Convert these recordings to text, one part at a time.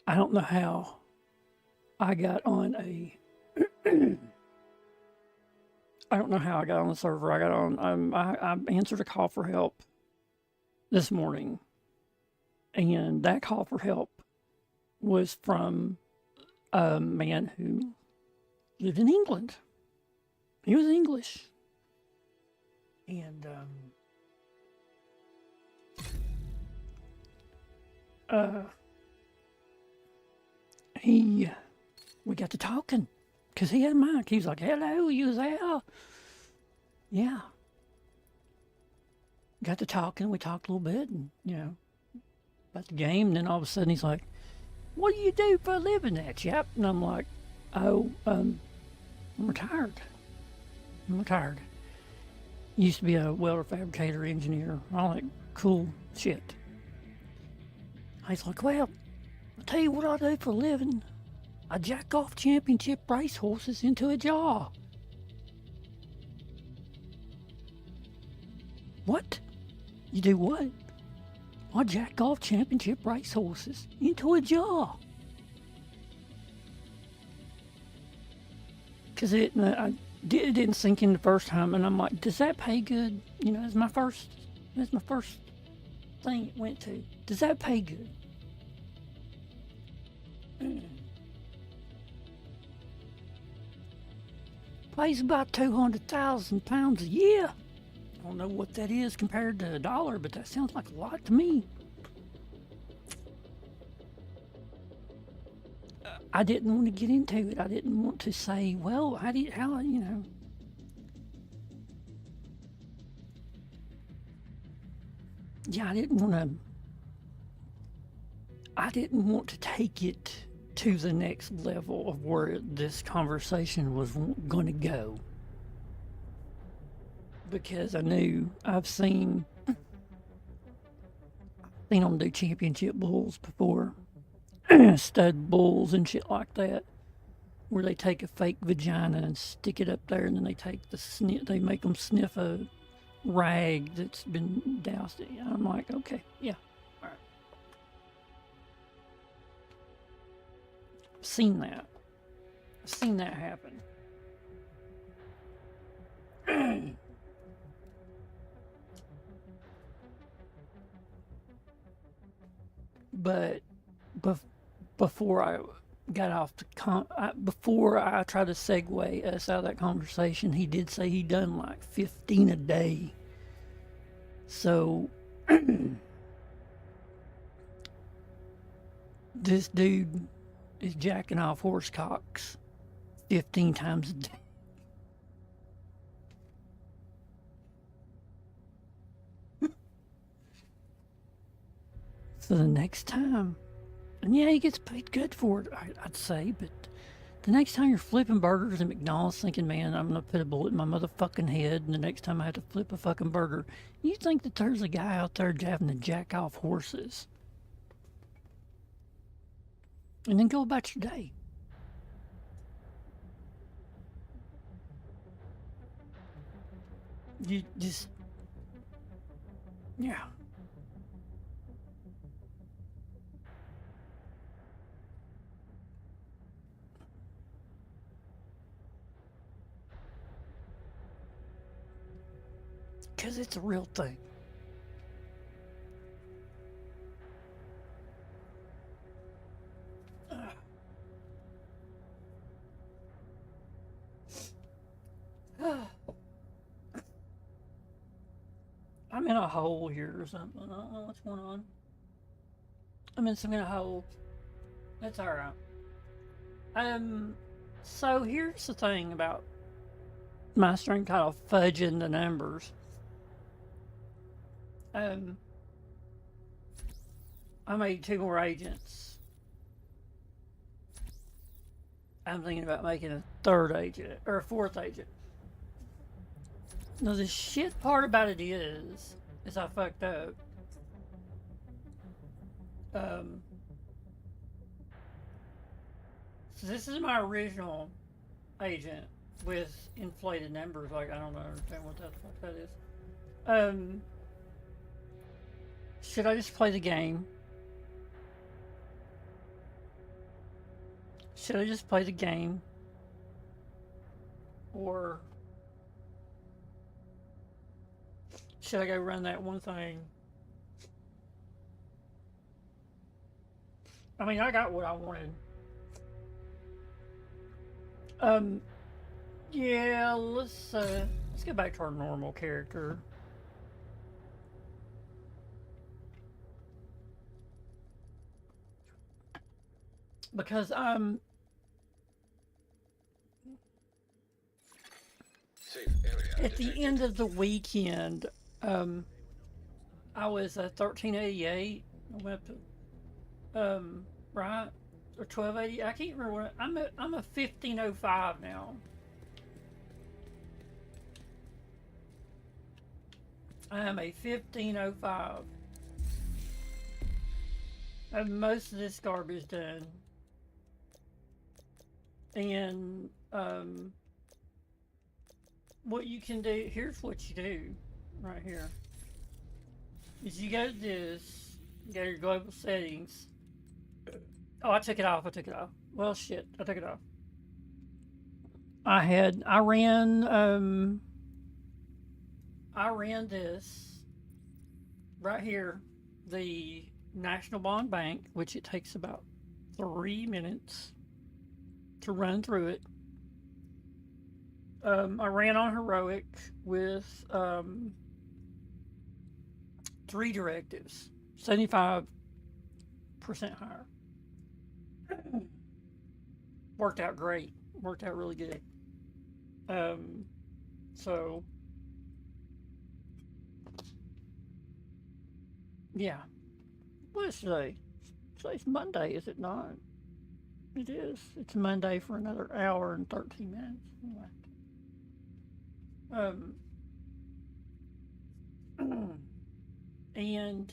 I don't know how I got on a. I don't know how I got on the server. I got on. I answered a call for help this morning, and that call for help was from a man who lived in England. He was English, and we got to talking because he had a mic. He was like, "Hello, you there?" Yeah. Got to talking. We talked a little bit, and about the game. And then all of a sudden, he's like, "What do you do for a living, there, chap?" And I'm like, "Oh, I'm retired. I'm retired. Used to be a welder fabricator engineer. All that cool shit." He's like, "Well, I'll tell you what I do for a living. I jack off championship racehorses into a jar." What? You do what? I jack off championship racehorses into a jar. Because it didn't sink in the first time, and I'm like, does that pay good? That's my first thing it went to. Does that pay good? Pays about £200,000 a year. I don't know what that is compared to $1, but that sounds like a lot to me. I didn't want to get into it. I didn't want to say, well, Yeah, I didn't want to take it to the next level of where this conversation was going to go. Because I knew I've seen them do championship bulls before, stud bulls and shit like that, where they take a fake vagina and stick it up there, and then they take they make them sniff a rag that's been doused in. I'm like, okay, yeah, all right. I've seen that. I've seen that happen. But before I got off before I tried to segue us out of that conversation, he did say he done like 15 a day. So this dude is jacking off horse cocks 15 times a day. So the next time, and yeah, he gets paid good for it, I'd say, but the next time you're flipping burgers at McDonald's thinking, man, I'm going to put a bullet in my motherfucking head, and the next time I have to flip a fucking burger, you think that there's a guy out there having to jack off horses. And then go about your day. You just, yeah. Because it's a real thing. I'm in a hole here or something. I don't know what's going on. I'm in some kind of hole. That's alright. So here's the thing about my string title, fudging the numbers. I made 2 more agents. I'm thinking about making a 3rd agent, or a 4th agent. Now the shit part about it is I fucked up. So this is my original agent with inflated numbers. Like, I don't understand what the fuck that is. Um, should I just play the game? Should I just play the game? Or should I go run that one thing? I mean, I got what I wanted. Yeah, let's get back to our normal character. Because I'm at the end of the weekend, I was 1388. I went up to, right? Or 1280. I can't remember what I'm a 1505 now. I am a 1505. I have most of this garbage done. And what you can do, here's what you do right here. Is you go to this, you go to your global settings. Oh, I took it off. Well, shit, I took it off. I ran this right here, the National Bond Bank, which it takes about 3 minutes to run through it. I ran on heroic with 3 directives, 75% higher. Worked out great. Worked out really good. So yeah. What is today? Today's Monday, is it not? It is. It's Monday for another hour and 13 minutes. Anyway. And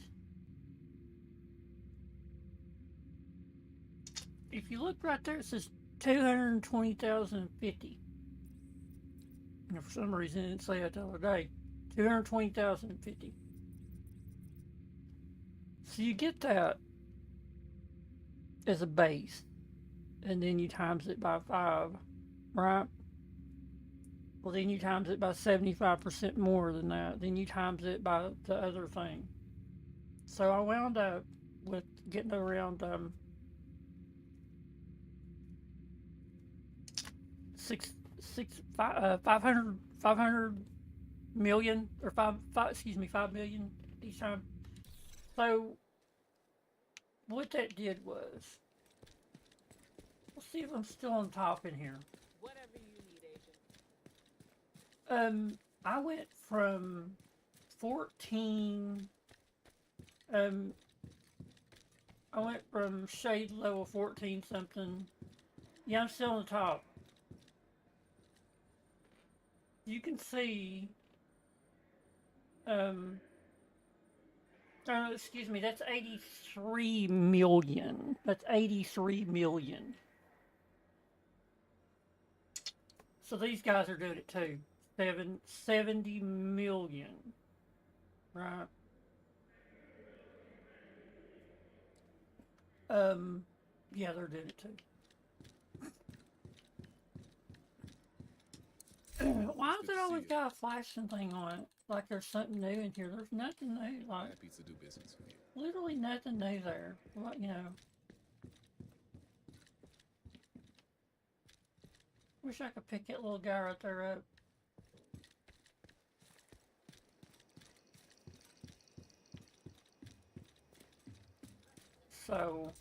if you look right there, it says 220,050. And for some reason, it didn't say that the other day. 220,050. So you get that as a base, and then you times it by 5, right? Well, then you times it by 75% more than that. Then you times it by the other thing. So I wound up with getting around 500 million, or 5 million each time. So what that did was, let's see if I'm still on top in here. Whatever you need, Agent. I went from 14. I went from shade level 14 something. Yeah, I'm still on the top. You can see. Oh, excuse me, that's 83 million. That's 83 million. So these guys are doing it too. 70 million. Right? Yeah, they're doing it too. Why has it always got a flashing thing on it? Like there's something new in here. There's nothing new. Like, happy to do business with you. Literally nothing new there. Well, you know. Wish I could pick that little guy right there up. So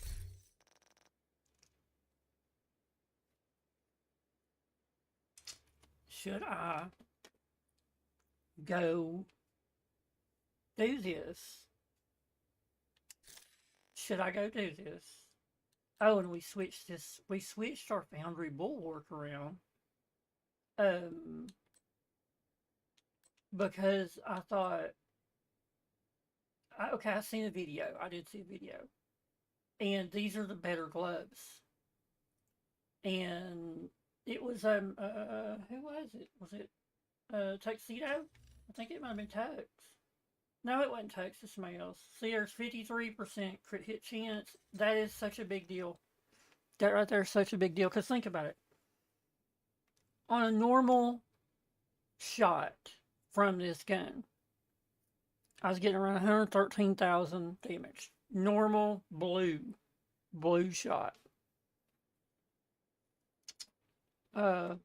should I go do this? Should I go do this? Oh, and we switched this. We switched our Foundry Bulwark around. Because I thought, okay, I seen a video. I did see a video, and these are the better gloves. And It was who was it? Was it Tuxedo? I think it might have been Tux. No, it wasn't Tux. It's somebody else. See, there's 53% crit hit chance. That is such a big deal. That right there is such a big deal. Because think about it. On a normal shot from this gun, I was getting around 113,000 damage. Normal blue shot. Uh,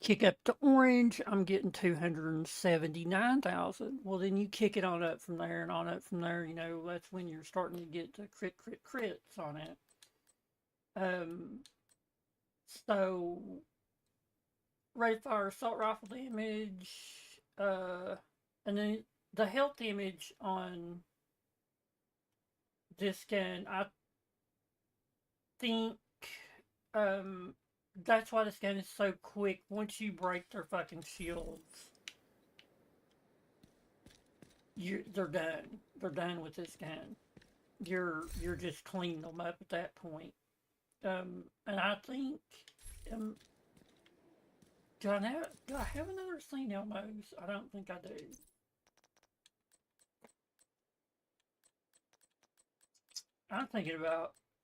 Kick up to orange, I'm getting 279,000. Well, then you kick it on up from there and on up from there. You know, that's when you're starting to get the crits on it. Um, so rate of fire assault rifle damage, and then the health damage on this gun, I think, that's why this gun is so quick. Once you break their fucking shields, they're done. They're done with this gun. You're just cleaning them up at that point. And I think, um, do I have another St. Elmo's? I don't think I do.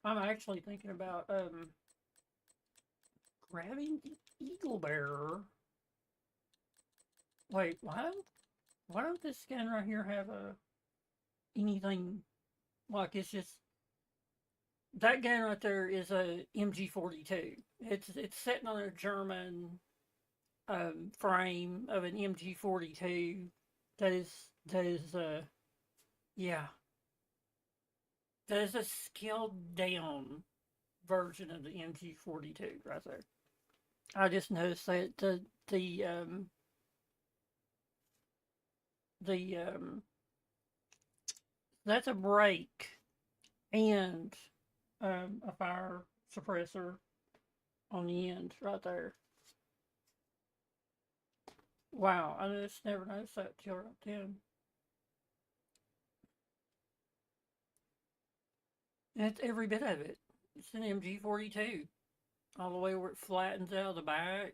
I'm actually thinking about grabbing the Eagle Bearer. Wait, why don't this scan right here have anything like it's just that gun right there is a MG42. It's sitting on a German frame of an MG42. That is yeah, that is a scaled down version of the MG42 right there. I just noticed that the that's a brake and a fire suppressor on the end right there. Wow, I just never noticed that till right then. And it's every bit of it. It's an MG42. All the way where it flattens out of the back.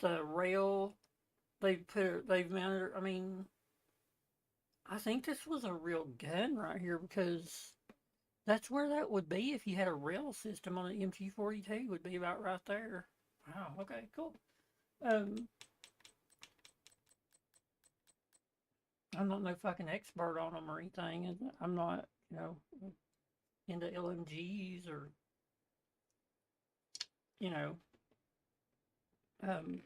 The rail they've mounted. I mean, I think this was a real gun right here because that's where that would be if you had a rail system on an MG42. Would be about right there. Wow. Okay. Cool. Um, I'm not no fucking expert on them or anything, and I'm not, into LMGs or, you know, um,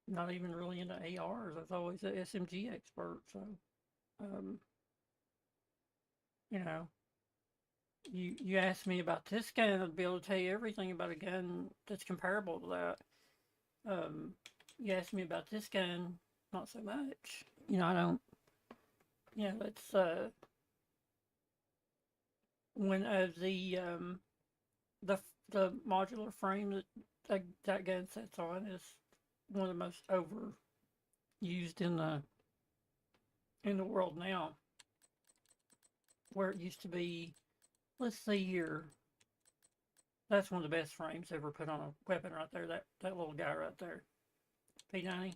not even really into ARs. I was always an SMG expert, so, um, you know, you asked me about this gun, I'd be able to tell you everything about a gun that's comparable to that. You asked me about this gun, not so much. I don't. It's one of the the modular frame that gun sets on is one of the most overused in the world now. Where it used to be, let's see here. That's one of the best frames ever put on a weapon right there. That little guy right there, P90.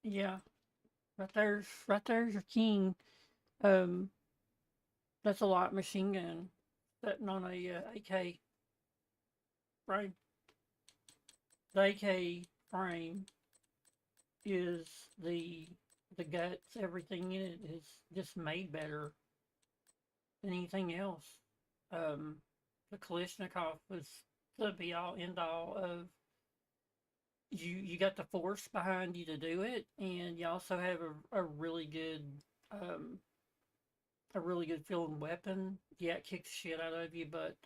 Yeah, right there's your king. Um, that's a light machine gun sitting on a AK frame. The AK frame is the guts, everything in it is just made better than anything else. Um, the Kalishnikov was the be all end all of you got the force behind you to do it, and you also have um, a really good feeling weapon. Yeah, it kicks shit out of you, but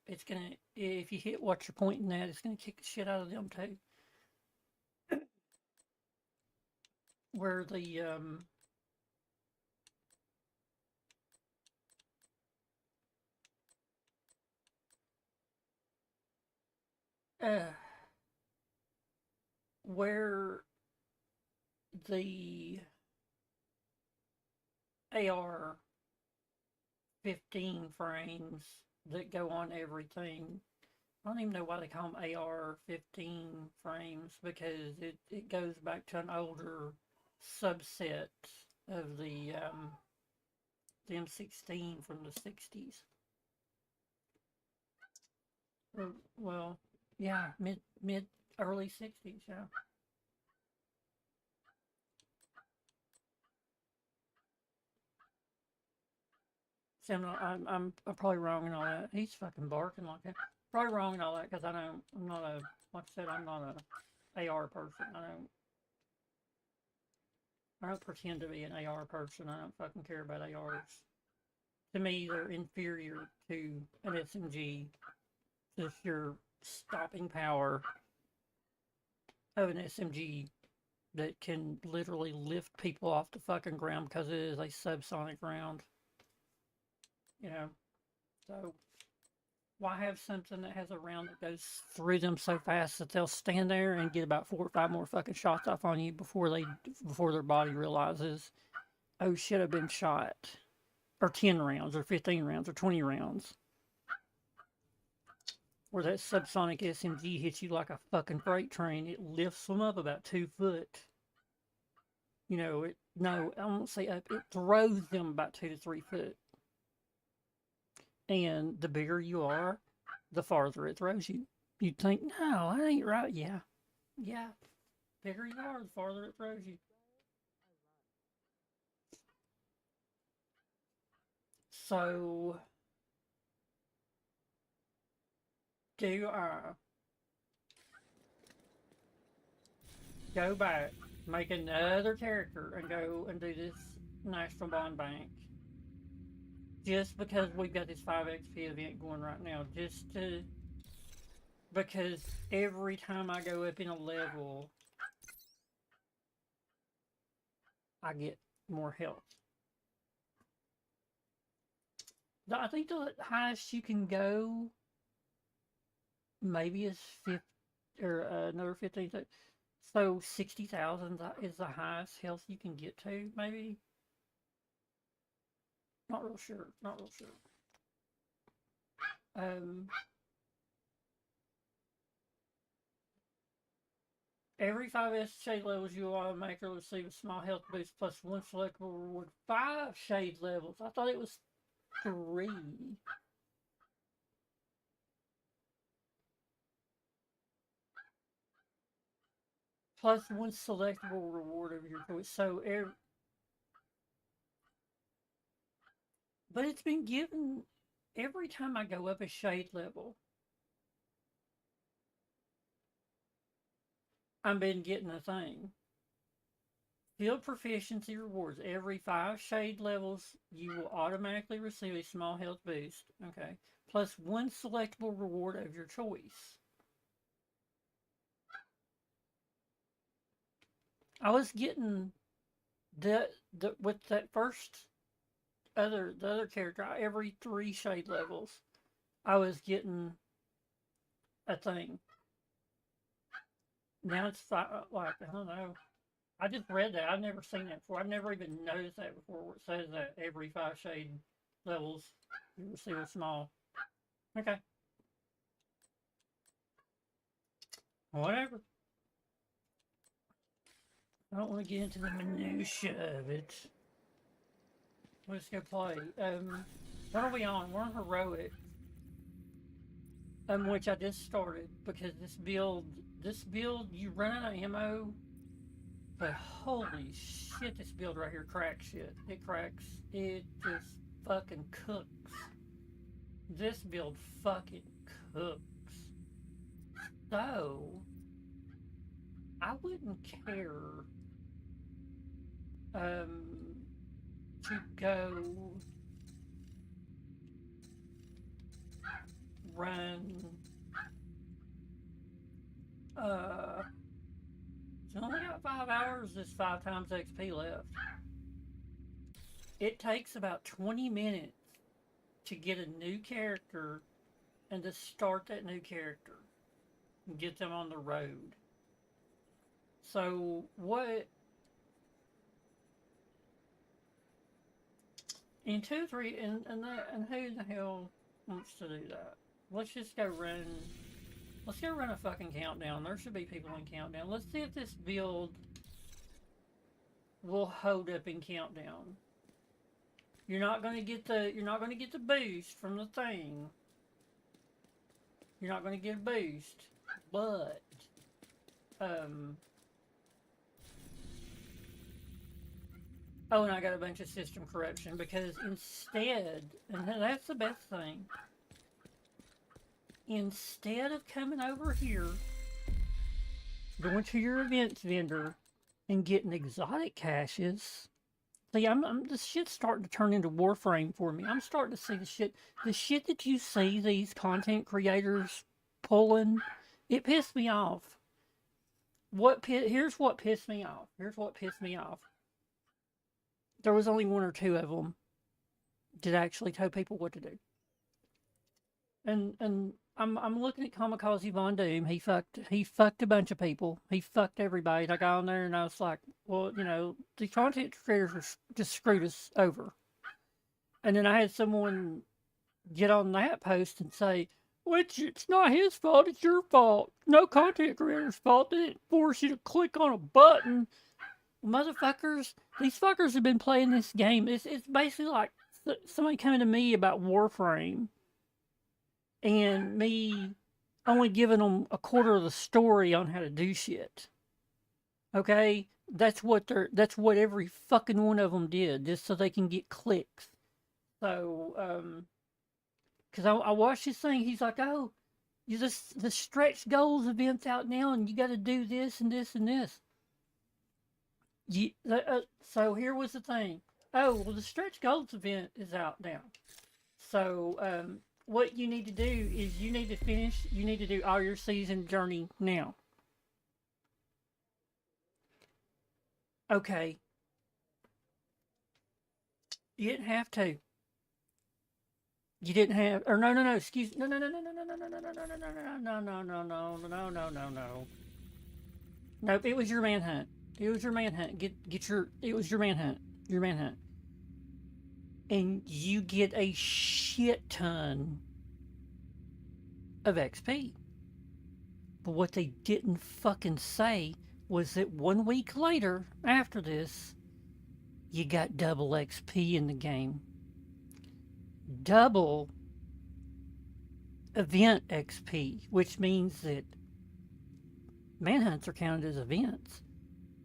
it's gonna if you hit what you're pointing at, it's gonna kick the shit out of them too. Where the uh, where the AR 15 frames that go on everything. I don't even know why they call them AR 15 frames, because it goes back to an older subset of the M16 from the 60s. Well, yeah, mid early 60s, yeah. See, I'm probably wrong in all that. He's fucking barking like that. Probably wrong in all that because I'm not a, like I said, I'm not a AR person. I don't pretend to be an AR person. I don't fucking care about ARs. To me, they're inferior to an SMG. Just your stopping power of an SMG that can literally lift people off the fucking ground because it is a subsonic round. You know, so why have something that has a round that goes through them so fast that they'll stand there and get about 4 or 5 more fucking shots off on you before their body realizes, oh shit, I've been shot, or 10 rounds, or 15 rounds, or 20 rounds. Where that subsonic SMG hits you like a fucking freight train, it lifts them up about 2 foot. You know, no, I won't say up, it throws them about 2 to 3 foot. And the bigger you are, the farther it throws you. You'd think, no, that ain't right. Yeah. Yeah. Bigger you are, the farther it throws you. So, do I go back, make another character, and go and do this National Bond Bank? Just because we've got this 5XP event going right now. Because every time I go up in a level, I get more health. I think the highest you can go maybe is another 15. So 60,000 is the highest health you can get to, maybe. Not real sure. Not real sure. Every 5S shade levels, you will automatically receive a small health boost plus 1 selectable reward. 5 shade levels. I thought it was 3. Plus 1 selectable reward of your choice. So, but it's been given every time I go up a shade level. I've been getting a thing. Field proficiency rewards. Every 5 shade levels, you will automatically receive a small health boost. Okay. Plus 1 selectable reward of your choice. I was getting with that first the other character, every 3 shade levels, I was getting a thing. Now it's like, I don't know. I just read that. I've never seen that before. I've never even noticed that before, where it says that every 5 shade levels you receive a small. Okay. Whatever. I don't want to get into the minutia of it. Let's go play. What are we on? We're on heroic. Which I just started because this build, you run out of ammo. But holy shit, this build right here cracks shit. It cracks. It just fucking cooks. This build fucking cooks. So, I wouldn't care to go run it's only got 5 hours, there's 5 times XP left. It takes about 20 minutes to get a new character and to start that new character and get them on the road. So what In 2 3, and who the hell wants to do that? Let's just go run. Let's go run a fucking countdown. There should be people in countdown. Let's see if this build will hold up in countdown. You're not gonna get the boost from the thing. You're not gonna get a boost, but oh, and I got a bunch of system corruption because instead, and that's the best thing, instead of coming over here, going to your events vendor, and getting exotic caches, see, this shit's starting to turn into Warframe for me. I'm starting to see the shit that you see these content creators pulling, it pissed me off. Here's what pissed me off. Here's what pissed me off. There was only one or two of them that actually told people what to do. And I'm looking at Kamikaze Von Doom. He fucked a bunch of people. He fucked everybody. I got on there and I was like, well, you know, the content creators just screwed us over. And then I had someone get on that post and say, which it's not his fault, it's your fault. No content creator's fault. They didn't force you to click on a button. Motherfuckers, these fuckers have been playing this game. It's basically like somebody coming to me about Warframe and me only giving them a quarter of the story on how to do shit. Okay? That's what every fucking one of them did, just so they can get clicks. So, because I watched this thing, he's like, oh, the stretch goals event's out now, and you got to do this and this and this. So here was the thing. Oh, well, the stretch goals event is out now. So, what you need to do is you need to do all your season journey now. Okay. You didn't have to. You didn't have, or no, excuse, no, Nope, it was your manhunt. It was your manhunt. It was your manhunt. Your manhunt. And you get a shit ton of XP. But what they didn't fucking say was that 1 week later, after this, you got double XP in the game. Double event XP, which means that manhunts are counted as events.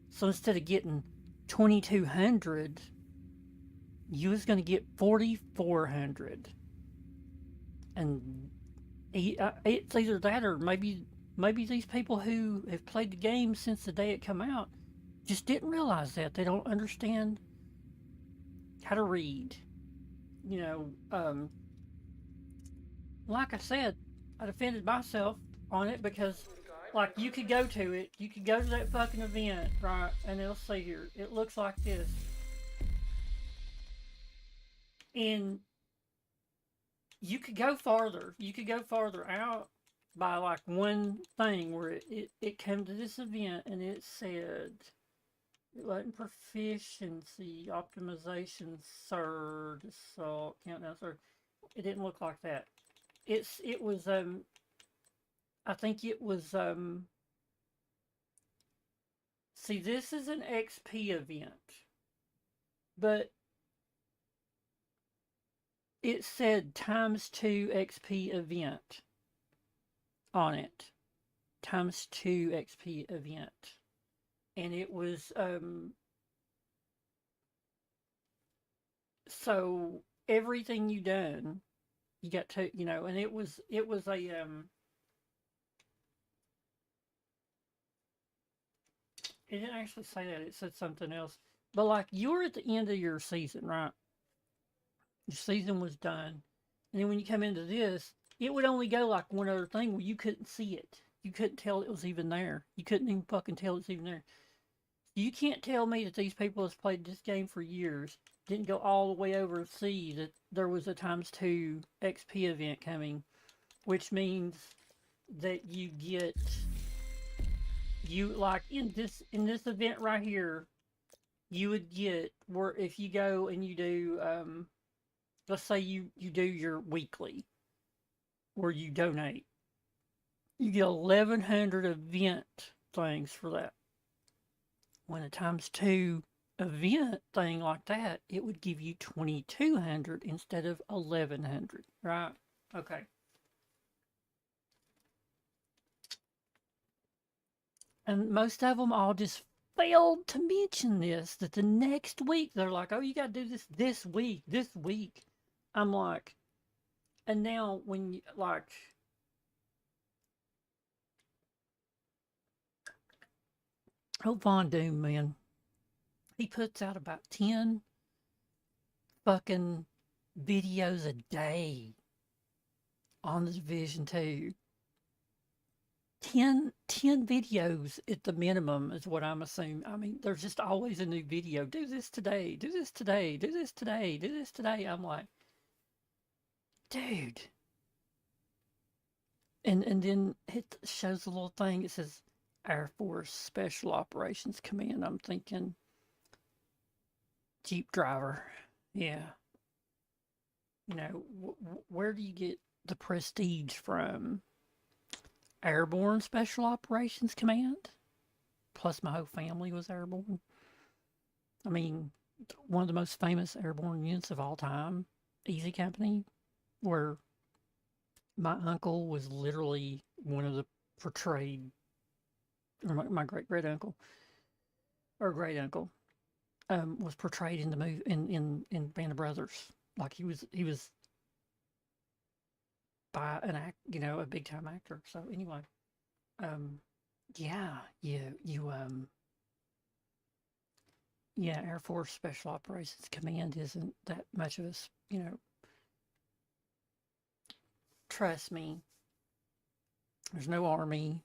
So instead of getting 2,200, you was going to get 4,400. And it's either that or maybe these people who have played the game since the day it came out just didn't realize that. They don't understand how to read. You know, like I said, I defended myself on it because, like, you could go to that fucking event, right, and it'll say here, it looks like this. And you could go farther out by, like, one thing where it came to this event and it said, it wasn't proficiency, optimization, surge, assault, countdown, surge. It didn't look like that. It was, I think it was, see, this is an XP event, but it said ×2 XP event on it. ×2 XP event. And it was, so everything you done, you got to, you know, and it was a, it didn't actually say that, it said something else. But like, you were at the end of your season, right? Your season was done. And then when you come into this, it would only go like one other thing where you couldn't see it. You couldn't tell it was even there. You couldn't even fucking tell it's even there. You can't tell me that these people have played this game for years, didn't go all the way over and see that there was a ×2 XP event coming, which means that you get, like in this event right here, you would get, where if you go and you do let's say you do your weekly where you donate. You get 1,100 event things for that. When it times two event thing like that, it would give you 2,200 instead of 1,100, right? Okay. And most of them all just failed to mention this, that the next week they're like, oh, you got to do this week, this week. I'm like, and now when you, like, oh, Von Doom, man, he puts out about 10 fucking videos a day on the Division 2. 10 videos at the minimum is what I'm assuming. I mean, there's just always a new video. Do this today, do this today, do this today, do this today. I'm like, dude. And then it shows a little thing. It says Air Force Special Operations Command. I'm thinking Jeep driver. Yeah. You know, where do you get the prestige from? Airborne Special Operations Command? Plus, my whole family was airborne. I mean, one of the most famous airborne units of all time, Easy Company, where my uncle was literally one of the portrayed, or my great great uncle, or great uncle, was portrayed in the movie in Band of Brothers. Like he was by an act, you know, a big time actor. So anyway, yeah, yeah, Air Force Special Operations Command isn't that much of a, you know, trust me, there's no Army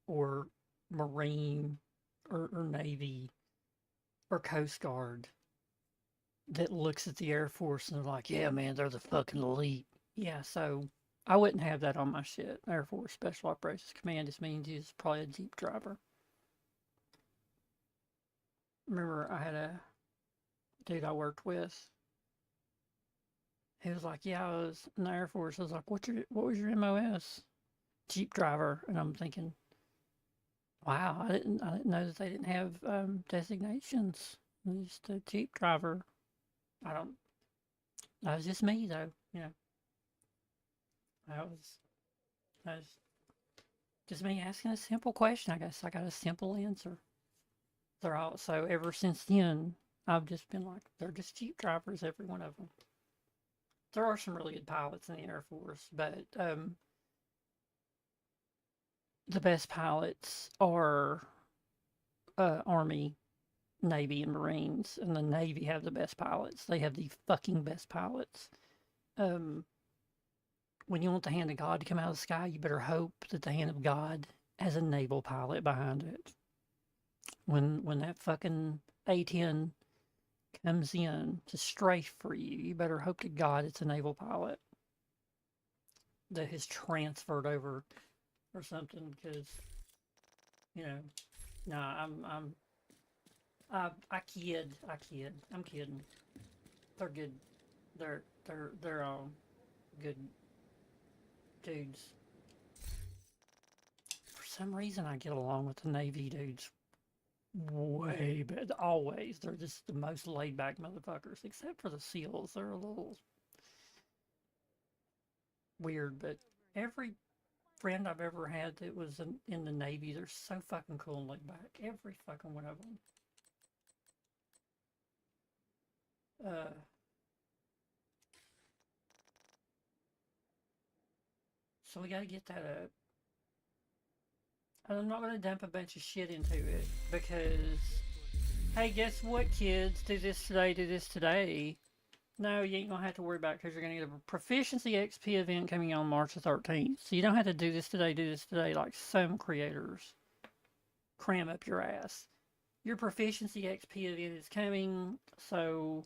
or Marine or Navy or Coast Guard that looks at the Air Force and they're like, yeah, man, they're the fucking elite. Yeah, so I wouldn't have that on my shit. Air Force Special Operations Command just means he's probably a Jeep driver. Remember, I had a dude I worked with. He was like, yeah, I was in the Air Force. I was like, what was your MOS? Jeep driver. And I'm thinking, wow, I didn't know that they didn't have designations. Just a Jeep driver. I don't. That was just me though. You know, that was just me asking a simple question. I guess I got a simple answer. They're all so. Ever since then, I've just been like, they're just Jeep drivers, every one of them. There are some really good pilots in the Air Force, but the best pilots are Army, Navy, and Marines, and the Navy have the best pilots. They have the fucking best pilots. When you want the hand of God to come out of the sky, you better hope that the hand of God has a naval pilot behind it. When that fucking A-10 comes in to strafe for you, you better hope to God it's a naval pilot that has transferred over or something. Because you know, nah, I kid, I'm kidding. They're good. They're all good dudes. For some reason, I get along with the Navy dudes way better. Always, they're just the most laid back motherfuckers. Except for the SEALs, they're a little weird. But every friend I've ever had that was in the Navy, they're so fucking cool and laid back. Every fucking one of them. Uh, so we got to get that up. I'm not going to dump a bunch of shit into it because, hey, guess what, kids? Do this today, do this today. No, you ain't going to have to worry about it because you're going to get a Proficiency XP event coming on March the 13th. So you don't have to do this today, like some creators cram up your ass. Your Proficiency XP event is coming, so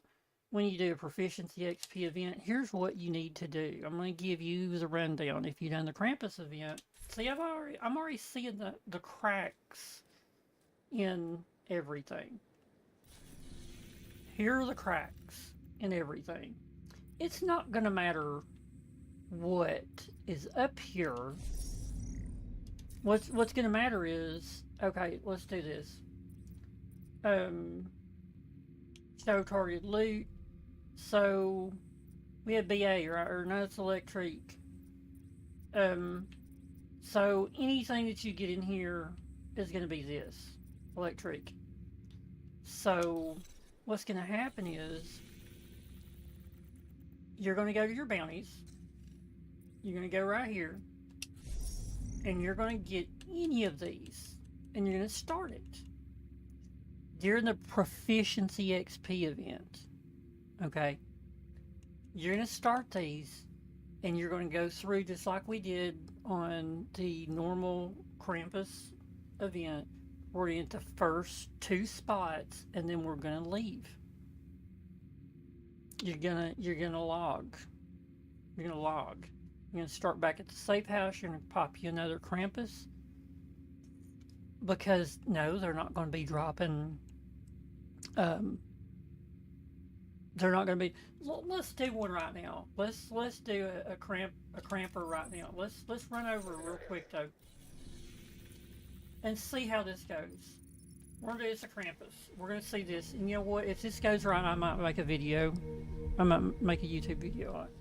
when you do a Proficiency XP event, here's what you need to do. I'm going to give you the rundown. If you've done the Krampus event, see, I'm already seeing the cracks in everything. Here are the cracks in everything. it's not gonna matter what is up here. What's gonna matter is, okay, let's do this. Show target loot. So we have BA, right? Or no, it's electric. So anything that you get in here is gonna be this electric. So what's gonna happen is you're gonna go to your bounties. You're gonna go right here, and you're gonna get any of these, and you're gonna start it during the proficiency XP event. Okay, you're gonna start these, and you're gonna go through just like we did on the normal Krampus event. We're in the first 2 spots, and then we're gonna leave. You're gonna log. You're gonna log. You're gonna start back at the safe house. You're gonna pop you another Krampus, because no, they're not gonna be dropping. They're not gonna be. Let's do one right now. Let's do a cramper right now. Let's run over real quick though, and see how this goes. We're gonna do this a Krampus. We're gonna see this, and you know what? If this goes right, I might make a video. I might make a YouTube video on it.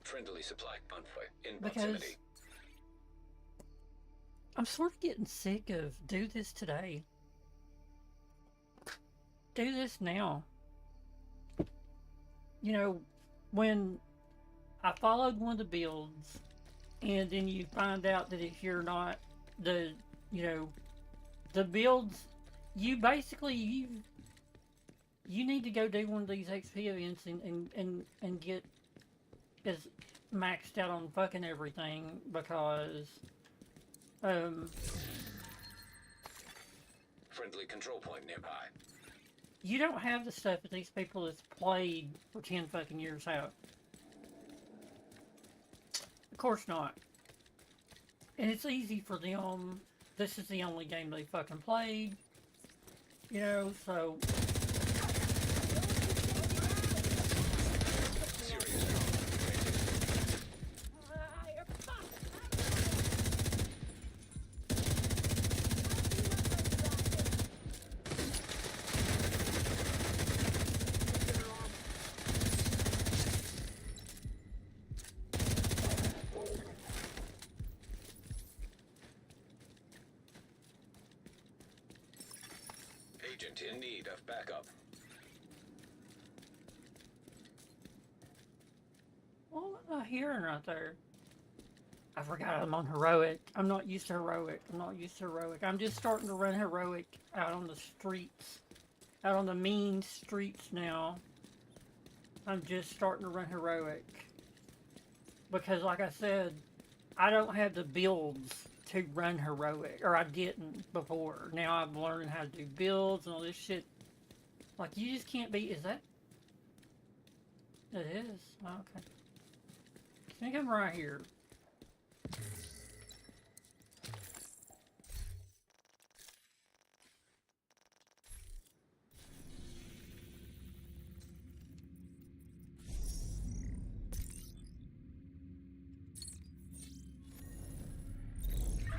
Friendly supply convoy in Because proximity. I'm sort of getting sick of do this today. Do this now. You know, when I followed one of the builds, and then you find out that if you're not the builds, you basically you need to go do one of these XP events and get as maxed out on fucking everything, because Friendly control point nearby. you don't have the stuff that these people that's played for 10 fucking years have. Of course not. And it's easy for them. This is the only game they fucking played. You know, so... Agent in need of backup. What am I hearing right there? I forgot I'm on heroic. I'm not used to heroic. I'm just starting to run heroic out on the streets. Out on the mean streets now. I'm just starting to run heroic. Because like I said, I don't have the builds to run heroic. Or I didn't before. Now I'm learning how to do builds and all this shit. Like, you just can't be... Is that... It is? Oh, okay. I think I'm right here.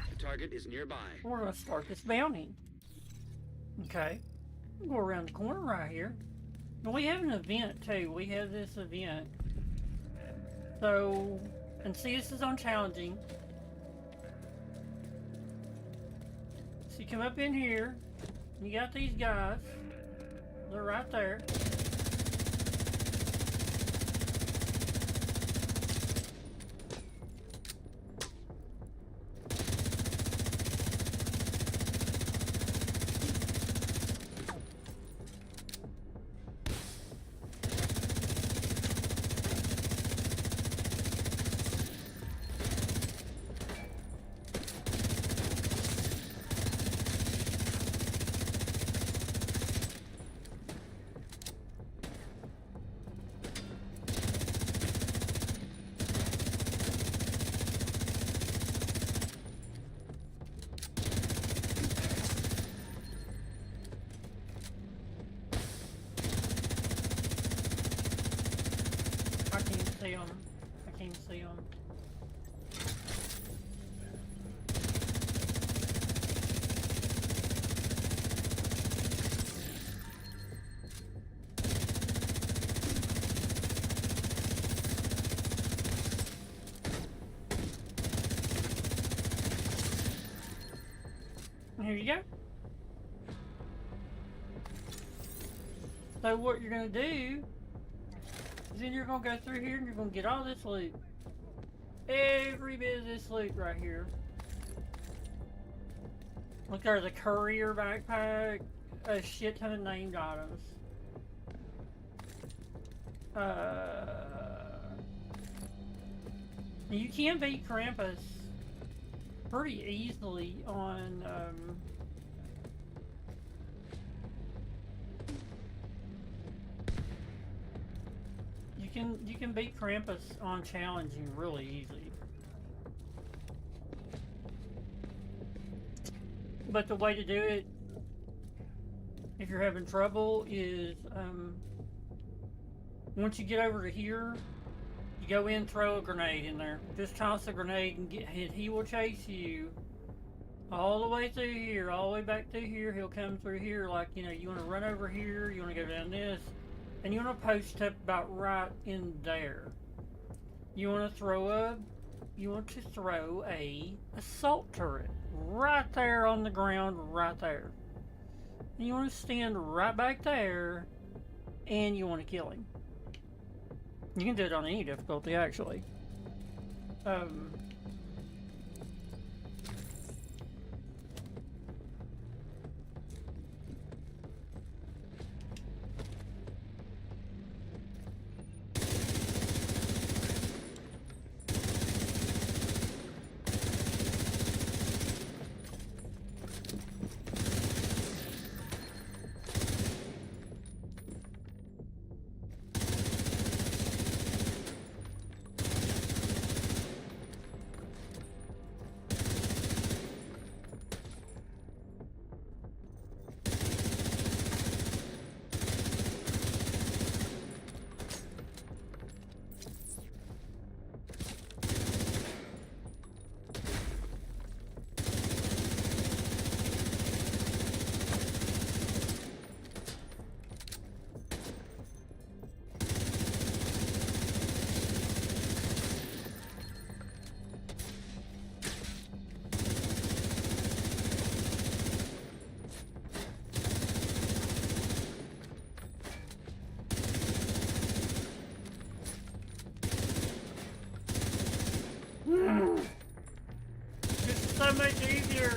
The target is nearby. We're going to start this bounty. Okay. We'll go around the corner right here. And we have an event too. We have this event. So, and see, this is on challenging. So you come up in here, and you got these guys. They're right there. see them. I can't see them. Here you go. So what you're gonna do is then you're gonna go through here and you're gonna get all this loot. Every bit of this loot right here. Look, there's a courier backpack, a shit ton of named items. You can beat Krampus pretty easily on you can beat Krampus on challenging really easy. But the way to do it, if you're having trouble, is once you get over to here, you go in, throw a grenade in there. Just toss a grenade and he will chase you all the way through here, all the way back through here. He'll come through here like, you know, you want to run over here, you want to go down this, and you want to post up about right in there. You want to throw a assault turret right there on the ground, right there. And you want to stand right back there, and you want to kill him. You can do it on any difficulty, actually. This is so much easier.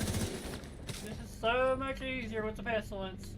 This is so much easier with the pestilence.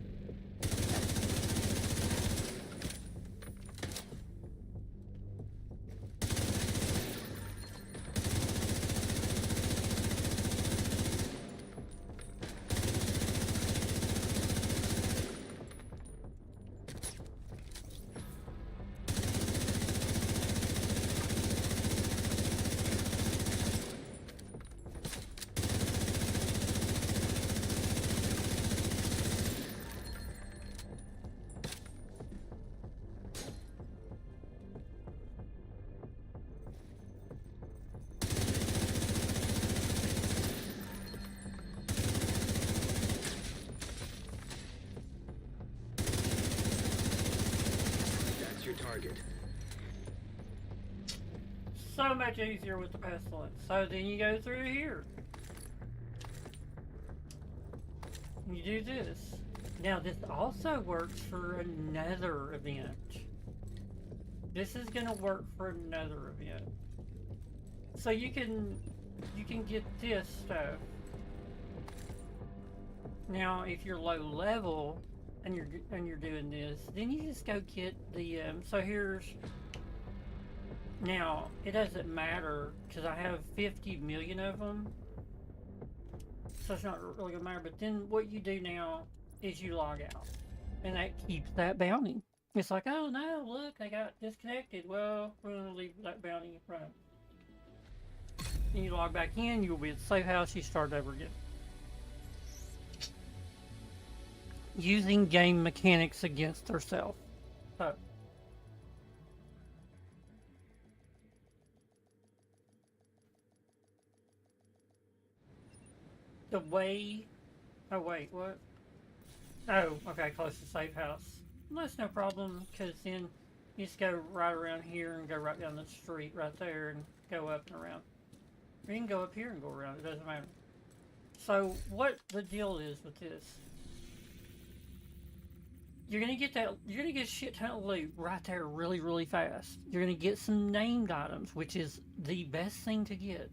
Target. So much easier with the pestilence. So then you go through here. You do this. Now this also works for another event. This is gonna work for another event. So you can get this stuff. Now if you're low level and you're doing this, then you just go get the so here's, now it doesn't matter because I have 50 million of them, so it's not really gonna matter. But then what you do now is you log out, and that keeps that bounty. It's like, oh no, look, I got disconnected. Well, we're gonna leave that bounty running. And you log back in, you'll be at the safe house, you start over again. Using game mechanics against herself. So, the way... Oh, wait, what? Oh, okay, close to safe house. Well, that's no problem, because then you just go right around here and go right down the street right there and go up and around. Or you can go up here and go around, it doesn't matter. So, what the deal is with this... You're gonna get a shit ton of loot right there really, really fast. You're gonna get some named items, which is the best thing to get.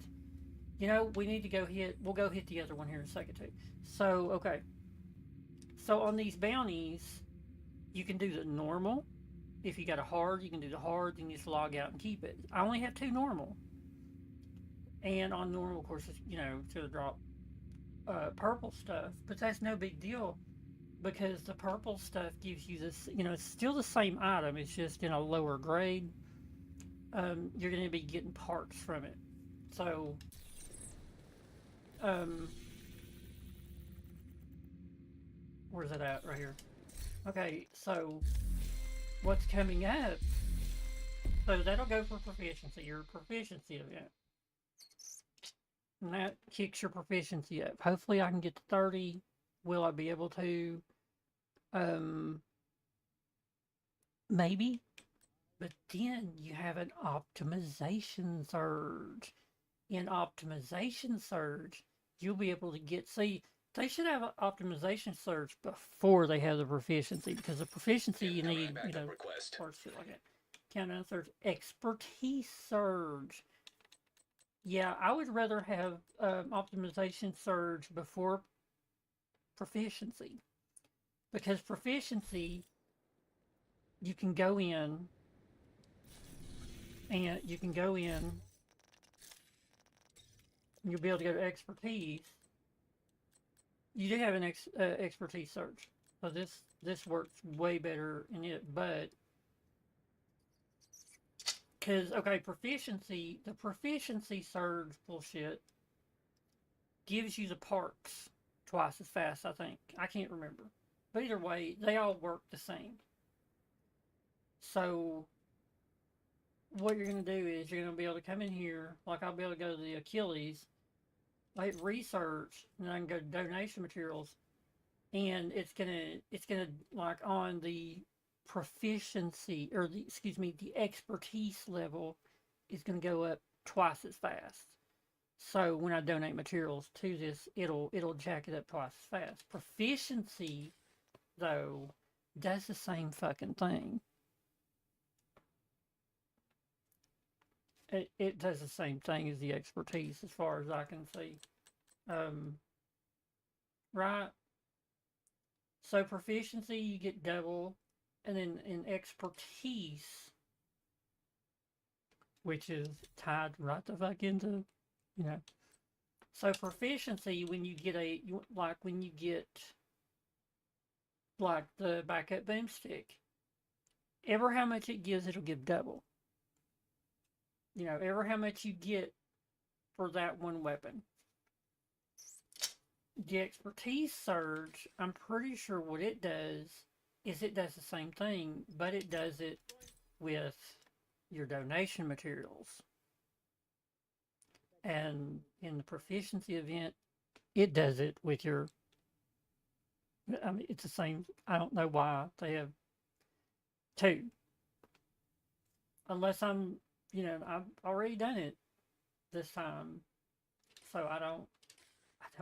You know, we need to go hit, we'll go hit the other one here in a second too. So, okay. So on these bounties, you can do the normal. If you got a hard, you can do the hard, then you just log out and keep it. I only have 2 normal. And on normal, of course, it's, you know, to drop purple stuff, but that's no big deal. Because the purple stuff gives you this, you know, it's still the same item, it's just in a lower grade. You're going to be getting parts from it. So, where's it at? Right here. Okay, so, what's coming up? So that'll go for proficiency, your proficiency event. And that kicks your proficiency up. Hopefully I can get to 30. Will I be able to? Maybe. But then you have an optimization surge. In optimization surge, you'll be able to get... See, they should have an optimization surge before they have the proficiency. Because the proficiency you need, you know, parts shit like that. Countdown surge. Expertise surge. Yeah, I would rather have optimization surge before proficiency, because proficiency, you can go in and you'll be able to go to expertise. You do have an expertise search, so this works way better in it. But because, okay, proficiency, the proficiency surge bullshit gives you the parts twice as fast, I think. I can't remember. But either way, they all work the same. So, what you're going to do is you're going to be able to come in here, like I'll be able to go to the Achilles, like research, and I can go to donation materials, and it's gonna like on the proficiency, or the, excuse me, the expertise level is going to go up twice as fast. So when I donate materials to this, it'll jack it up twice as fast. Proficiency, though, does the same fucking thing. It does the same thing as the expertise, as far as I can see. Right? So proficiency, you get double, and then in expertise, which is tied right the fuck into, you know. So proficiency, when you get when you get like the backup boomstick, ever how much it gives, it'll give double. You know, ever how much you get for that one weapon. The expertise surge, I'm pretty sure what it does is it does the same thing, but it does it with your donation materials. And in the proficiency event, it does it with your... I mean, it's the same. I don't know why they have 2. Unless I'm, you know, I've already done it this time. So I don't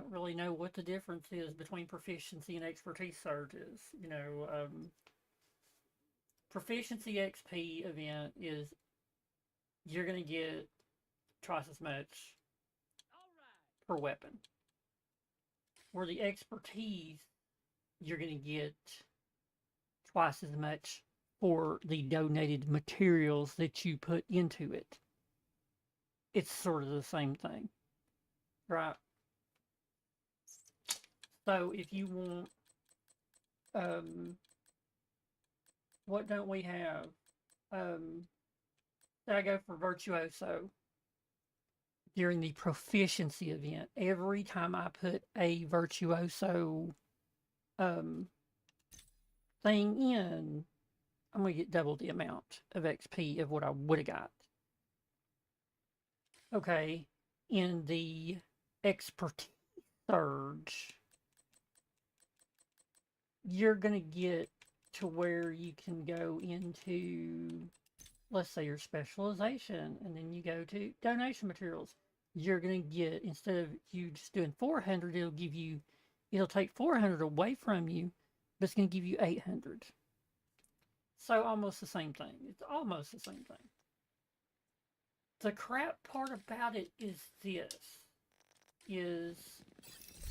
really know what the difference is between proficiency and expertise surges. You know, proficiency XP event is you're going to get twice as much per weapon. Where the expertise, you're going to get twice as much for the donated materials that you put into it. It's sort of the same thing, right? So if you want, what don't we have? I go for Virtuoso during the proficiency event. Every time I put a Virtuoso thing in, I'm going to get double the amount of XP of what I would have got. Okay, in the expertise Surge, you're going to get to where you can go into, let's say, your specialization, and then you go to donation materials. You're going to get, instead of you just doing 400, it'll take 400 away from you, but it's going to give you 800. So almost the same thing. It's almost the same thing. The crap part about it is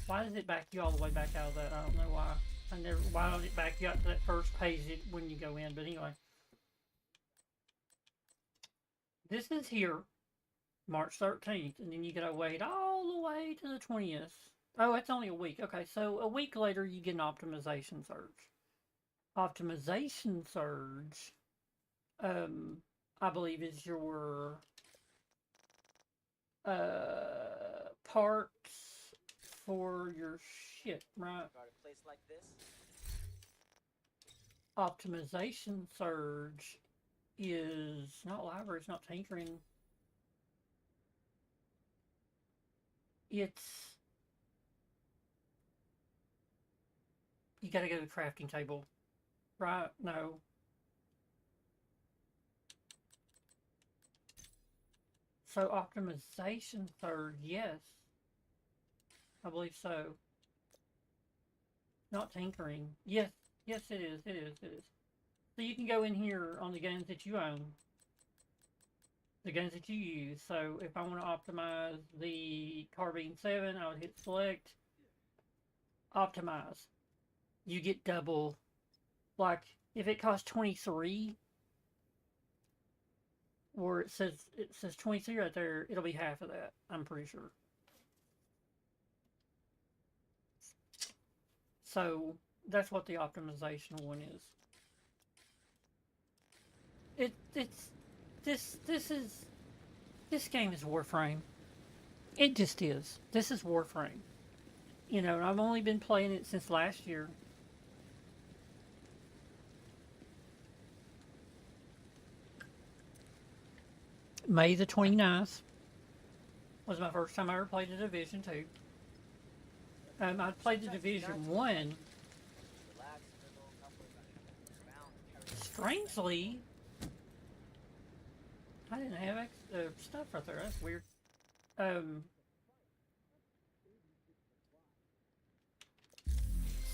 why does it back you all the way back out of that? I don't know why. Why don't it back you out to that first page when you go in? But anyway, this is here, March 13th, and then you gotta wait all the way to the 20th. Oh, it's only a week. Okay, so a week later you get an optimization surge. Optimization surge, I believe is your parts for your shit, right? Optimization surge is not library, it's not tinkering. It's, you gotta go to the crafting table, right? No. So optimization surge, yes. I believe so. Not tinkering. Yes, yes it is, it is, it is. So you can go in here on the guns that you own. The guns that you use. So if I want to optimize the Carbine 7, I would hit select. Optimize. You get double. Like, if it costs 23, or it says 23 right there, it'll be half of that, I'm pretty sure. So that's what the optimization one is. This game is Warframe. It just is. This is Warframe. You know, I've only been playing it since last year. May the 29th was my first time I ever played the Division 2. I played the Division 1. Strangely, I didn't have stuff right there. That's weird.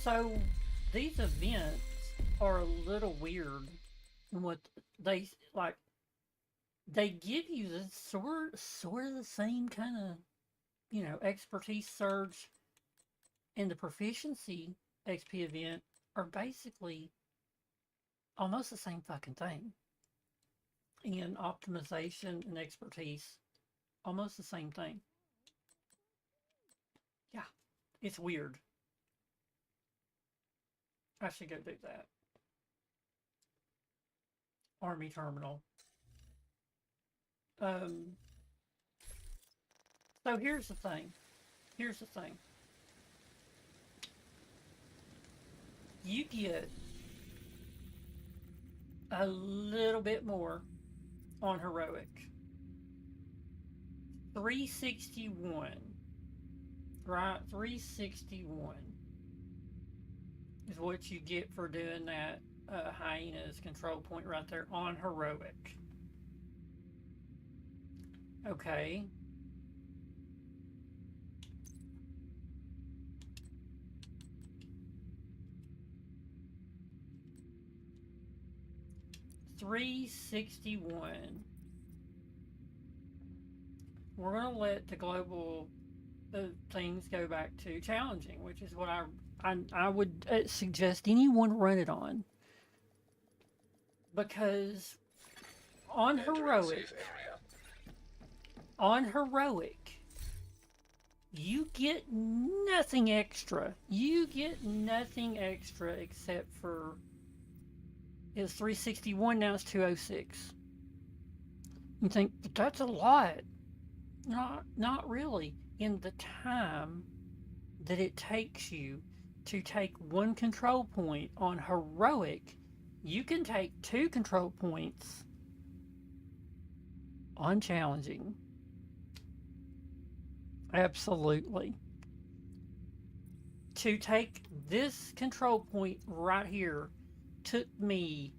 So these events are a little weird in what they like. They give you the sort of the same kind of, you know, expertise surge and the proficiency XP event are basically almost the same fucking thing. And optimization and expertise, almost the same thing. Yeah, it's weird. I should go do that. Army terminal. So here's the thing. Here's the thing. You get a little bit more on heroic. 361. Right? 361 is what you get for doing that hyenas control point right there on heroic. Okay. $361. We're gonna let the global things go back to challenging, which is what I would suggest anyone run it on, because on heroic, you get nothing extra. You get nothing extra except for, it's 361, now it's 206. You think, but that's a lot. Not really. In the time that it takes you to take one control point on heroic, you can take 2 control points on challenging. Absolutely. To take this control point right here took me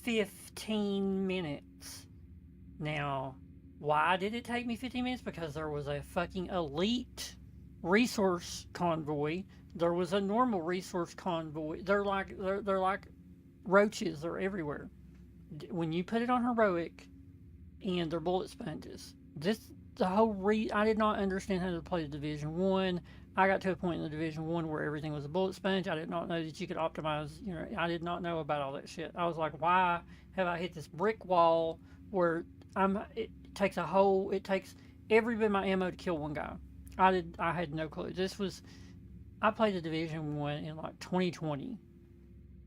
15 minutes. Now, why did it take me 15 minutes? Because there was a fucking elite resource convoy. There was a normal resource convoy. They're like roaches. They're everywhere. When you put it on heroic, and they're bullet sponges. I did not understand how to play the Division 1. I got to a point in the Division 1 where everything was a bullet sponge. I did not know that you could optimize, I did not know about all that shit. I was like, why have I hit this brick wall where it takes every bit of my ammo to kill one guy. I had no clue. I played the Division 1 in like 2020.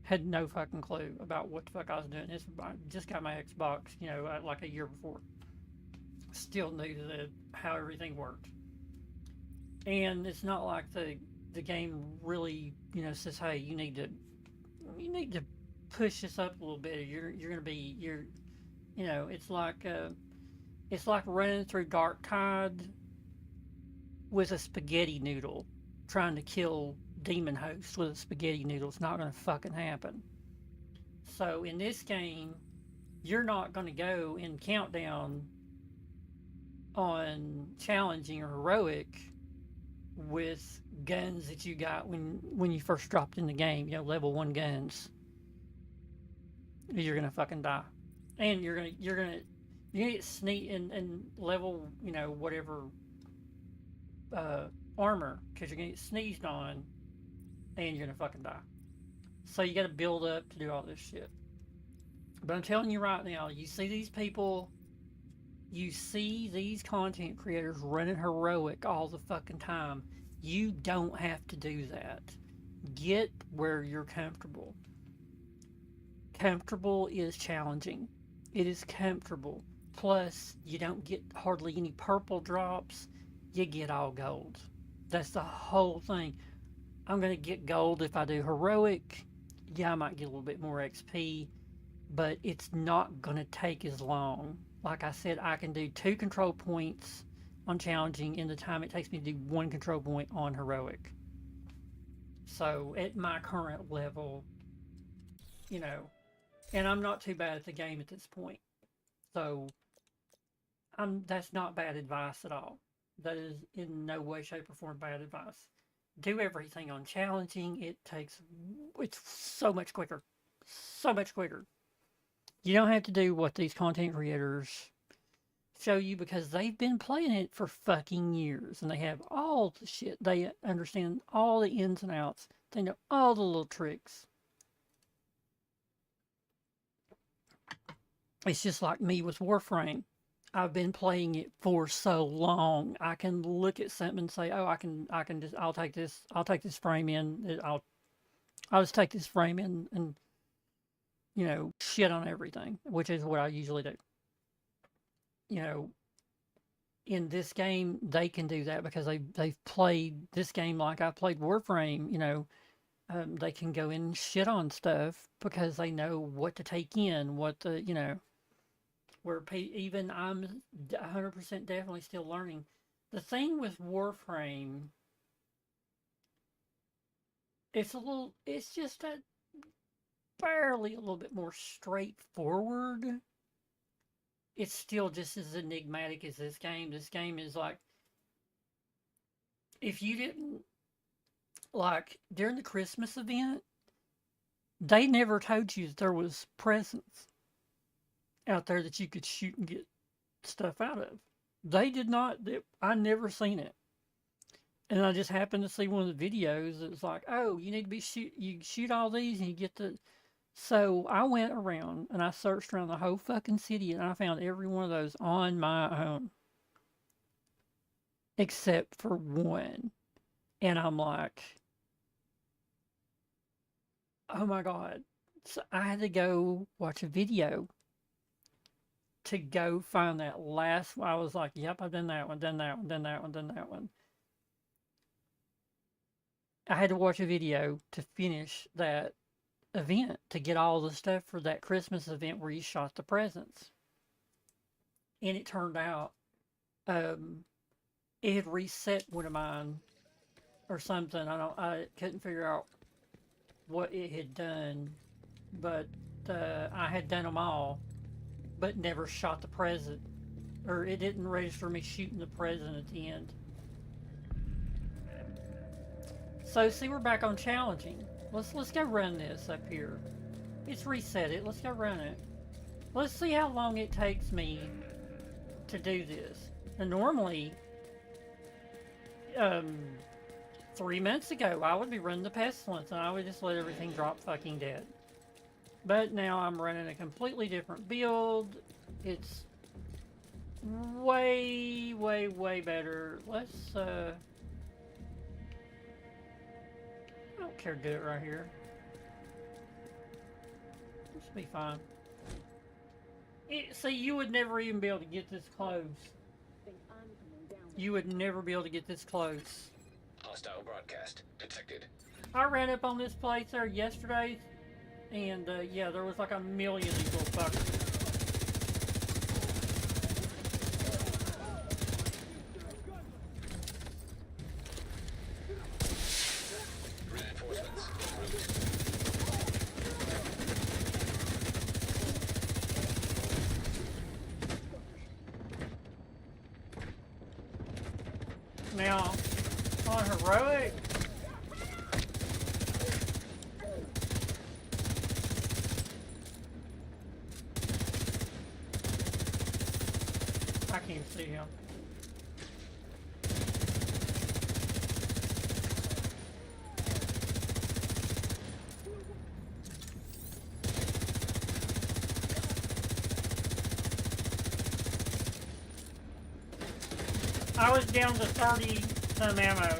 Had no fucking clue about what the fuck I was doing. I just got my Xbox, like a year before. Still knew how everything worked. And it's not like the game really, says, hey, you need to push this up a little bit. You're gonna be it's like running through Dark Tide with a spaghetti noodle, trying to kill demon host with a spaghetti noodle. It's not going to fucking happen. So in this game, you're not going to go in countdown on challenging or heroic with guns that you got when you first dropped in the game, level 1 guns. You're going to fucking die. And you're going to get sneak and level, whatever armor, because you're going to get sneezed on and you're gonna fucking die. So you gotta build up to do all this shit. But I'm telling you right now, you see these people, you see these content creators running heroic all the fucking time. You don't have to do that. Get where you're comfortable. Comfortable is challenging. It is comfortable. Plus, you don't get hardly any purple drops. You get all gold. That's the whole thing. I'm going to get gold if I do heroic. Yeah, I might get a little bit more XP, but it's not going to take as long. Like I said, I can do 2 control points on challenging in the time it takes me to do 1 control point on heroic. So at my current level, and I'm not too bad at the game at this point. So that's not bad advice at all. That is in no way, shape, or form bad advice. Do everything on challenging. It's so much quicker. So much quicker. You don't have to do what these content creators show you because they've been playing it for fucking years and they have all the shit. They understand all the ins and outs. They know all the little tricks. It's just like me with Warframe. I've been playing it for so long. I can look at something and say, "Oh, I'll take this frame in. I'll just take this frame in and shit on everything," which is what I usually do. In this game, they can do that because they've played this game like I played Warframe. They can go in and shit on stuff because they know what to take in, where even I'm 100% definitely still learning. The thing with Warframe, it's just barely a little bit more straightforward. It's still just as enigmatic as this game. This game is like, if you didn't, like, during the Christmas event, they never told you that there was presents out there that you could shoot and get stuff out of. They did not. I never seen it. And I just happened to see one of the videos. It was like, oh, you need to you shoot all these and you get the. So I went around and I searched around the whole fucking city and I found every one of those on my own. Except for one. And I'm like, oh my God. So I had to go watch a video to go find that last one. I was like, yep, I've done that one, done that one, done that one, done that one. I had to watch a video to finish that event, to get all the stuff for that Christmas event where you shot the presents. And it turned out, it had reset one of mine or something. I couldn't figure out what it had done, but I had done them all, but never shot the president, or it didn't register me shooting the president at the end. So see, we're back on challenging. Let's go run this up here. It's reset it. Let's go run it. Let's see how long it takes me to do this. And normally, 3 minutes ago, I would be running the pestilence and I would just let everything drop fucking dead. But now I'm running a completely different build. It's way, way, way better. Let's, I don't care to do it right here. This will be fine. See, you would never even be able to get this close. You would never be able to get this close. Hostile broadcast detected. I ran up on this place there yesterday, and yeah, there was like a million of these little fuckers. Reinforcements. Now, on heroic, I can't see him. I was down to 30 some ammo.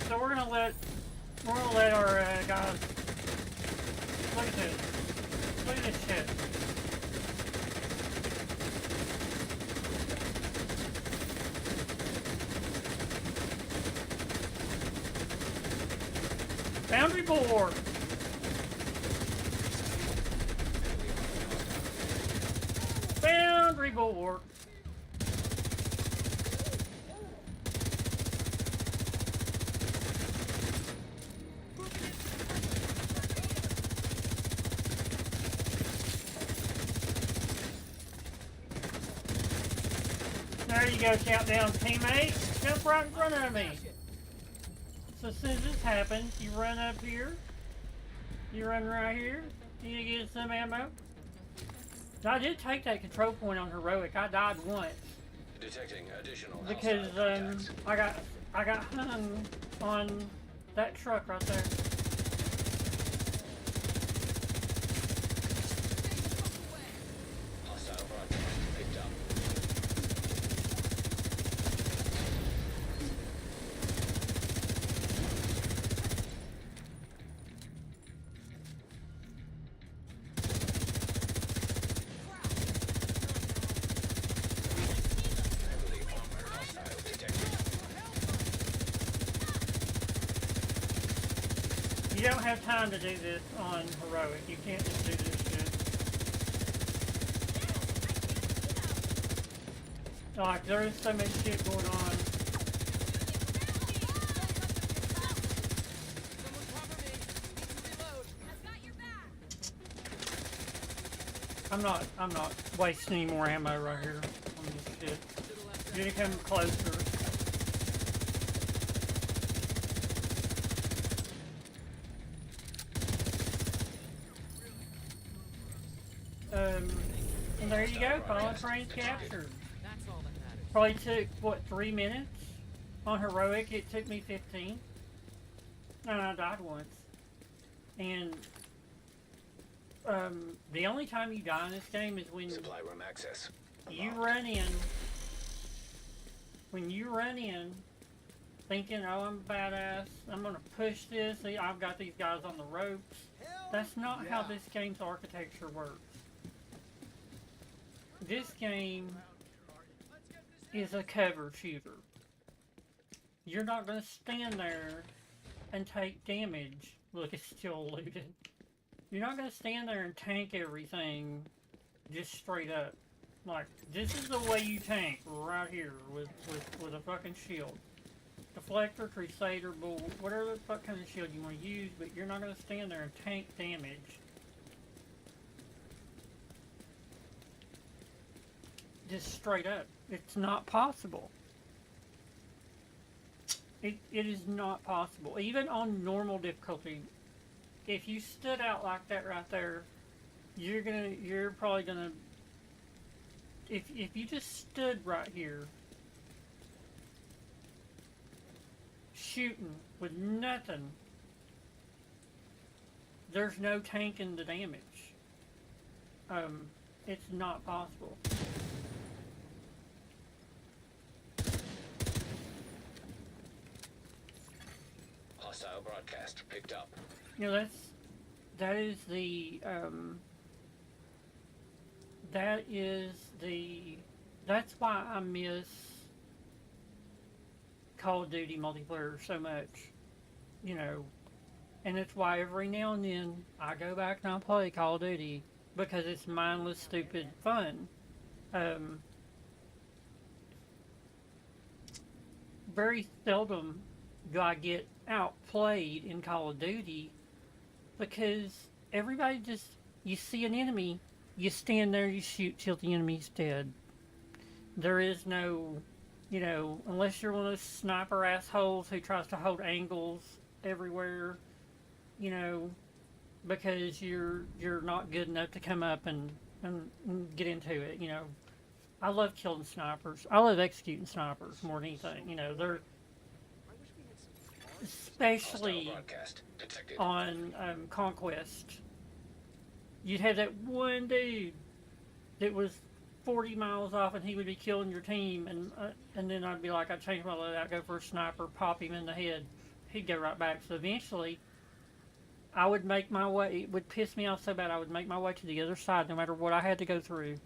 So we're gonna let our guys look at this. Look at this shit. Boundary board. Boundary board. There you go, countdown teammate. Jump right in front of me. So as soon as this happens, you run up here. You run right here. You get some ammo. Now, I did take that control point on heroic. I died once Detecting additional because hostile contacts. I got hung on that truck right there. Hostile broadcast picked up. Heavily armored hostile detected. You don't have time to do this on heroic. You can't just do this shit. Like, there is so much shit going on. I'm not wasting any more ammo right here on this shit. You're gonna come closer. And there you go, Fallen Frames captured. Probably took, what, 3 minutes? On heroic, it took me 15. And I died once. And, the only time you die in this game is when Supply room access. you run in. When you run in, thinking, oh, I'm a badass, I'm gonna push this, see, I've got these guys on the ropes. That's not how this game's architecture works. This game is a cover shooter. You're not gonna stand there and take damage. Look, it's still looted. You're not gonna stand there and tank everything just straight up. Like, this is the way you tank, right here, with a fucking shield. Deflector, Crusader, Bull, whatever the fuck kind of shield you want to use, but you're not gonna stand there and tank damage. Just straight up. It's not possible. It is not possible. Even on normal difficulty, if you stood out like that right there, you're probably gonna, if you just stood right here, shooting with nothing, there's no tanking the damage. It's not possible. Hostile broadcast picked up. You know, that is the that's why I miss Call of Duty multiplayer so much, you know, and it's why every now and then I go back and I play Call of Duty, because it's mindless, stupid fun. Very seldom do I get outplayed in Call of Duty, because everybody just, you see an enemy, you stand there, you shoot till the enemy's dead. There is no, you know, unless you're one of those sniper assholes who tries to hold angles everywhere, you know, because you're not good enough to come up and get into it, you know. I love killing snipers. I love executing snipers more than anything, you know. They're, especially on Conquest, you'd have that one dude that was 40 miles off and he would be killing your team, and then I'd be like, I'd change my loadout, go for a sniper, pop him in the head, he'd go right back. So eventually I would make my way, it would piss me off so bad, I would make my way to the other side no matter what I had to go through,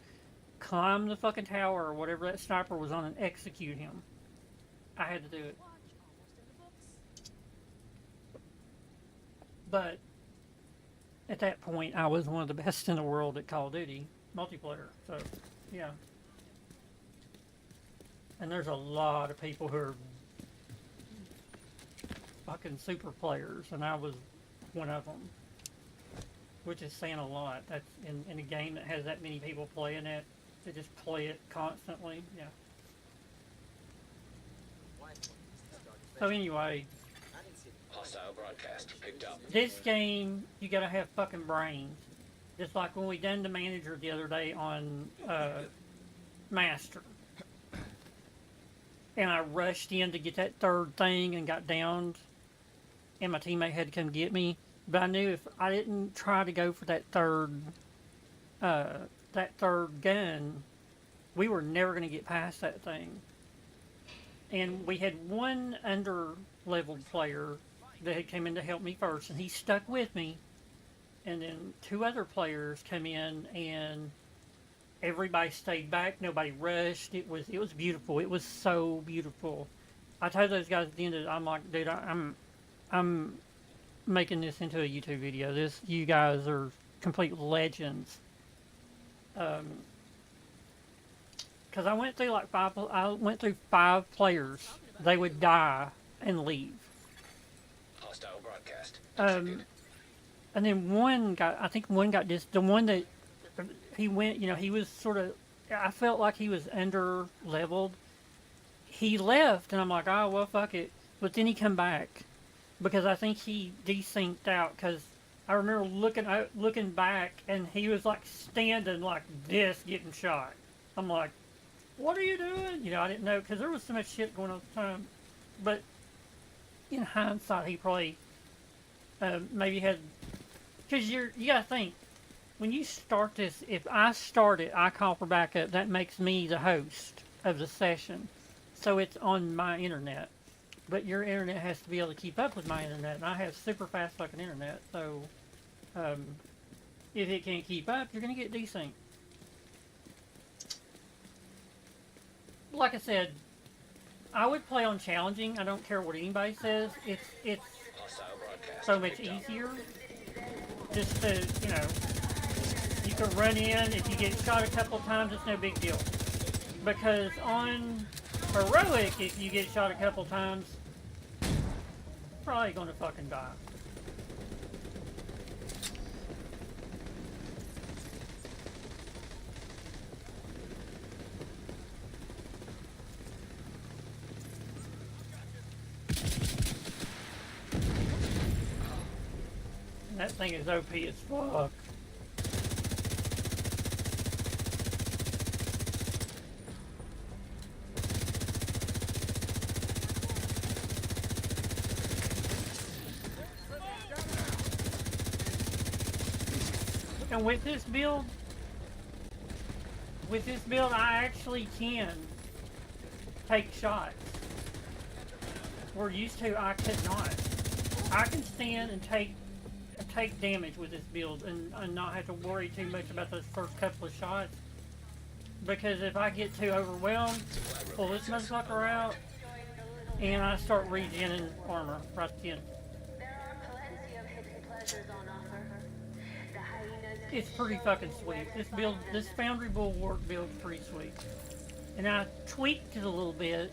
climb the fucking tower or whatever that sniper was on, and execute him. I had to do it. But at that point, I was one of the best in the world at Call of Duty multiplayer. So, yeah. And there's a lot of people who are fucking super players, and I was one of them, which is saying a lot. That's in a game that has that many people playing it, to just play it constantly. Yeah. So anyway, Hostile broadcast picked up. this game, you gotta have fucking brains. Just like when we done the manager the other day on Master. And I rushed in to get that third thing and got downed. And my teammate had to come get me. But I knew if I didn't try to go for that third gun, we were never going to get past that thing. And we had one under-leveled player that had come in to help me first, and he stuck with me. And then two other players come in, and everybody stayed back. Nobody rushed. It was beautiful. It was so beautiful. I told those guys at the end of it, I'm like, dude, I'm making this into a YouTube video. You guys are complete legends. Because I went through like five players. They would die and leave. Hostile broadcast. And then one got the one that he went, you know, he was sort of, I felt like he was under leveled. He left, and I'm like, oh, well, fuck it. But then he come back, because I think he desynced out, because I remember looking back, and he was like standing like this, getting shot. I'm like, what are you doing? You know, I didn't know, because there was so much shit going on at the time. But in hindsight, he probably maybe had, because you gotta think, when you start this, if I start it, I call for backup, that makes me the host of the session. So it's on my internet. But your internet has to be able to keep up with my internet, and I have super fast fucking internet, so if it can't keep up, you're gonna get desynced. Like I said, I would play on challenging. I don't care what anybody says. It's so much easier. Just to, you know, you can run in. If you get shot a couple times, it's no big deal. Because on heroic, if you get shot a couple times, probably gonna fucking die. And that thing is OP as fuck. And with this build, I actually can take shots. Where used to, I could not. I can stand and take damage with this build and not have to worry too much about those first couple of shots. Because if I get too overwhelmed, pull this motherfucker out, and I start regenning armor right then. It's pretty fucking sweet. This Foundry Bulwark build's pretty sweet. And I tweaked it a little bit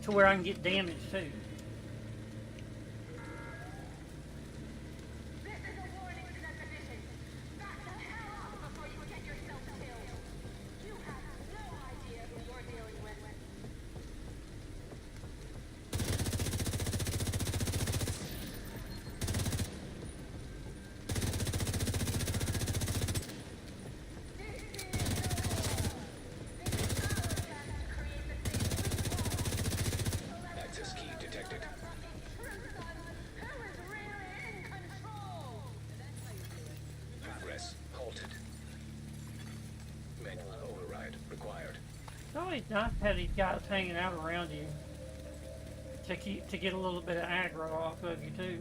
to where I can get damage too. It's nice to have these guys hanging out around you to get a little bit of aggro off of you too.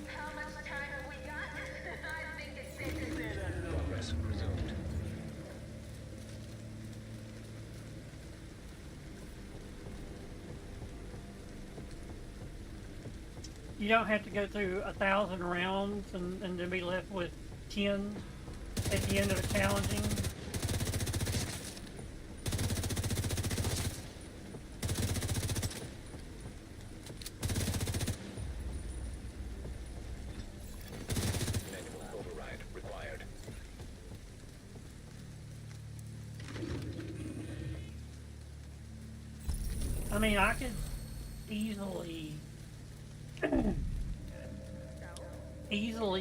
How much time have we got? I think it's safe to say that. Progress resumed. You don't have to go through 1,000 rounds and then be left with 10 at the end of a challenging. Manual override required. I mean, I could easily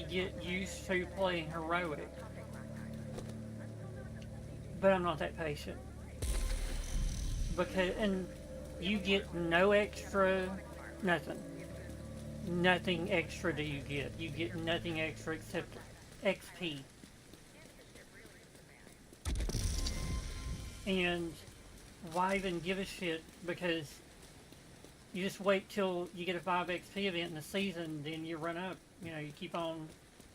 get used to playing heroic. But I'm not that patient. And you get no extra, nothing. Nothing extra do you get. You get nothing extra except XP. And why even give a shit? Because you just wait till you get a 5 XP event in the season, then you run up. You know, you keep on,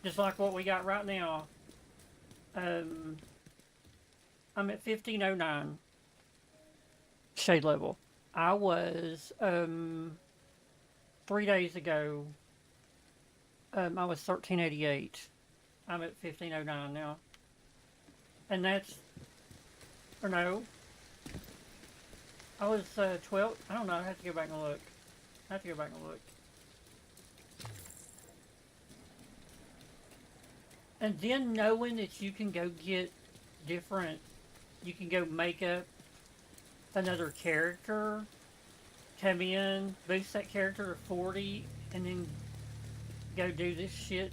just like what we got right now. I'm at 1509 shade level. I was 3 days ago. I was 1388. I'm at 1509 now, and that's, or no, I was 12. I don't know. I have to go back and look. And then knowing that you can go get different. You can go make up another character, come in, boost that character to 40, and then go do this shit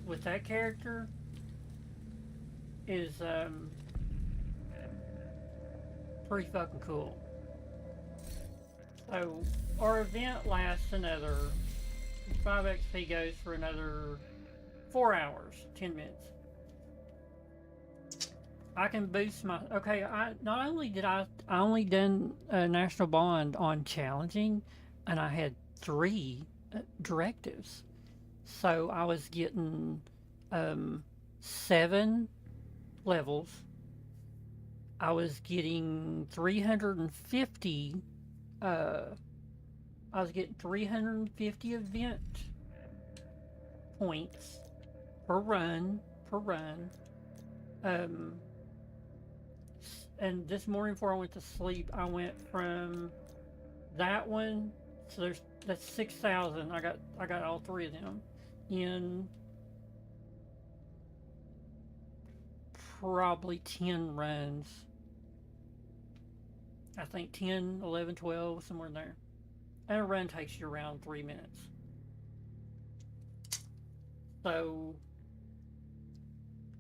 with that character is pretty fucking cool. So our event lasts another 5 XP goes for another 4 hours, 10 minutes. I can boost my, okay, I only done National Bond on challenging, and I had 3 directives. So I was getting 7 levels. I was getting 350 I was getting 350 event points per run. And this morning before I went to sleep, I went from that one. So that's 6,000. I got all three of them in probably 10 runs. I think 10, 11, 12, somewhere in there. And a run takes you around 3 minutes. So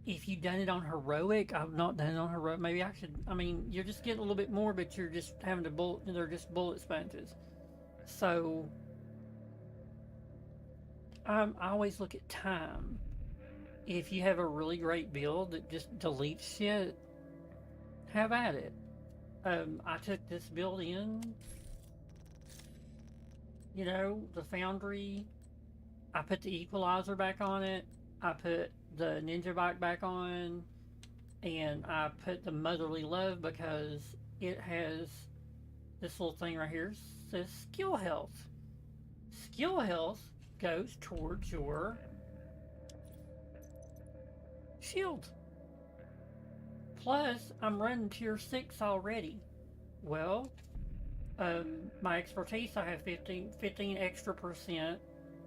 if you've done it on heroic, I've not done it on heroic. Maybe I should. I mean, you're just getting a little bit more, but you're just having to bullet. They're just bullet sponges. So I always look at time. If you have a really great build that just deletes shit, have at it. I took this build in, you know, the Foundry. I put the equalizer back on it. I put the ninja bike back on, and I put the motherly love because it has this little thing right here. It says skill health. Skill health goes towards your shield. Plus, I'm running tier 6 already. Well, my expertise, I have 15 extra percent.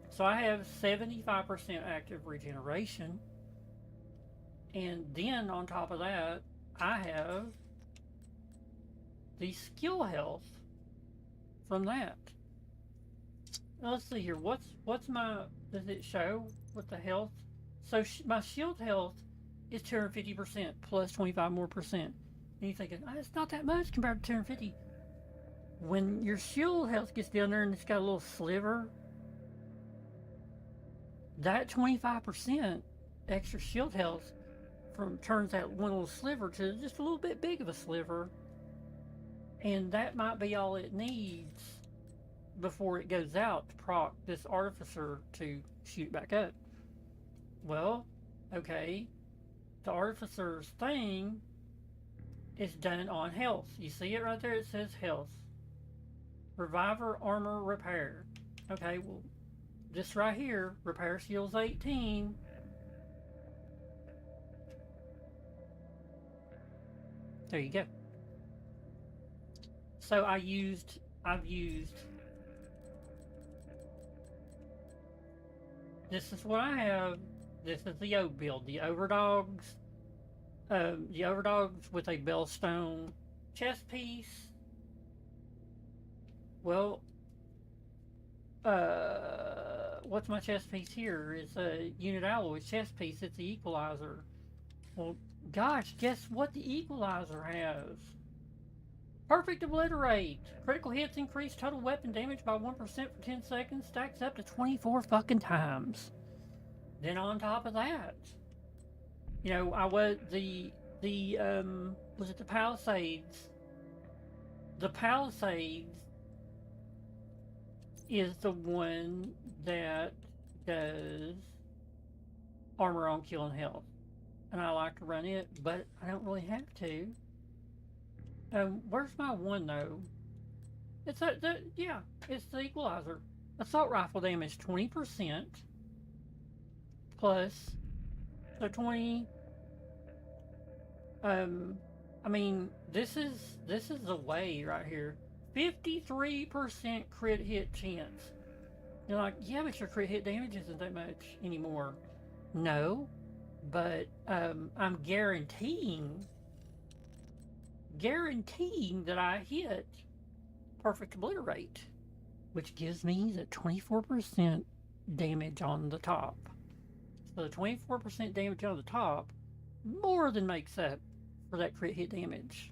So I have 75% active regeneration. And then on top of that, I have the skill health from that. Now let's see here. What's my, does it show what the health? So my shield health is 250% plus 25 more percent. And you're thinking, oh, it's not that much compared to 250. When your shield health gets down there and it's got a little sliver, that 25% extra shield health turns that one little sliver to just a little bit big of a sliver, and that might be all it needs before it goes out to proc this artificer to shoot it back up. Well, okay, the artificer's thing is done on health. You see it right there? It says health. Reviver armor repair. Okay, well, this right here, repair shields 18. There you go. So I've used this is what I have. This is the oak build. The overdogs with a bellstone chest piece. Well, what's my chest piece here? It's a unit alloy chest piece. It's the equalizer. Well, gosh, guess what the equalizer has? Perfect obliterate. Critical hits increase total weapon damage by 1% for 10 seconds. Stacks up to 24 fucking times. Then on top of that, you know, I was was it the Palisades? The Palisades is the one that does armor on kill and health. And I like to run it, but I don't really have to. Where's my one though? It's it's the equalizer. Assault rifle damage 20% plus so 20. I mean, this is the way right here. 53% crit hit chance. You're like, yeah, but your crit hit damage isn't that much anymore. No, but I'm guaranteeing that I hit perfect obliterate, which gives me the 24% damage on the top. So the 24% damage on the top more than makes up for that crit hit damage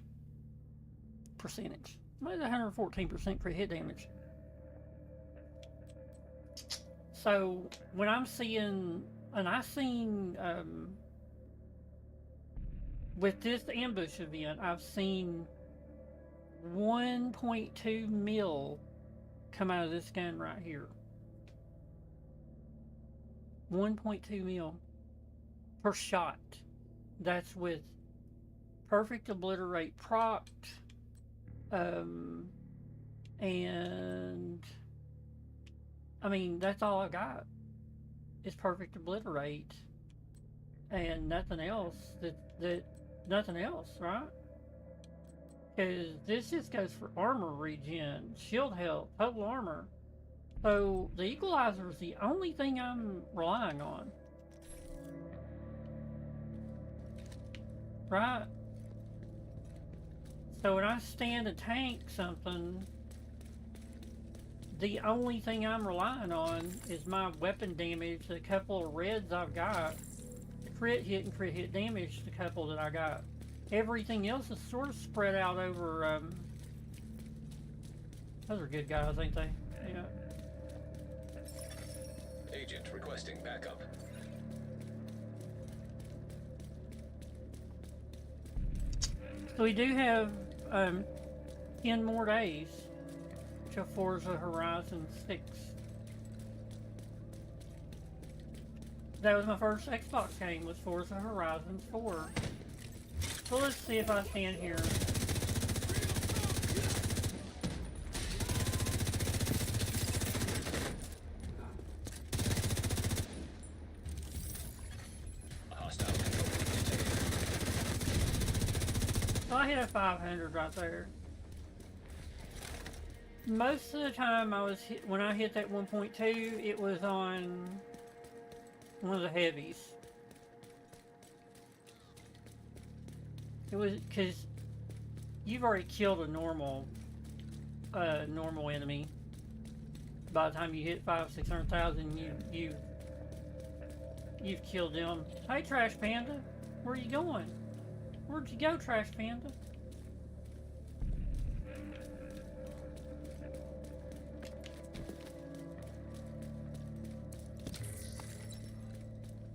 percentage. Maybe 114% crit hit damage. So when I'm seeing, and I seen with this ambush event, I've seen 1.2 mil come out of this gun right here. 1.2 mil per shot. That's with perfect obliterate procced, and I mean, that's all I got. It's perfect obliterate. And nothing else nothing else, right? Because this just goes for armor regen, shield health, total armor. So the equalizer is the only thing I'm relying on. Right? So when I stand to tank something, the only thing I'm relying on is my weapon damage, the couple of reds I've got, crit hit and crit hit damage, the couple that I got. Everything else is sort of spread out over, those are good guys, ain't they? Yeah. Agent requesting backup. So we do have 10 more days to Forza Horizon 6. That was my first Xbox game, was Forza Horizon 4. So let's see if I stand here. Hostile control detected. So I hit a 500 right there. Most of the time when I hit that 1.2, it was on one of the heavies. It was because you've already killed a normal enemy. By the time you hit 500,000-600,000, you've killed them. Hey, Trash Panda, where are you going? Where'd you go, Trash Panda?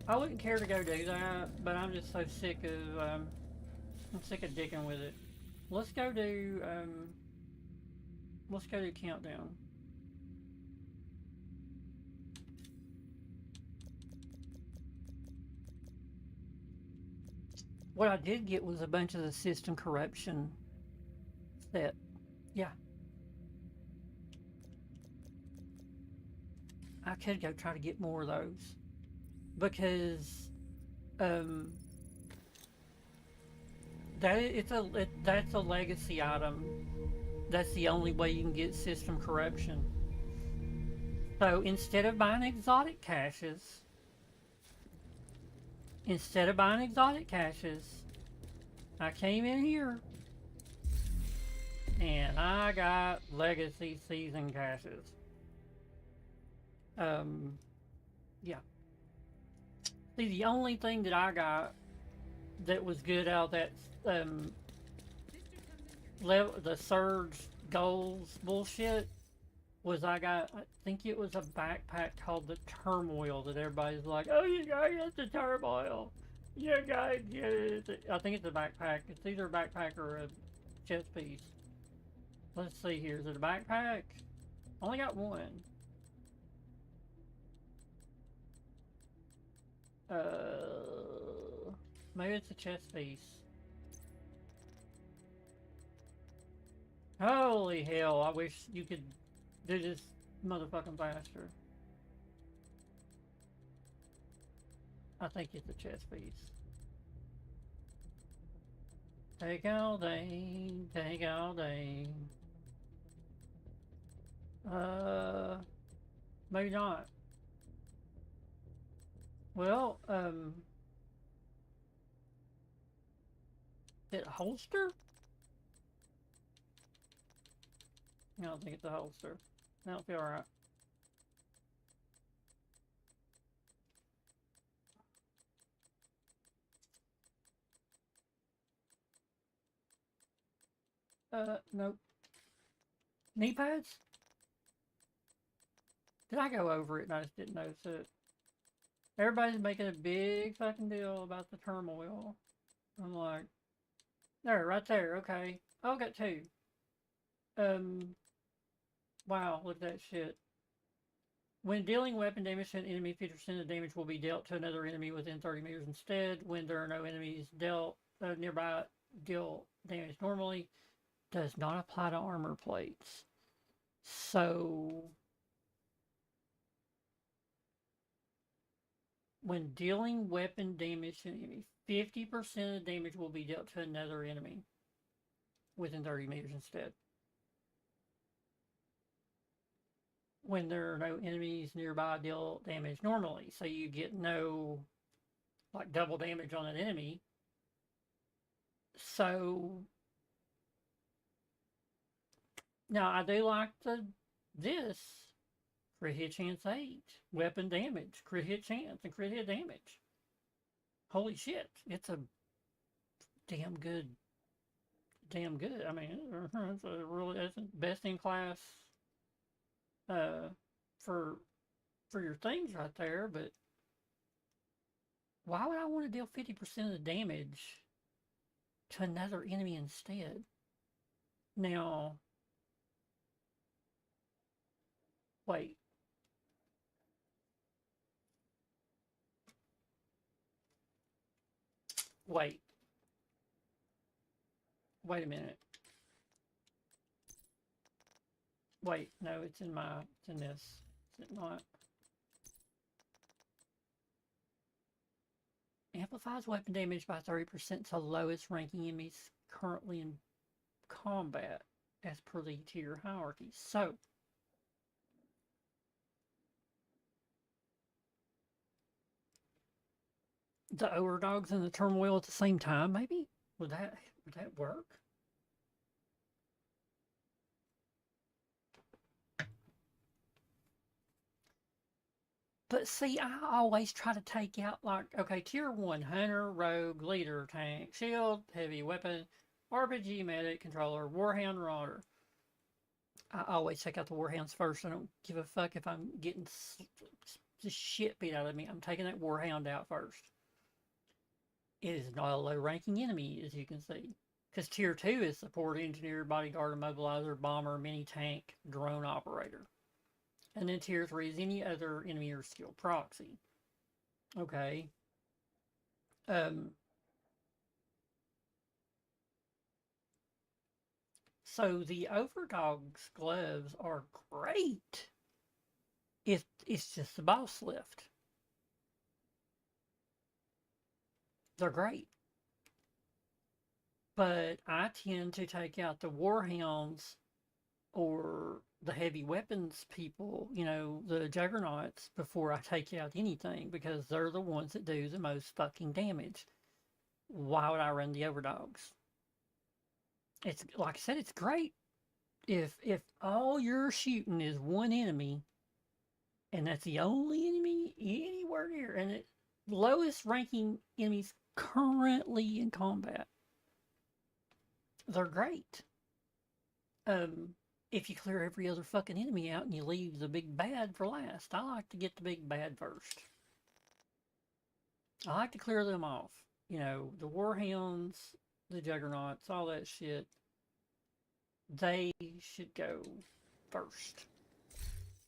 I wouldn't care to go do that, but I'm just so sick of I'm sick of dicking with it. Let's go do countdown. What I did get was a bunch of the system corruption set. Yeah. I could go try to get more of those. Because that's a legacy item. That's the only way you can get system corruption. So instead of buying exotic caches, I came in here and I got legacy season caches. Yeah. See, the only thing that I got that was good out of that the surge goals bullshit was I think it was a backpack called the Turmoil that everybody's like, oh, you gotta get the Turmoil. You gotta get it. I think it's a backpack. It's either a backpack or a chest piece. Let's see here. Is it a backpack? Only got one. Maybe it's a chest piece. Holy hell, I wish you could do this motherfucking faster. I think it's a chest piece. Take all day, take all day. Maybe not. Well, is it a holster? I don't think it's a holster. I don't feel right. Nope. Knee pads? Did I go over it and I just didn't notice it? Everybody's making a big fucking deal about the Turmoil. I'm like, there, right there, okay. Oh, I got two. Wow, look at that shit. When dealing weapon damage to an enemy, 50% of damage will be dealt to another enemy within 30 meters instead. When there are no enemies dealt nearby, deal damage normally. Does not apply to armor plates. So When dealing weapon damage to an enemy, 50% of damage will be dealt to another enemy within 30 meters instead. When there are no enemies nearby, deal damage normally. So you get no, like, double damage on an enemy. So, now I do like this. Crit hit chance 8. Weapon damage. Crit hit chance and crit hit damage. Holy shit. It's a damn good. Damn good. I mean, it's a really, it's best in class for your things right there, but why would I want to deal 50% of the damage to another enemy instead? Now, wait. Wait. Wait a minute. Wait, no, it's in this. Is it not? Amplifies weapon damage by 30% to lowest ranking enemies currently in combat as per the tier hierarchy. So, the overdogs and the turmoil at the same time, maybe? Would that work? But see, I always try to take out, like, okay, tier 1, hunter, rogue, leader, tank, shield, heavy weapon, RPG, medic, controller, warhound, marauder. I always take out the warhounds first. I don't give a fuck if I'm getting the shit beat out of me. I'm taking that warhound out first. It is not a low ranking enemy, as you can see. Because tier 2 is support, engineer, bodyguard, immobilizer, bomber, mini tank, drone operator. And then tier 3 is any other enemy or skill proxy. Okay. So the Overdog's gloves are great. It's just the boss lift. They're great. But I tend to take out the Warhounds or the heavy weapons people, you know, the Juggernauts, before I take out anything, because they're the ones that do the most fucking damage. Why would I run the Overdogs? It's, like I said, it's great. If all you're shooting is one enemy, and that's the only enemy anywhere near, and it lowest ranking enemies currently in combat, they're great. If you clear every other fucking enemy out and you leave the big bad for last, I like to get the big bad first. I like to clear them off. You know, the Warhounds, the Juggernauts, all that shit, they should go first.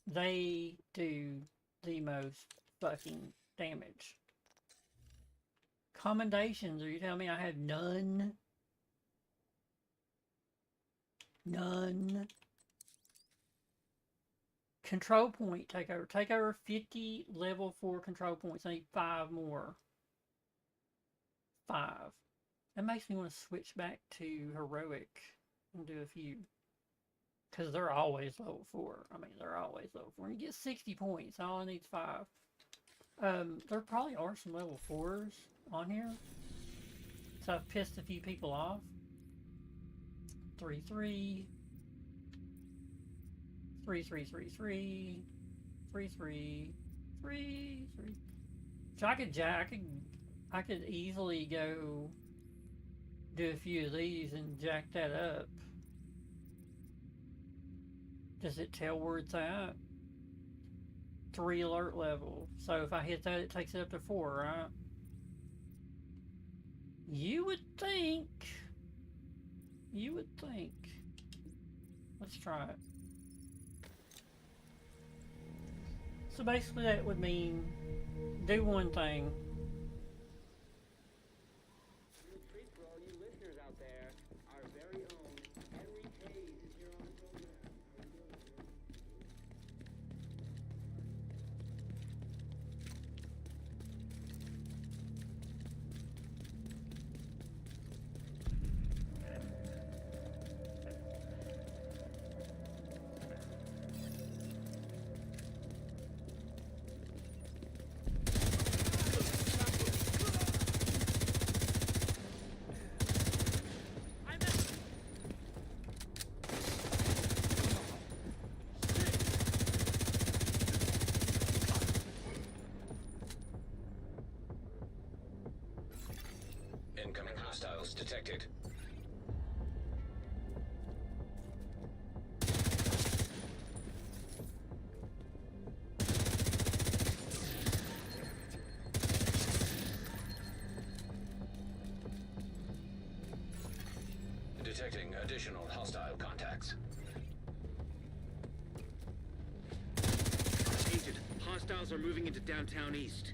They do the most fucking damage. Commendations, are you telling me I have none? None. Control point takeover. Takeover 50 level 4 control points. I need 5 more. 5. That makes me want to switch back to heroic and do a few. Because they're always level 4. I mean, they're always level 4. And you get 60 points. All I need is 5. There probably are some level 4s on here. So I've pissed a few people off. 3-3. 3-3-3-3. 3-3. 3-3. So I could easily go do a few of these and jack that up. Does it tell where it's at? 3 alert level. So if I hit that, it takes it up to 4, right? You would think. You would think. Let's try it. So basically that would mean do one thing. Treat for all you listeners out there, our very own Henry Hayes is here on the program. How are you doing, sir? Incoming hostiles detected. Detecting additional hostile contacts. Agent, hostiles are moving into downtown east.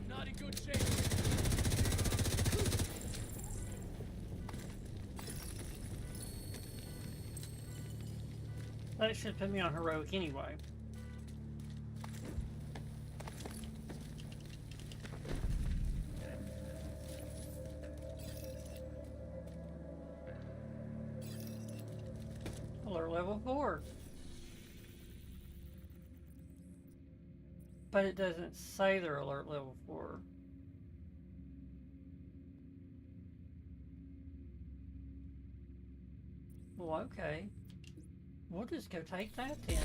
Not in good shape. That should put me on heroic anyway. Alert level 4. But it doesn't say they're alert level 4. Well, okay. We'll just go take that then.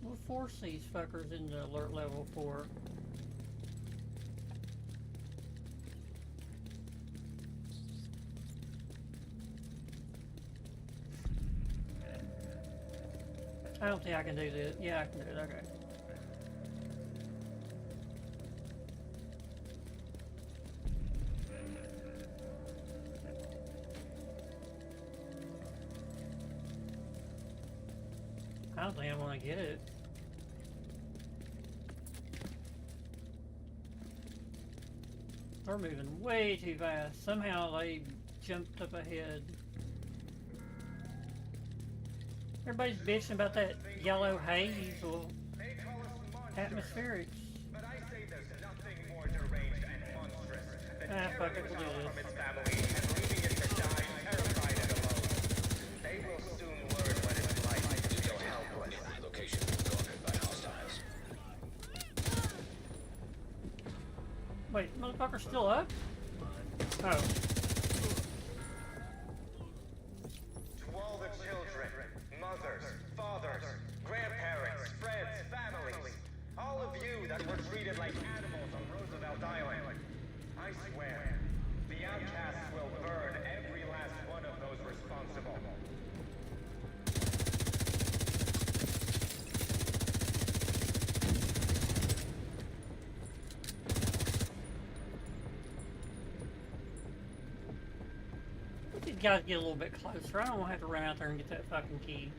We'll force these fuckers into alert level 4. I don't think I can do this. Yeah, I can do it. Okay. I don't think I want to get it. They're moving way too fast. Somehow they jumped up ahead. Everybody's bitching about that yellow haze or atmospherics. But I say there's nothing more deranged and monstrous than Fuck it, tearing we'll it do out from this. its family and leaving it to die terrified and alone. They will soon learn what it's like to feel helpless. Location guarded by hostiles. Wait, motherfucker's still up? Oh. To all the children, mothers, fathers, grandparents, friends, families, all of you that were treated like animals on Roosevelt Island, I swear, the outcasts will burn every last one of those responsible. These guys get a little bit closer. I don't want to have to run out there and get that fucking key.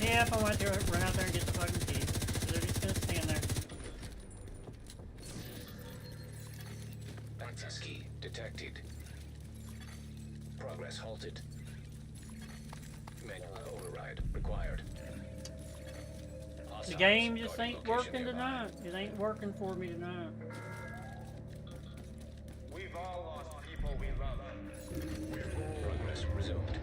Yeah, if I want to run out there and get the fucking key. So they're just gonna stand there. Access key detected. Progress halted. Manual override required. The Hostiles game just guarding ain't location working nearby. tonight. It ain't working for me tonight. We've all lost people we love. Progress resumed.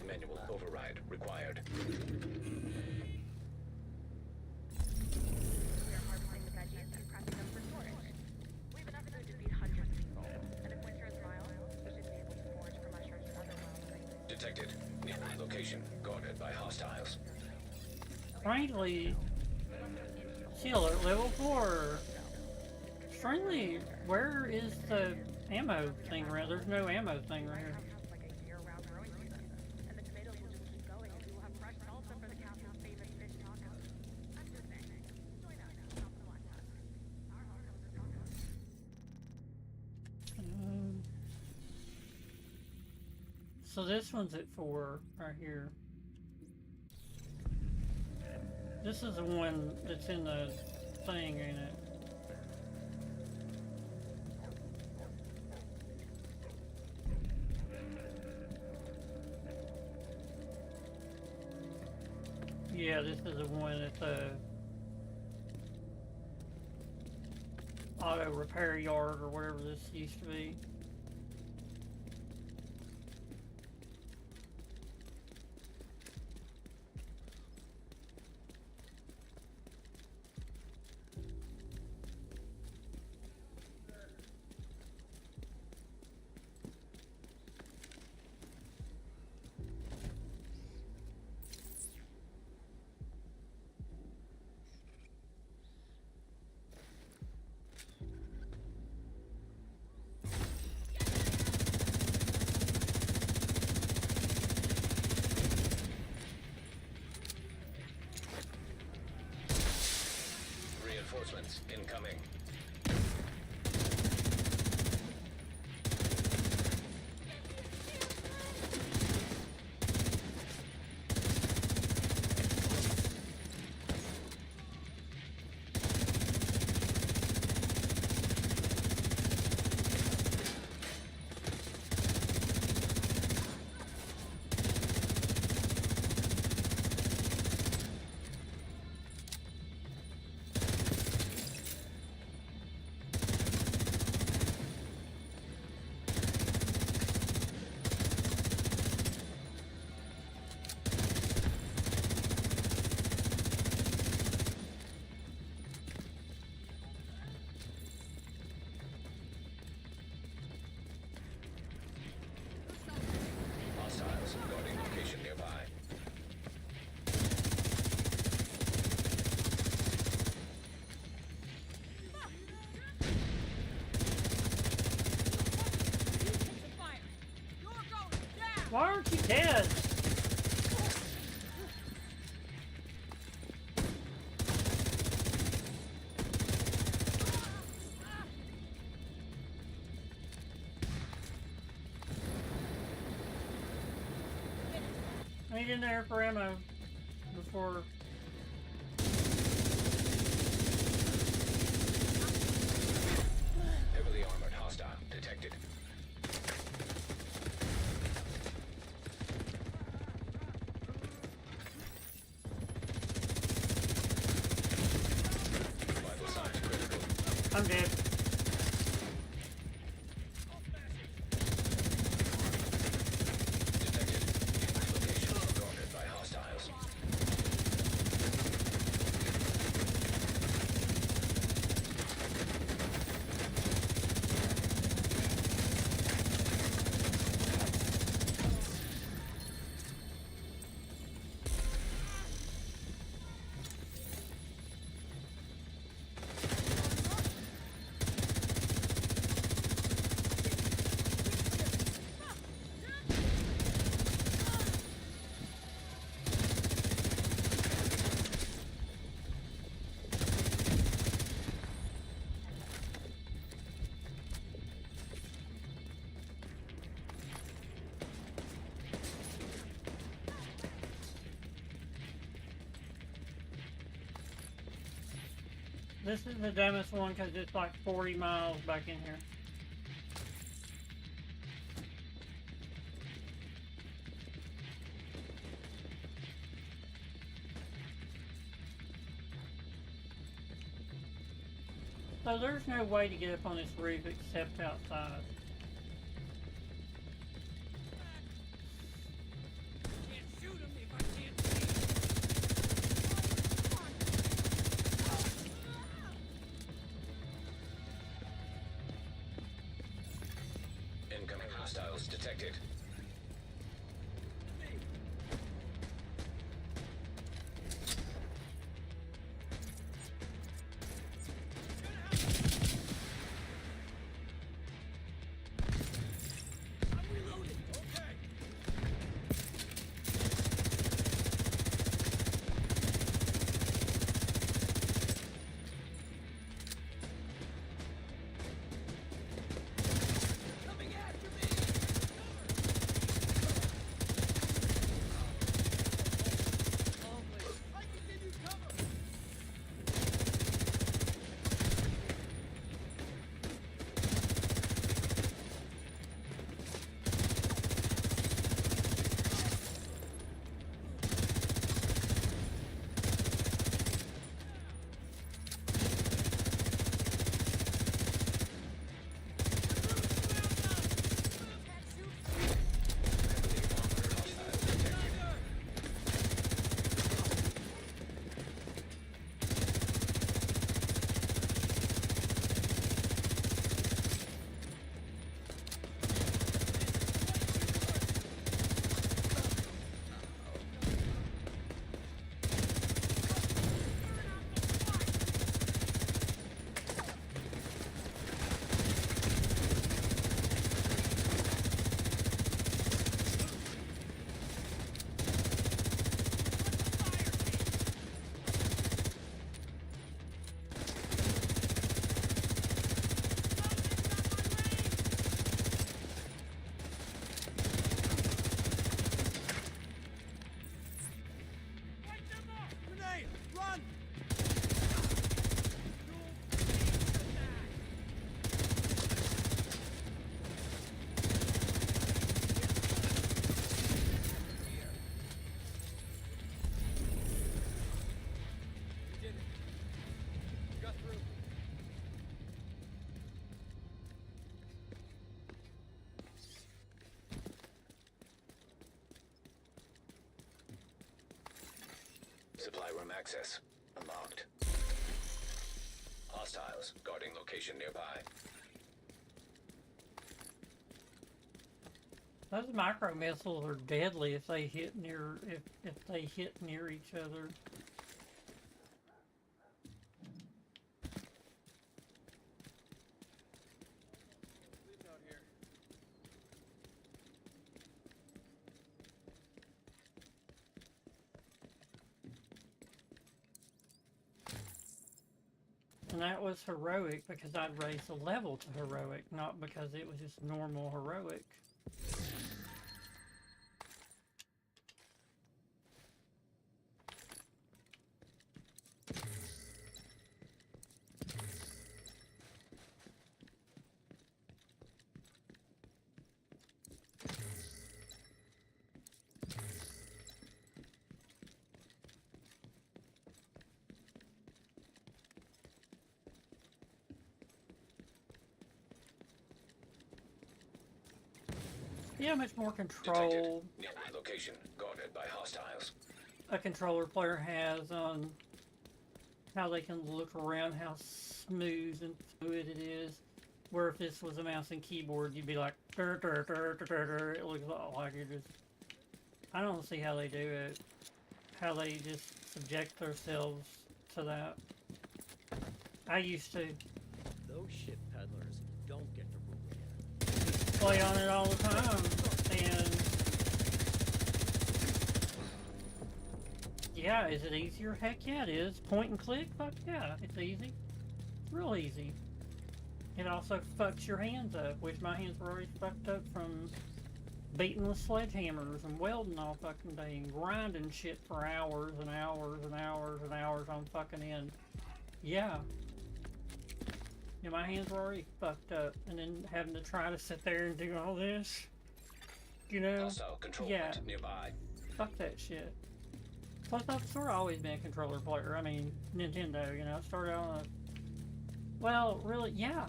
Manual override required. We are harvesting the veggies and prepping them for storage. We have enough food to feed hundreds of people. And if winter is mild, we should be able to forage for mushrooms and other wild things. Detected. Nearby location guarded by hostiles. Strangely, see alert level 4. Strangely, where is the ammo thing around? There's no ammo thing right here. It's like a year-round growing season. And the tomatoes will just keep going and we will have fresh salsa for the captain's famous fish tacos. I'm just saying. Join us. Stop the one time. Our tacos are tacos. So this one's at 4 right here. This is the one that's in the thing, ain't it? Yeah, this is the one that's auto repair yard or whatever this used to be. Reinforcements incoming. Hostiles guarding location nearby. Fire! You're going down! Why aren't you dead? I need in there for ammo before. Heavily armored hostile detected. Vital signs critical. I'm dead. Detected. Location guarded by hostiles. This is the dumbest one because it's like 40 miles back in here. So there's no way to get up on this roof except outside. Can't shoot him if I can't see. Incoming hostiles detected. I'm reloading. Okay. Coming after me. supply room access. Unlocked. Hostiles guarding location nearby. Those micro missiles are deadly if they hit near if they hit near each other. And that was heroic because I'd raised the level to heroic, not because it was just normal heroic. Yeah, much more control Detected. Nearby location guarded by hostiles. a controller player has on how they can look around, how smooth and fluid it is. Where if this was a mouse and keyboard, you'd be like, dur, dur, dur, dur, dur, dur. It looks like you're just. I don't see how they do it. How they just subject themselves to that. I used to Those shit peddlers don't get to rule here. play on it all the time, and yeah, is it easier? Heck yeah, it is. Point and click? Fuck yeah, it's easy. It's real easy. It also fucks your hands up, which my hands were already fucked up from beating with sledgehammers and welding all fucking day and grinding shit for hours and hours and hours and hours on fucking end. Yeah. Yeah, my hands were already fucked up, and then having to try to sit there and do all this. You know? Hostile control Yeah. point nearby. Fuck that shit. Plus, I've sort of always been a controller player. I mean, Nintendo, you know, I started out on a... Well, really, yeah.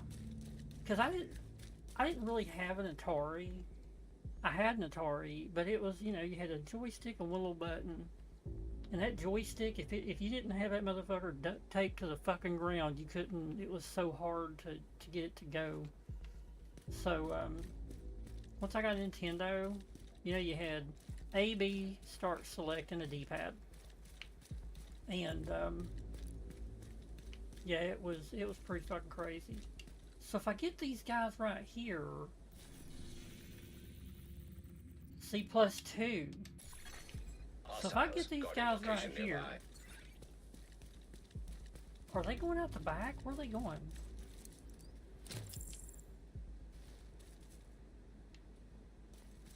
Because I didn't really have an Atari. I had an Atari, but it was, you know, you had a joystick and one little button. And that joystick, if you didn't have that motherfucker taped to the fucking ground, you couldn't, it was so hard to get it to go. So, once I got a Nintendo, you know, you had A, B, start, select, and a D-pad. And, yeah, it was pretty fucking crazy. So if I get these guys right here, C+2. So if I get these guys right here, are they going out the back? Where are they going?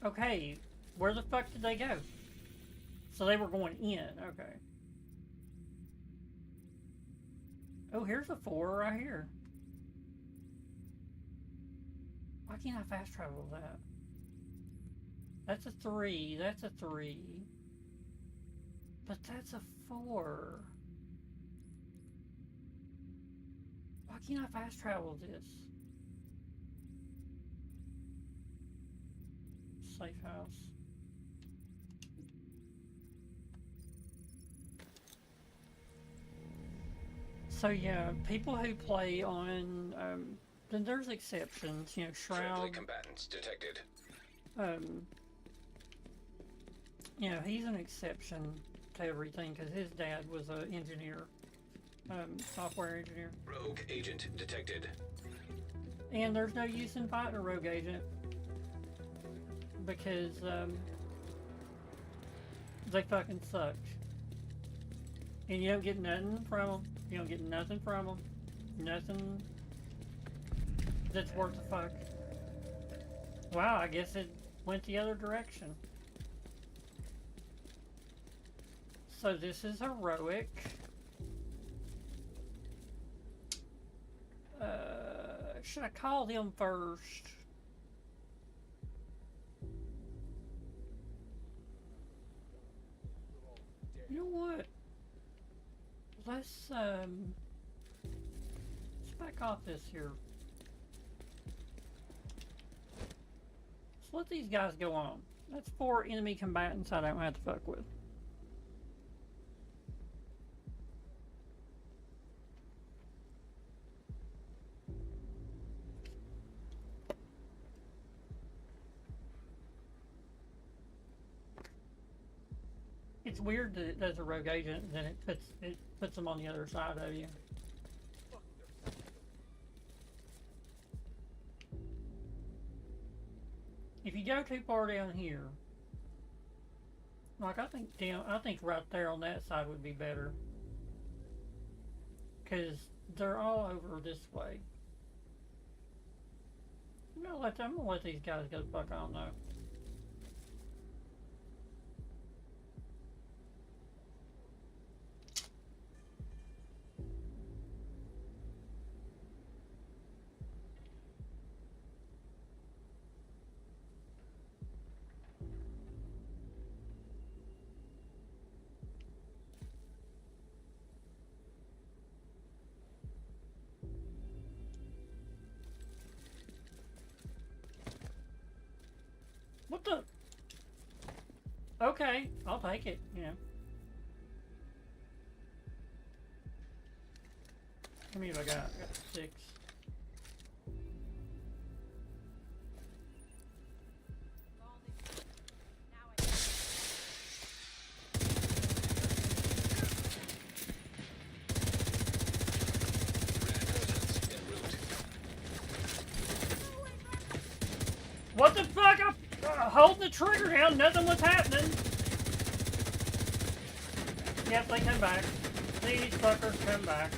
Okay, where the fuck did they go? So they were going in, okay. Oh, here's a 4 right here. Why can't I fast travel that? That's a 3, that's a 3. But that's a 4. Why can't I fast travel this? Safe house. So yeah, people who play on, then there's exceptions, you know, Friendly Shroud, combatants detected. you know, he's an exception to everything because his dad was an engineer, software engineer. Rogue agent detected. And there's no use in fighting a rogue agent because they fucking suck. And you don't get nothing from them. You don't get nothing from them. Nothing that's worth the fuck. Wow, I guess it went the other direction. So this is heroic. Should I call them first? You know what? Let's back off this here. Let's let these guys go on. That's 4 enemy combatants I don't have to fuck with. It's weird that it does a rogue agent and then it puts them on the other side of you. If you go too far down here, like I think right there on that side would be better, cause they're all over this way. I'm gonna let these guys go the fuck on though. What the? Okay, I'll take it, you know. How many have I got? I got 6. What the fuck? I'm holding the trigger down, nothing was happening. Yep, they come back. These fuckers come back.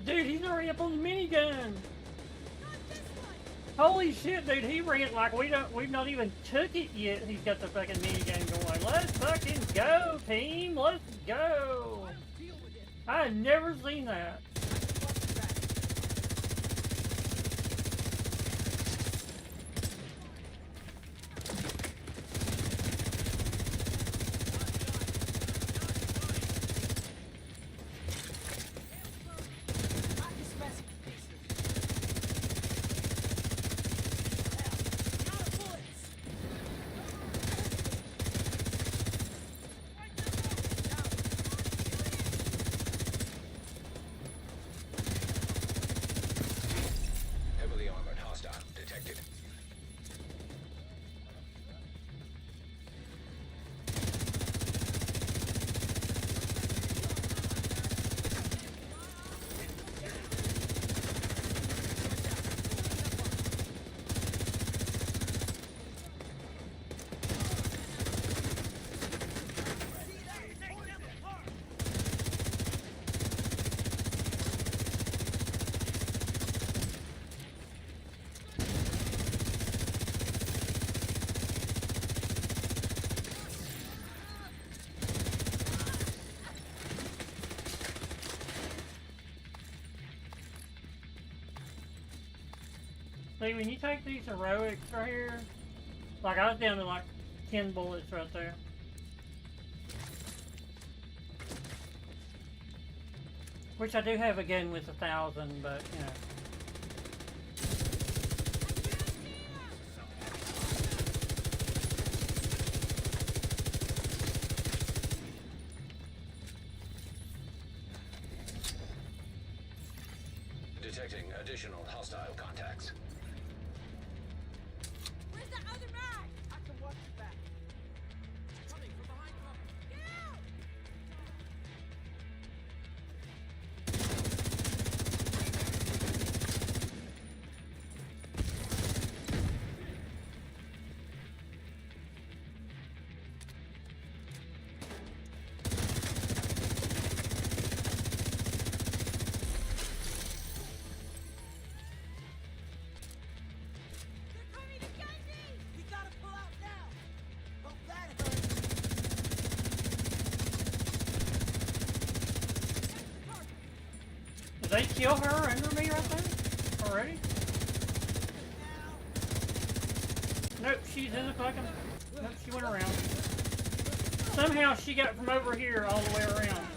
Dude, he's already up on the minigun. Holy shit, dude, he ran like we've not even took it yet. He's got the fucking minigun going. Let's fucking go, team. Let's go. I had never seen that. Heavily armored hostile detected. See, when you take these heroics right here, like I was down to like 10 bullets right there. Which I do have a gun with 1,000, but you know. Detecting additional hostile contacts. Where's the other mag? I can watch your back. Coming from behind cover. Get out! Did they kill her under me right there? Already? Nope, she's in the fucking... Nope, she went around. Somehow she got from over here all the way around.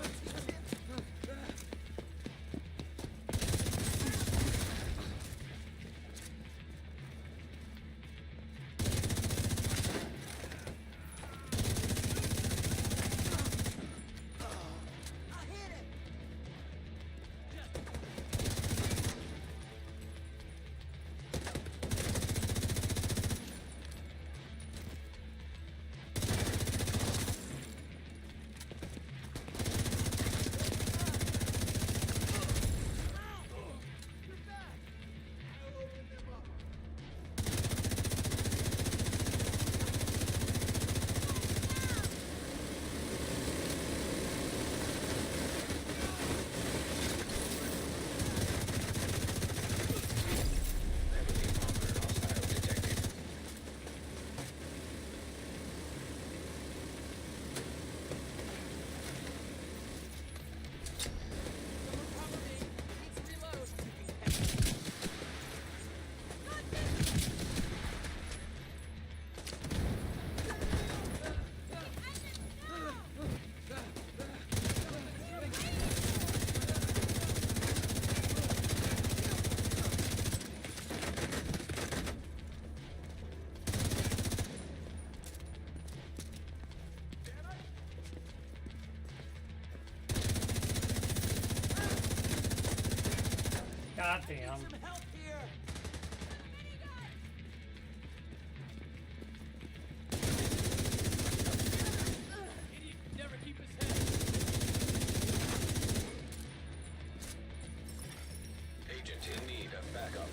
Goddamn. Agent in need of backup.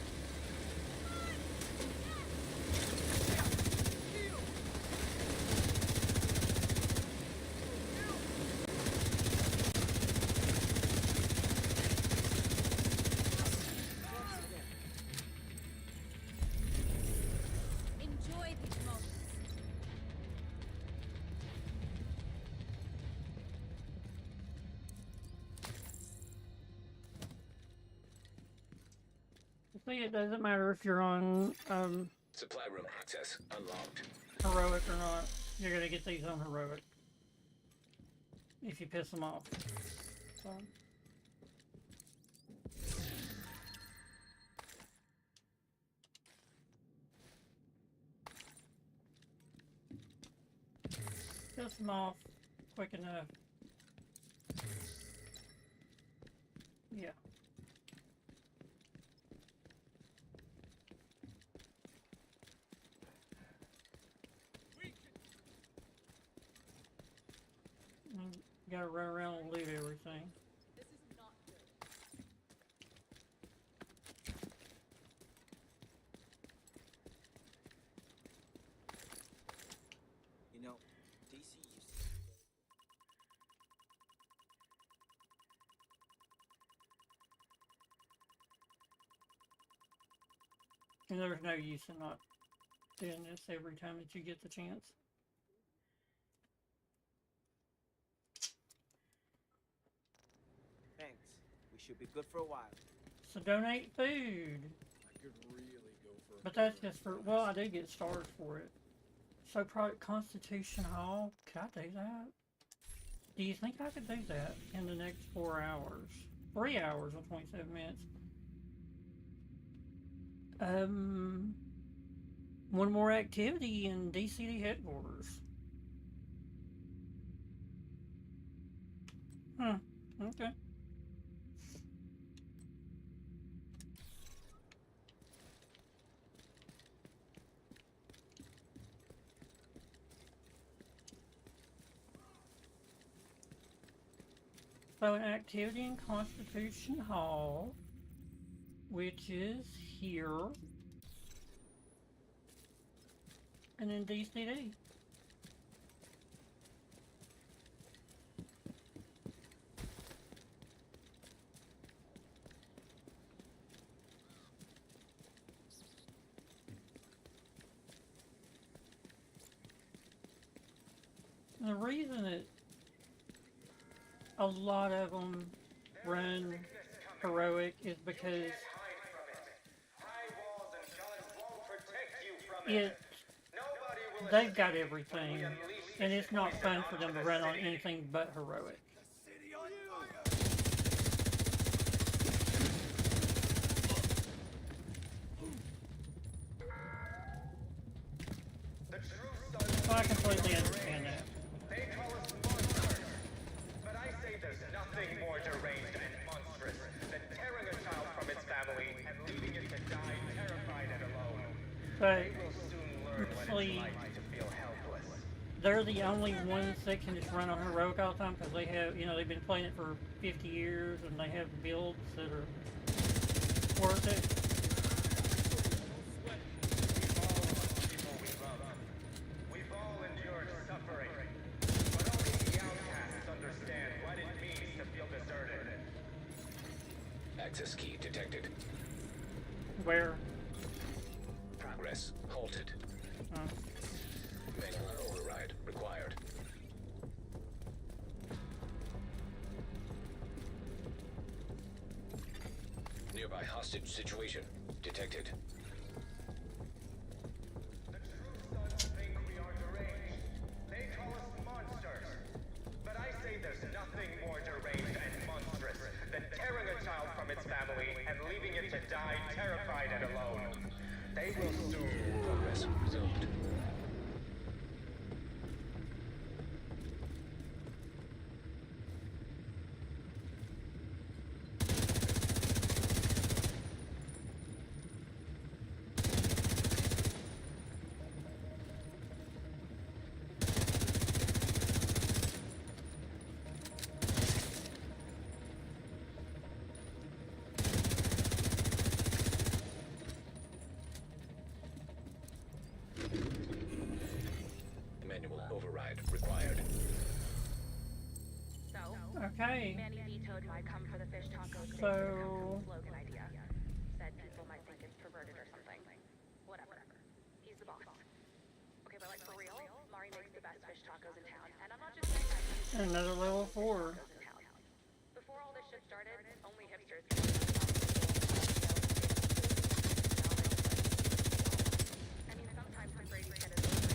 Enjoy these moments. See, it doesn't matter if you're on Supply room access unlocked. heroic or not. You're gonna get these on heroic if you piss them off. So. Piss them off quick enough. Yeah. You gotta run around and loot everything. This is not good. You know, DC used to... And there's no use in not doing this every time that you get the chance. Thanks. We should be good for a while. So donate food. I could really go for a But that's just for, well, I do get stars for it. So Project Constitution Hall, could I do that? Do you think I could do that in the next 4 hours? 3 hours and 27 minutes. One more activity in DCD headquarters. Okay. So an activity in Constitution Hall, which is here, and in DCD. The reason that a lot of them run heroic is because Hide from it. High walls and guns won't protect you from it Nobody will they've escape got when everything, we unleash and this it's not poison fun for onto them to the run on city. anything but heroic. The true sons So I completely understand that. They call us monsters. But I say there's nothing more deranged and monstrous than tearing a child from its family and leaving it to die terrified and alone. But They will soon learn what see, it's like to feel helpless. they're the only ones that can just run on heroic all the time because they have, you know, they've been playing it for 50 years and they have builds that are worth it. We've all endured suffering, but only the outcasts understand what it means to feel deserted. Access key detected. Where? Progress halted. Manual override required. Nearby hostage situation detected. The true sons think we are deranged. They call us monsters. But I say there's nothing more deranged and monstrous than tearing a child from its family and leaving it to die terrified and alone. They will soon. Progress resumed. Manual override required. So, Okay. Manny vetoed my come for the fish tacos So slogan idea. Said people might think it's perverted or something. Whatever. He's the boss. Okay, but like for real, Mari makes the best fish tacos in town. And I'm not just saying that. He's another level 4. in town. Before all this shit started, only hipsters I mean, sometimes when Brady's head is over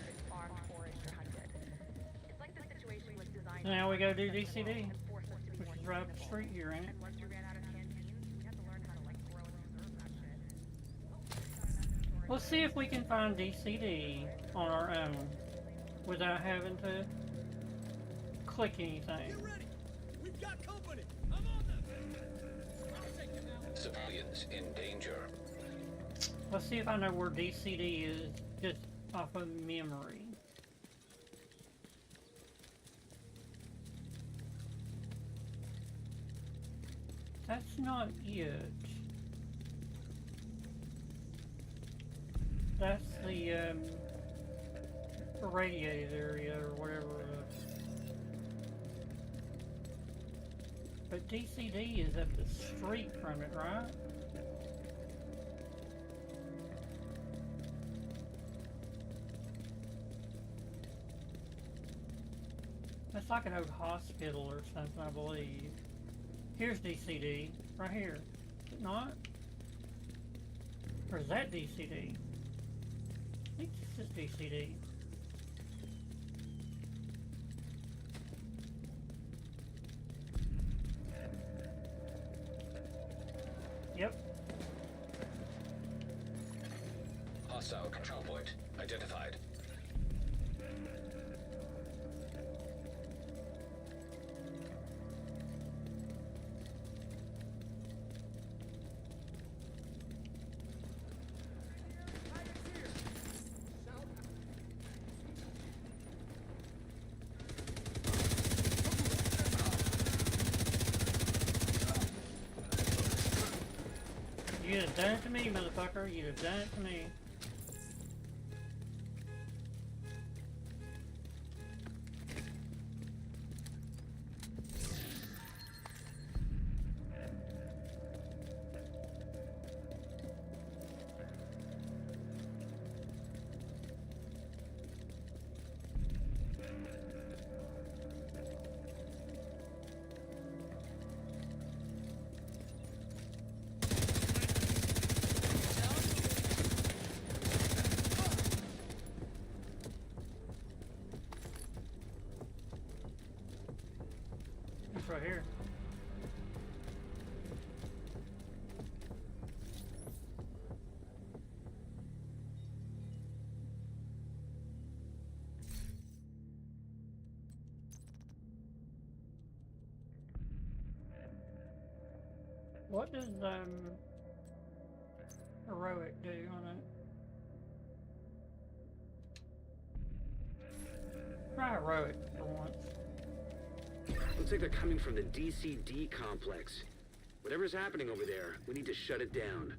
it's farmed, foraged, or hunted. It's like the situation was designed Now we go do DCD, and forced us to be which more is right up the sustainable. street here, ain't it? And once we ran out of canteens, we had to learn how to like grow and preserve that shit. Let's see if we can find DCD on our own without having to click anything. Get ready! We've got company! I'm on them! I'll take them out. Civilians in danger. Let's see if I know where DCD is just off of memory. That's not it. That's the irradiated area or whatever. But DCD is up the street from it, right? That's like an old hospital or something, I believe. Here's DCD, right here. Is it not? Or is that DCD? I think this is DCD. Yep. Hostile control point identified. You'd have done it to me, motherfucker. You'd have done it to me. right here. What does heroic do on it? Try heroic for once. Looks like they're coming from the DCD complex. Whatever's happening over there, we need to shut it down.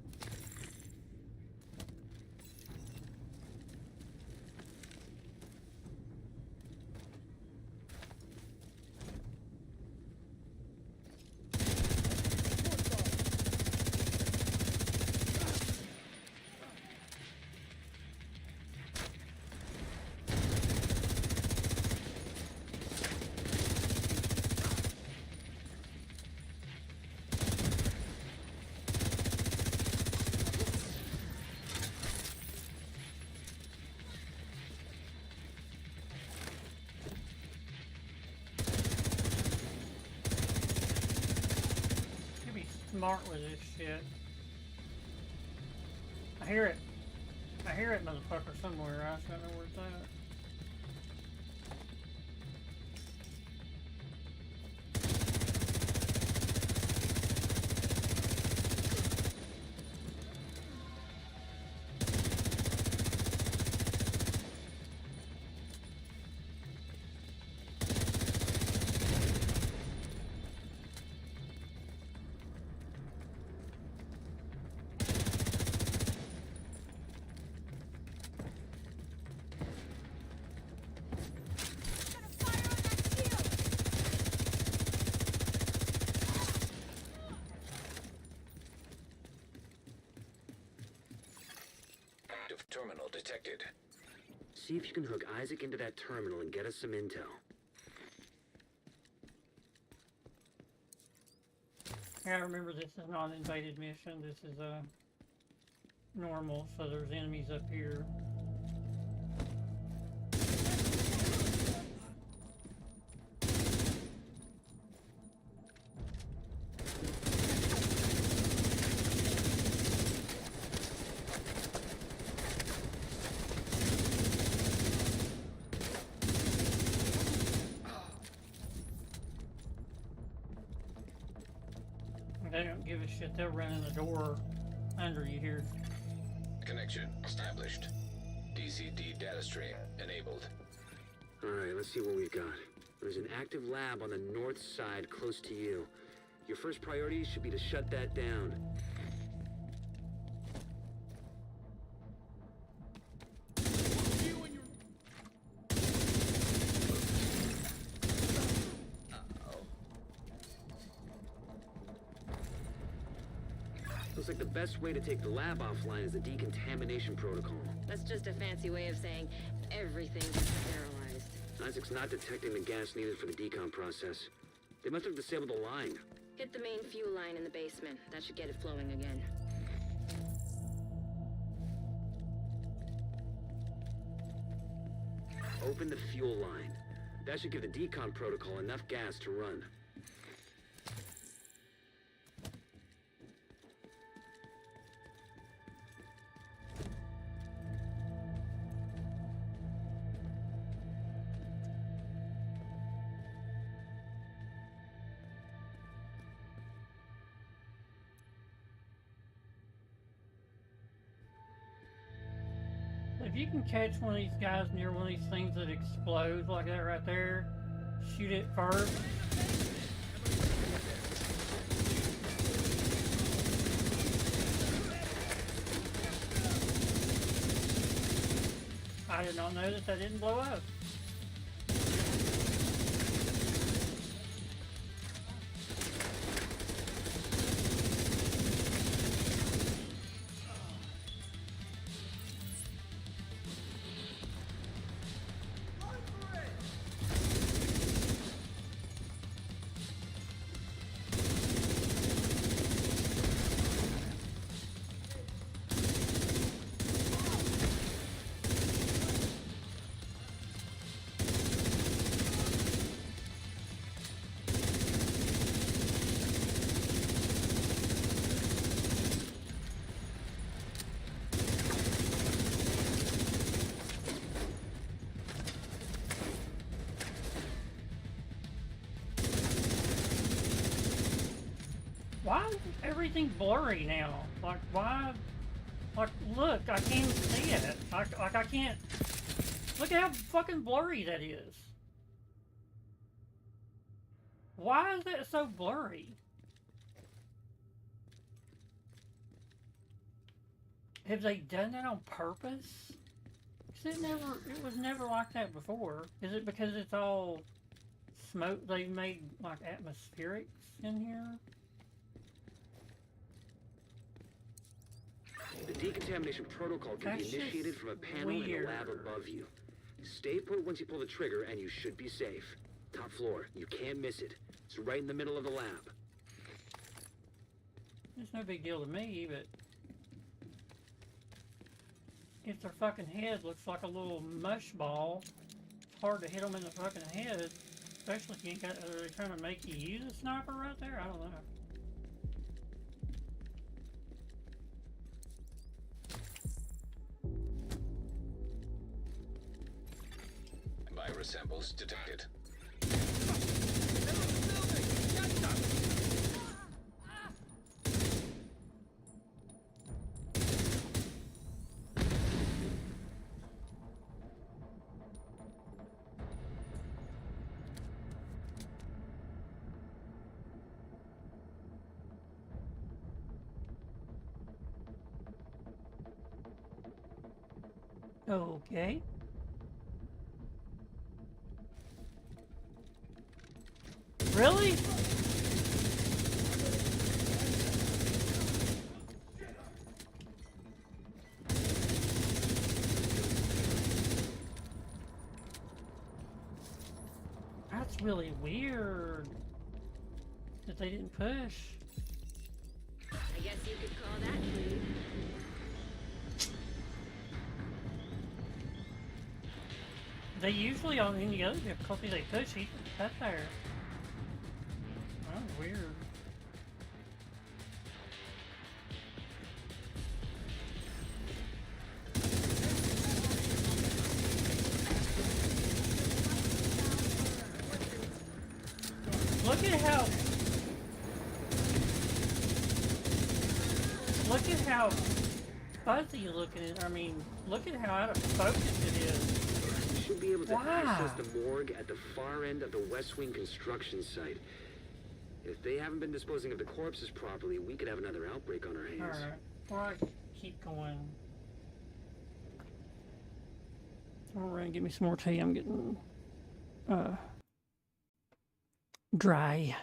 Smart with this shit. I hear it. I hear it, motherfucker, somewhere. I just don't know where it's at. Active terminal detected. See if you can hook Isaac into that terminal and get us some intel. Yeah, remember this is not an invaded mission. This is normal, so there's enemies up here. They don't give a shit. They'll run in the door under you here. Connection established. DCD data stream enabled. Alright, let's see what we've got. There's an active lab on the north side close to you. Your first priority should be to shut that down. Looks like the best way to take the lab offline is the decontamination protocol. That's just a fancy way of saying everything gets sterilized. Isaac's not detecting the gas needed for the decon process. They must have disabled the line. Hit the main fuel line in the basement. That should get it flowing again. Open the fuel line. That should give the decon protocol enough gas to run. If you can catch one of these guys near one of these things that explodes like that right there, shoot it first. I did not know that didn't blow up. Why is everything blurry now? Like, why? Like, look, I can't even see it. Like, I can't. Look at how fucking blurry that is. Why is that so blurry? Have they done that on purpose? 'Cause it was never like that before. Is it because it's all smoke? They made like atmospherics in here? The decontamination protocol can That's be initiated just from a panel in weird. the lab above you. Stay put once you pull the trigger and you should be safe. Top floor, you can't miss it. It's right in the middle of the lab. It's no big deal to me, but if their fucking head looks like a little mush ball, it's hard to hit them in the fucking head. Especially if you ain't got, are they trying to make you use a sniper right there? I don't know. Virus samples detected. Okay. Really? That's really weird that they didn't push. I guess you could call that clean. They usually on any other difficulty they push, he cut there. That's weird. Look at how fuzzy looking it. I mean, look at how out of focus it is. You should be able to Wow. access the morgue at the far end of the West Wing construction site. If they haven't been disposing of the corpses properly, we could have another outbreak on our hands. Alright, before I keep going. Alright, give me some more tea. I'm getting dry.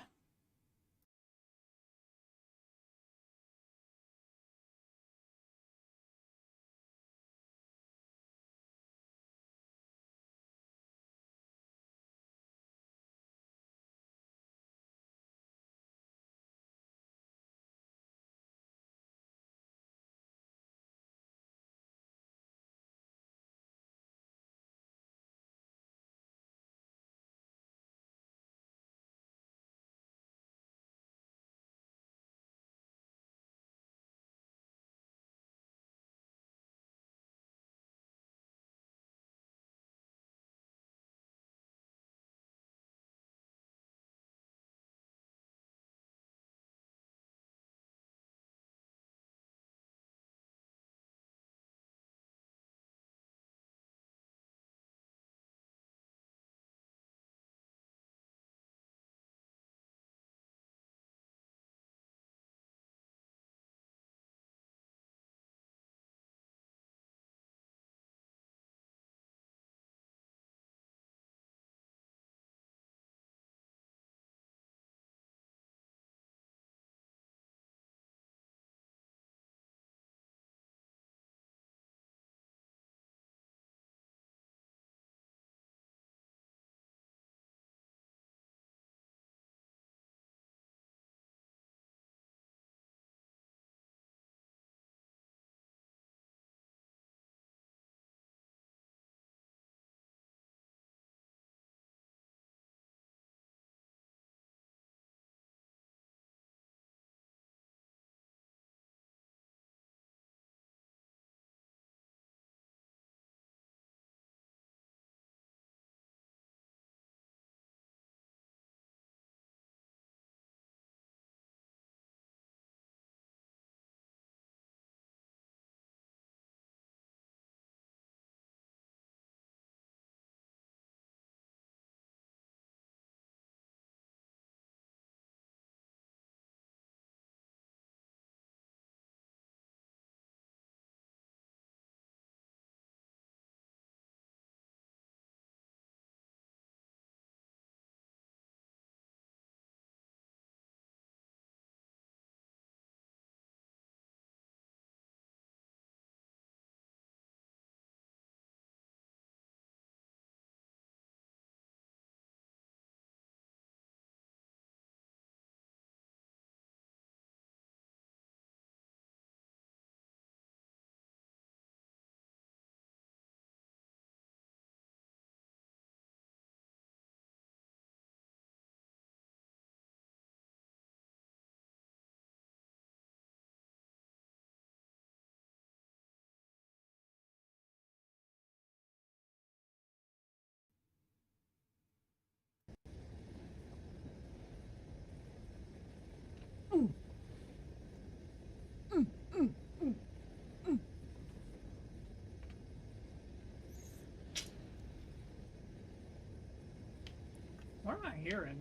What am I hearing?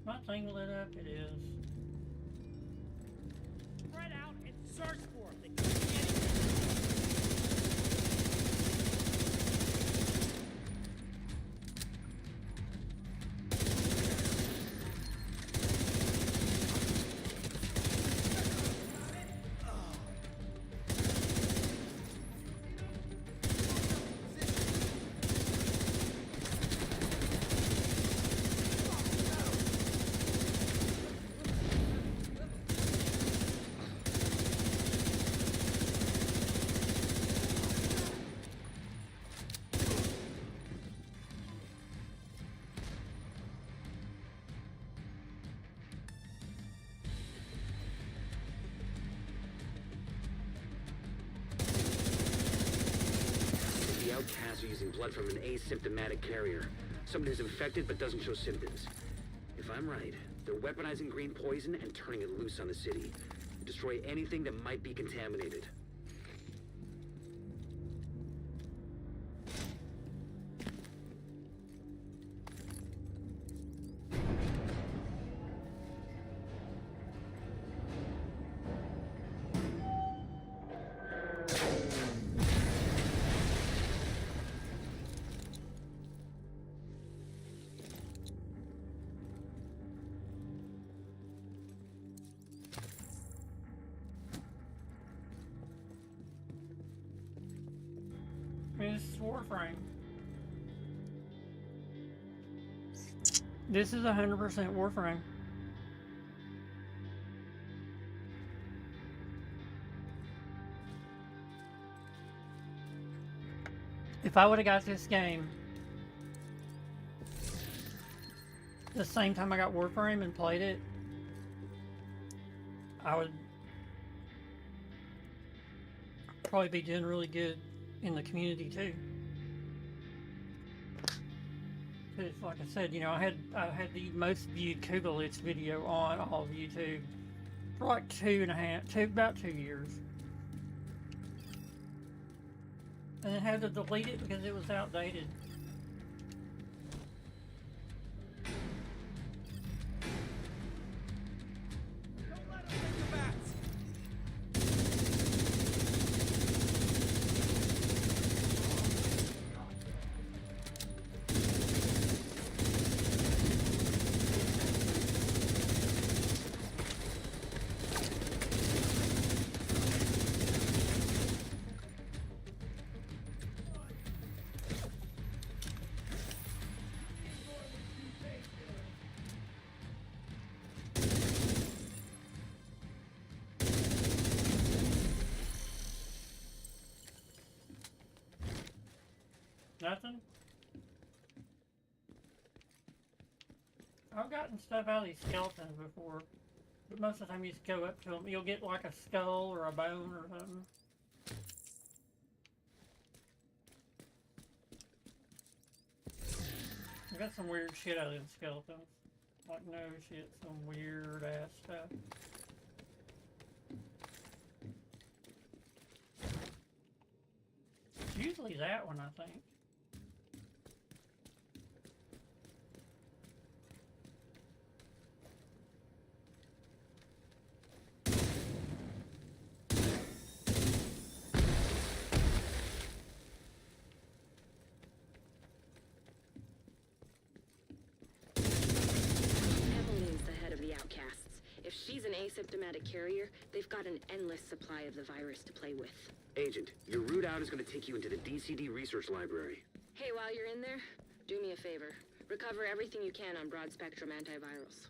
My thing lit up, it is. Spread out and search for them. They can't get anything. The outcasts are using blood from an asymptomatic carrier. Someone who's infected but doesn't show symptoms. If I'm right, they're weaponizing green poison and turning it loose on the city. Destroy anything that might be contaminated. This is Warframe. This is 100% Warframe. If I would have got this game the same time I got Warframe and played it, I would probably be doing really good in the community too. Because like I said, you know, I had the most viewed Kugelitz video on all of YouTube for like about 2 years. And then had to delete it because it was outdated. Nothing? I've gotten stuff out of these skeletons before, but most of the time you just go up to them. You'll get like a skull or a bone or something. I got some weird shit out of them skeletons. Like no shit, some weird ass stuff. It's usually that one, I think. She's an asymptomatic carrier. They've got an endless supply of the virus to play with. Agent, your route out is going to take you into the DCD research library. Hey, while you're in there, do me a favor. Recover everything you can on broad-spectrum antivirals.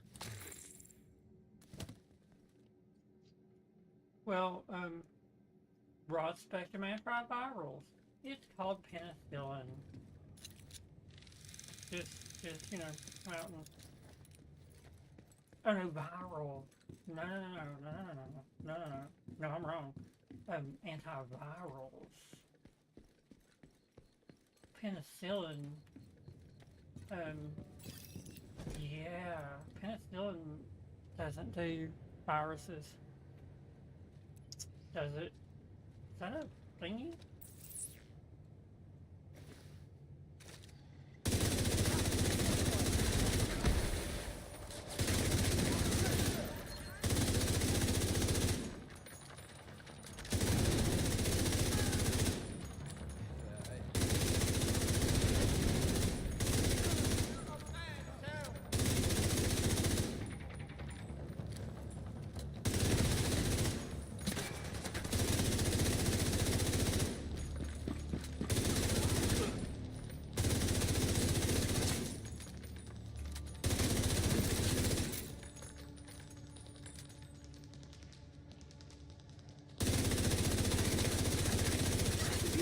Well, broad spectrum antivirals. It's called penicillin. Just you know, out and oh no, viral. No, I'm wrong. Antivirals. Penicillin. Yeah, penicillin doesn't do viruses. Does it? Is that a thingy?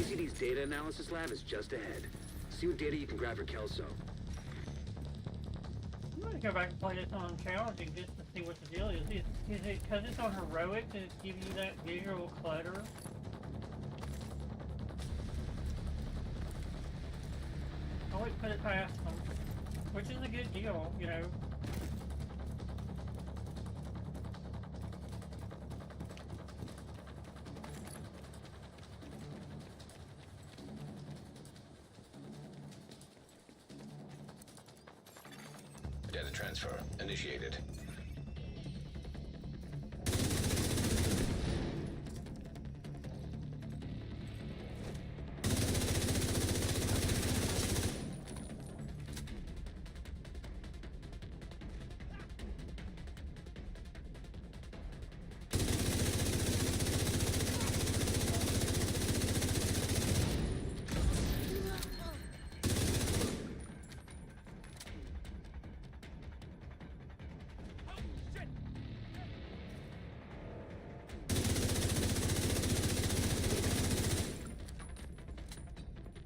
DCD's data analysis lab is just ahead. See what data you can grab for Kelso. I'm gonna go back and play this on challenging just to see what the deal is. Is it because it's on heroic to give you that visual clutter? Always put it past them, which is a good deal, you know. Data transfer initiated.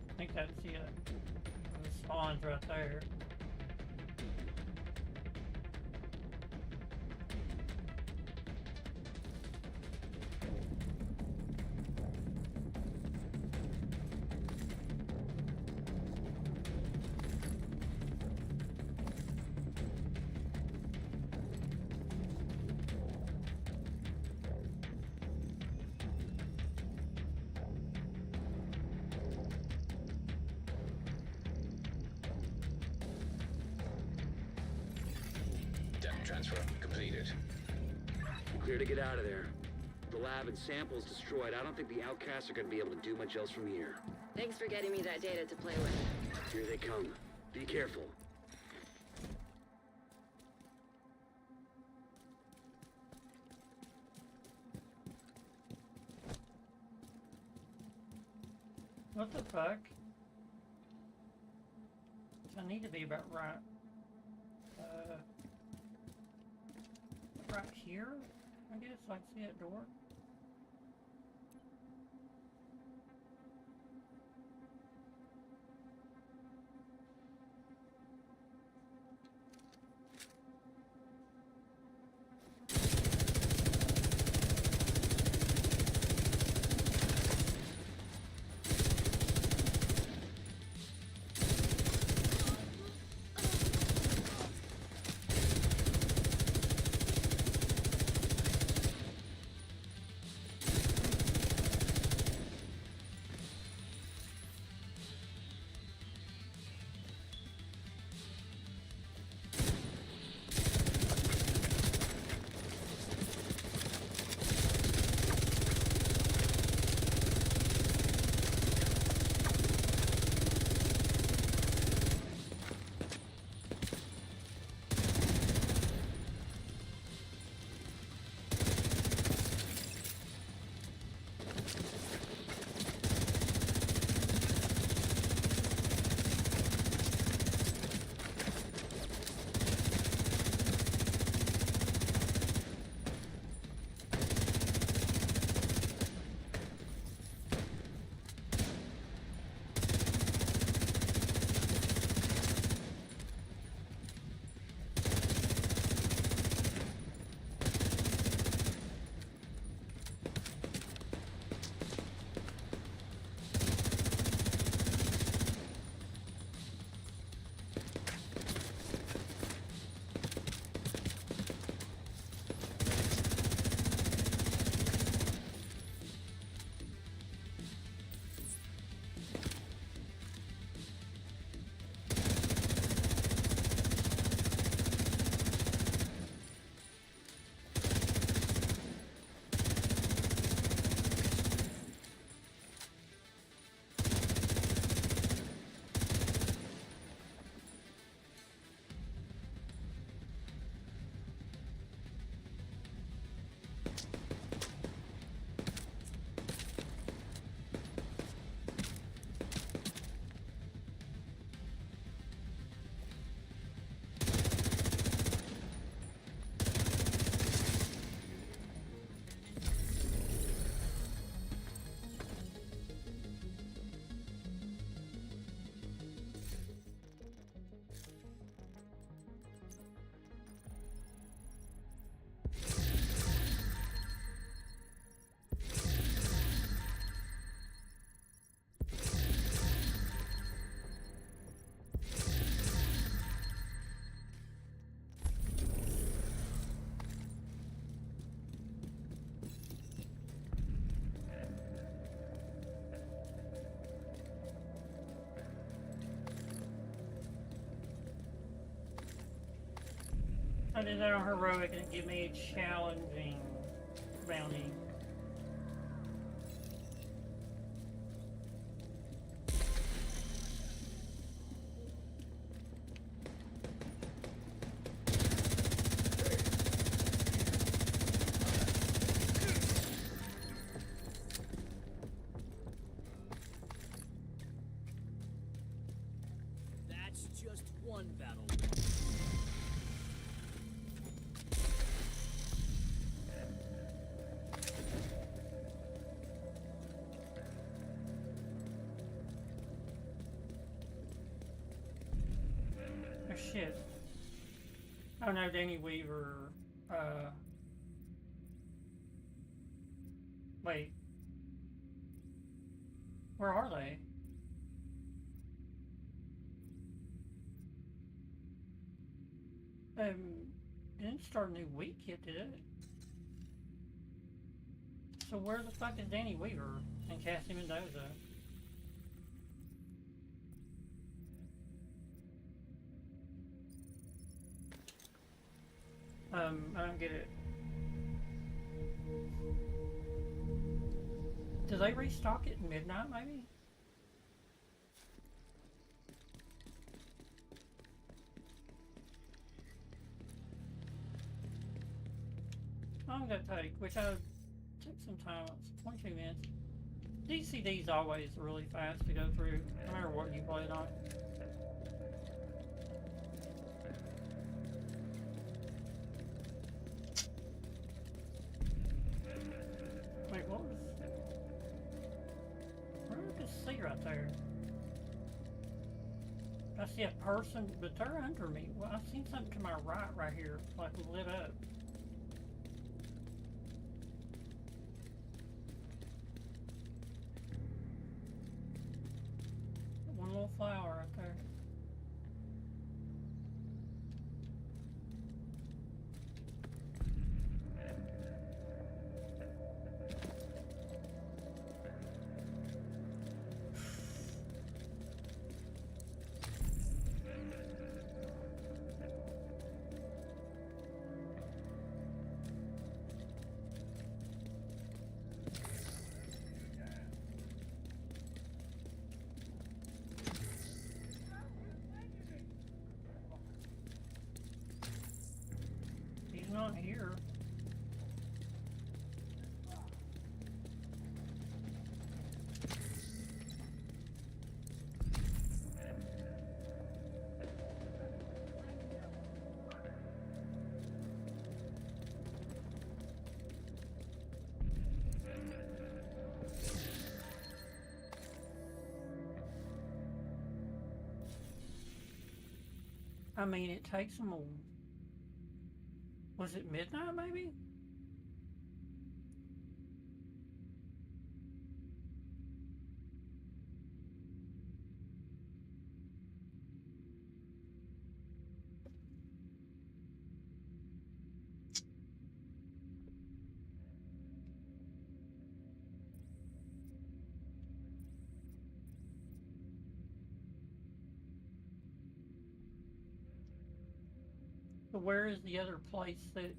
I think that's the spawns right there. Data transfer completed. Clear to get out of there. The lab and samples destroyed. I don't think the outcasts are going to be able to do much else from here. Thanks for getting me that data to play with. Here they come. Be careful. What the fuck? I need to be about right. Right here, I guess. I can see that door. did that on heroic and it gave me a challenging bounty. That's just one battle. Oh shit. Oh no, Danny Weaver, wait. Where are they? It didn't start a new week yet, did it? So where the fuck is Danny Weaver and Cassie Mendoza? I don't get it. Do they restock it at midnight, maybe? I'm gonna take, which I took some time, it's 22 minutes. DCD's always really fast to go through, no matter what you play it on. Wait, what was... Where did I see right there? I see a person, but they're under me. Well, I seen something to my right here, like lit up. One little flower right there. He's not here. I mean, it takes them a... Was it midnight, maybe? But where is the other place that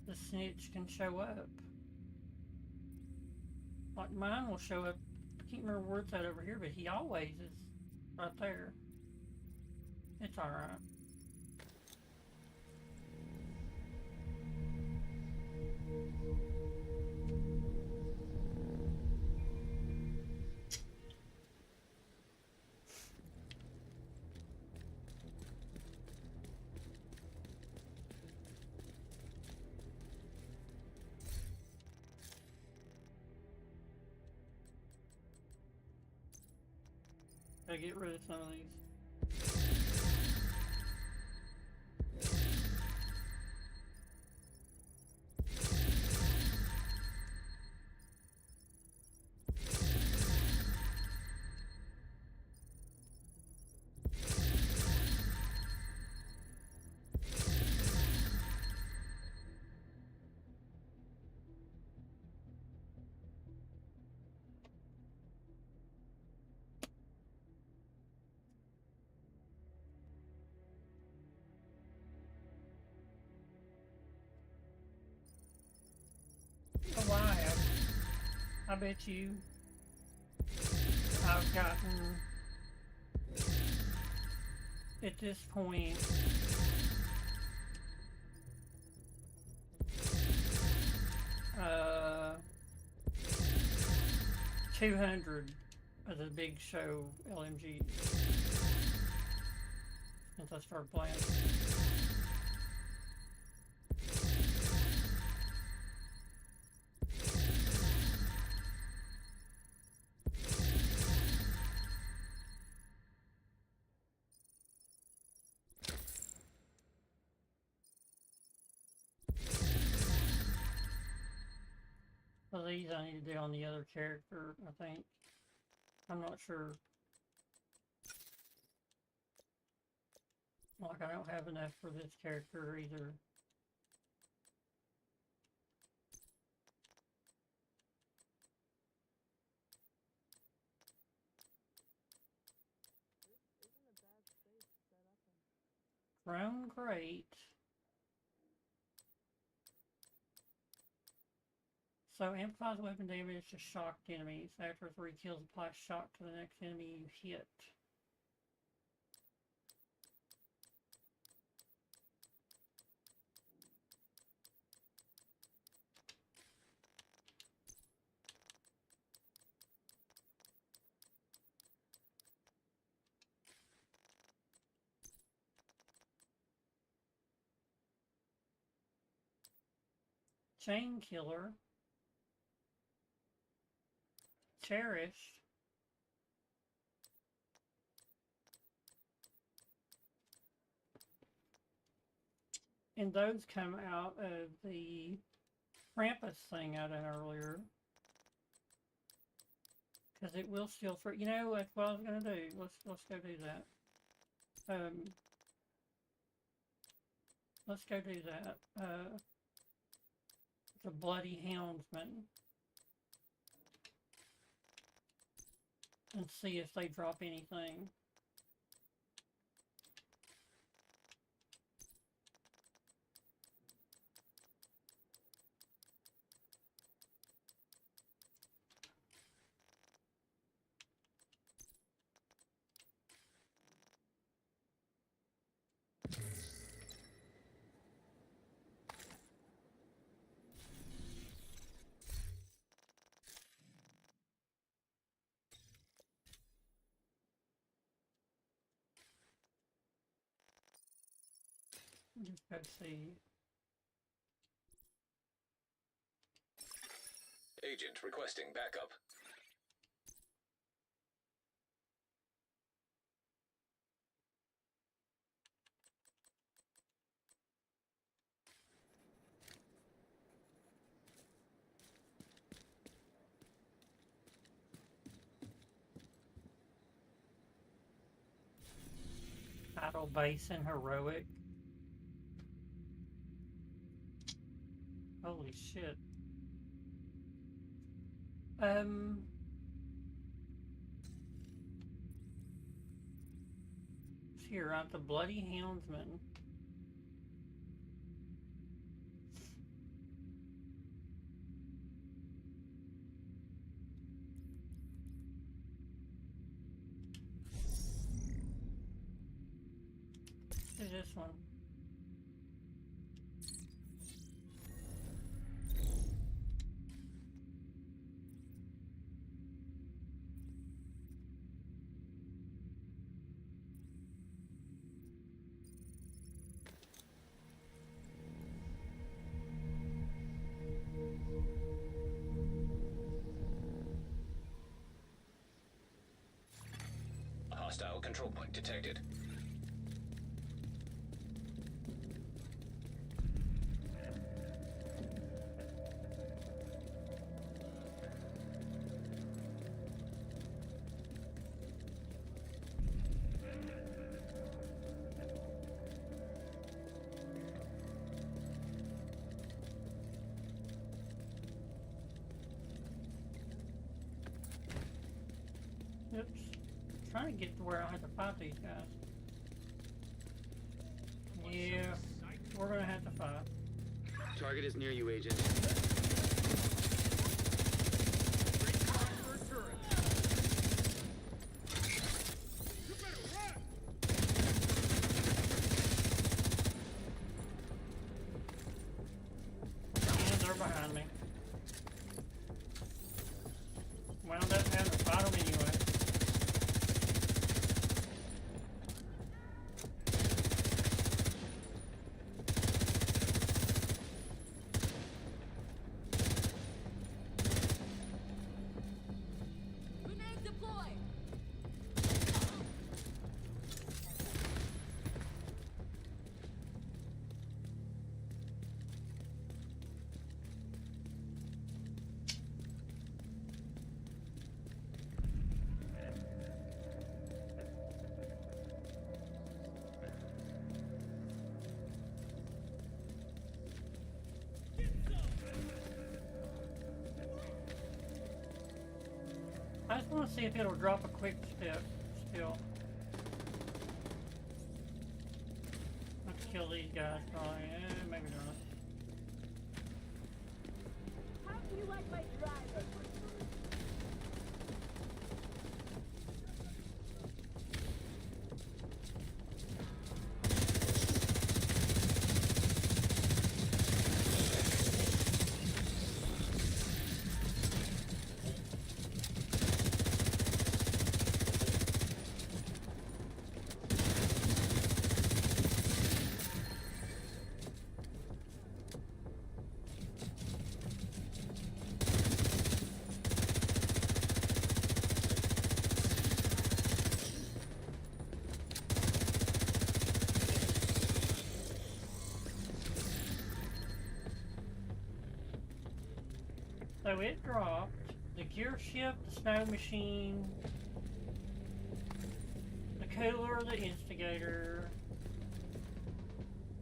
the snitch can show up? Like mine will show up, I can't remember where it's at over here, but he always is right there. It's alright. Gotta get rid of some of these. I bet you I've gotten at this point 200 of the big show LMGs since I started playing. Well, these I need to do on the other character, I think. I'm not sure. Like, I don't have enough for this character either. Crown Crate. So, amplifies weapon damage to shocked enemies. After 3 kills, apply shock to the next enemy you hit. Chain Killer. Cherished. And those come out of the Krampus thing I done earlier. Because it will steal for, you know, that's what I was gonna do. Let's go do that. Let's go do that. The Bloody Houndsman. And see if they drop anything. Just go see. Agent requesting backup. Battle Basin Heroic. Holy shit. Here, right, the Bloody Houndsman. Do this one. Hostile control point detected. Oops. Trying to get to where I have to fight these guys. Yeah, we're gonna have to fight. Target is near you, Agent. I want to see if it'll drop a quick step still. Let's kill these guys probably. Maybe not. How do you like my driver? So it dropped the gear shift, the snow machine, the cooler, the instigator,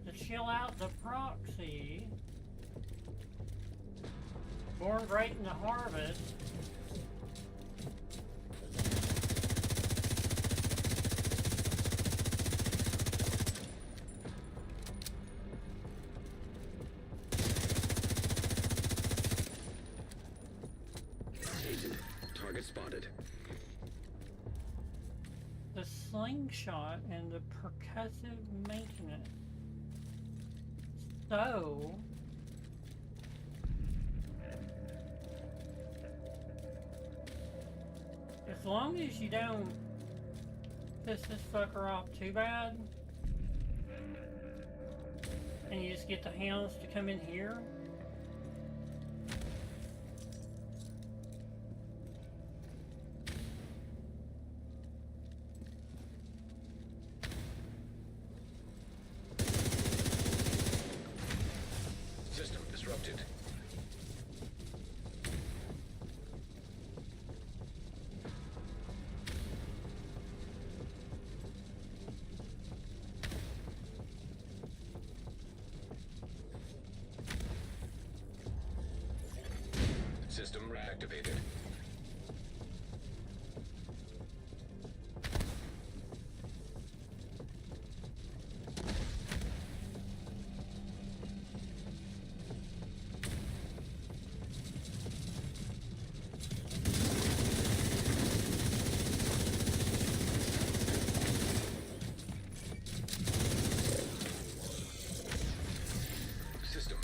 the chill out, the proxy, born great in the harvest, Target spotted. the slingshot, and the percussive maintenance. So as long as you don't piss this fucker off too bad, and you just get the hounds to come in here, System disrupted. System reactivated. System.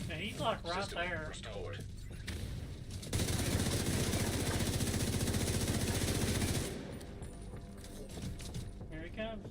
yeah, he's like right System there. restored. Here he comes.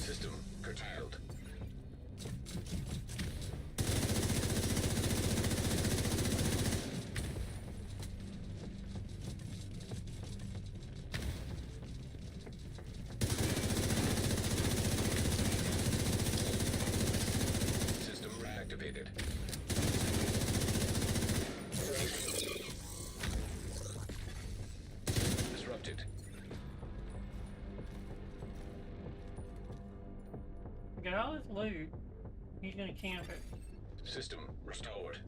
System curtailed. System reactivated. Disrupted. Got all this loot. He's gonna camp it. System restored.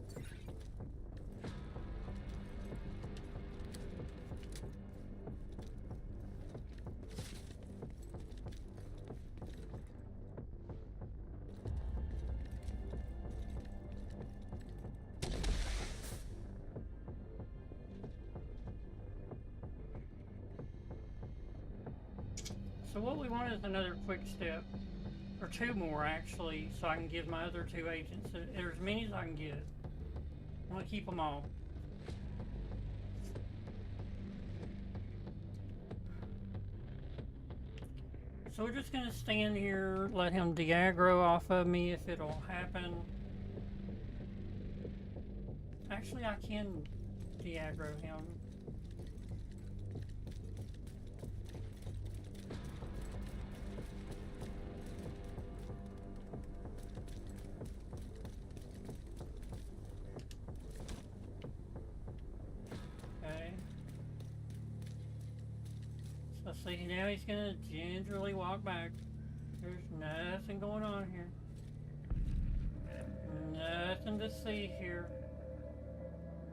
So what we want is another quick step, or two more actually, so I can give my other two agents. There's as many as I can get. I want to keep them all. So we're just gonna stand here, let him de-aggro off of me if it'll happen. Actually, I can de-aggro him. Okay. So see, now he's gonna gingerly walk back. There's nothing going on here. Nothing to see here.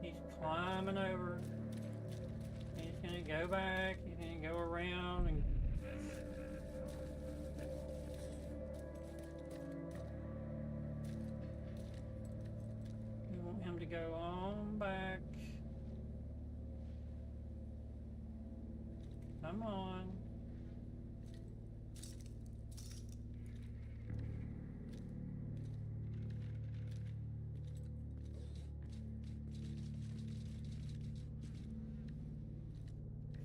He's climbing over. He's gonna go back. He's gonna go around and we want him to go on back. Come on.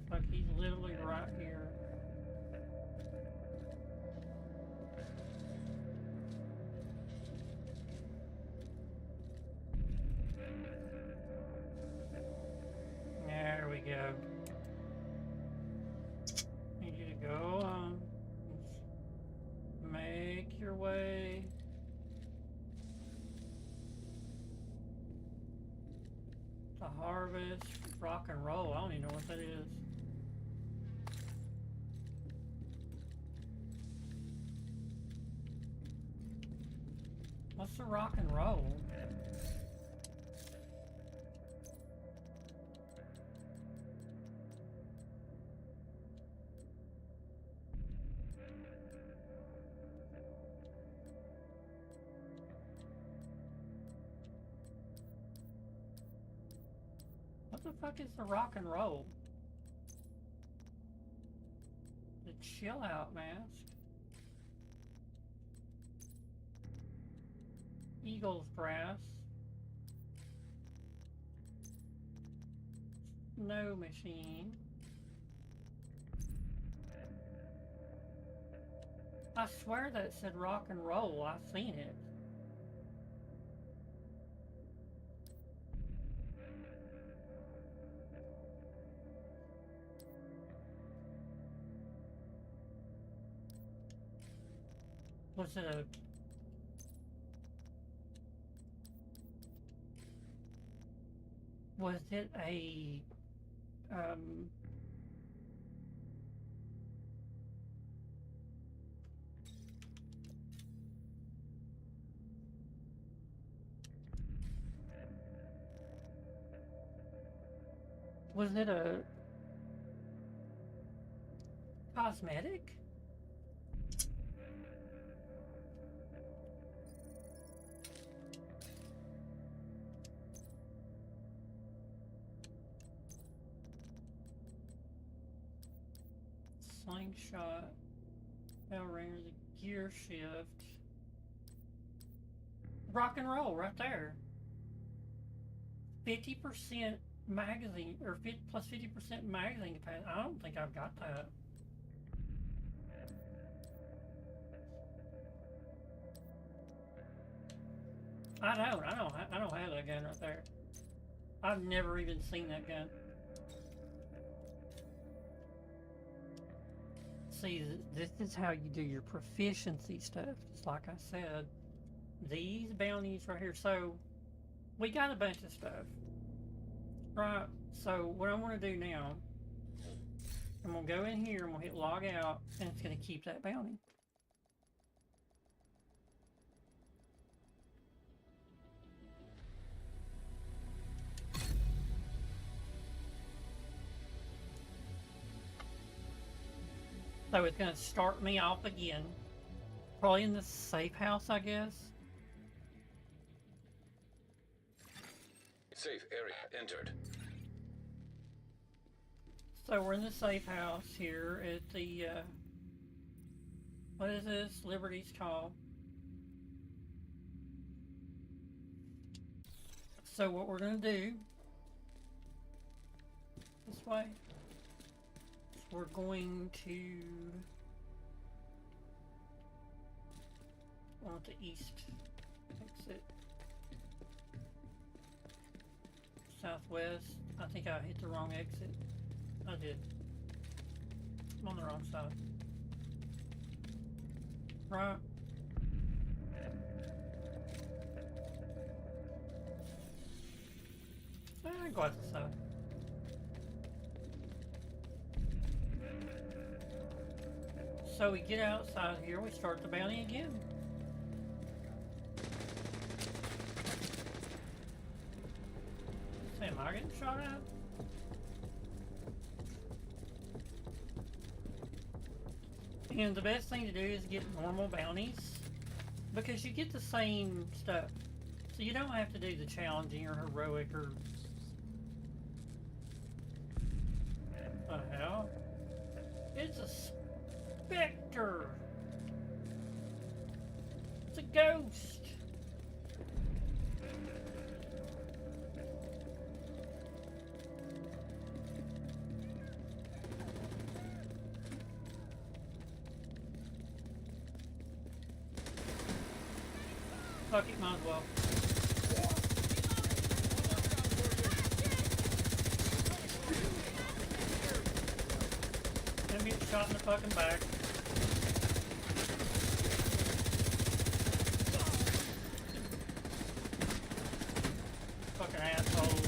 Like he's literally right here. There we go. Need you to go on. Make your way. To harvest, rock and roll. I don't even know what that is. What's the rock and roll? What the fuck is the rock and roll? The chill out mask. Eagle's grass. Snow machine. I swear that said rock and roll. I've seen it. Was it a... Was it a... Was it a... cosmetic? Slingshot, bell ringer, the gear shift, rock and roll right there. 50% magazine, or plus 50% magazine capacity. I don't think I've got that. I don't have that gun right there. I've never even seen that gun. See, this is how you do your proficiency stuff. Just like I said, these bounties right here. So, we got a bunch of stuff. Right, so what I'm going to do now, I'm going to go in here, I'm going to hit log out, and it's going to keep that bounty. So it's going to start me off again. Probably in the safe house, I guess. Safe area entered. So we're in the safe house here at the, what is this? Liberty's Call. So what we're going to do, this way, we're going to, on the east exit. southwest. I think I hit the wrong exit. I did. I'm on the wrong side. Right. Go out the side. So we get outside here, we start the bounty again. Say, am I getting shot at? And the best thing to do is get normal bounties, because you get the same stuff. So you don't have to do the challenging or heroic or... What the hell? It's a specter! It's a ghost! Fuck it, might as well. Gonna get shot in the fucking back. Fucking asshole.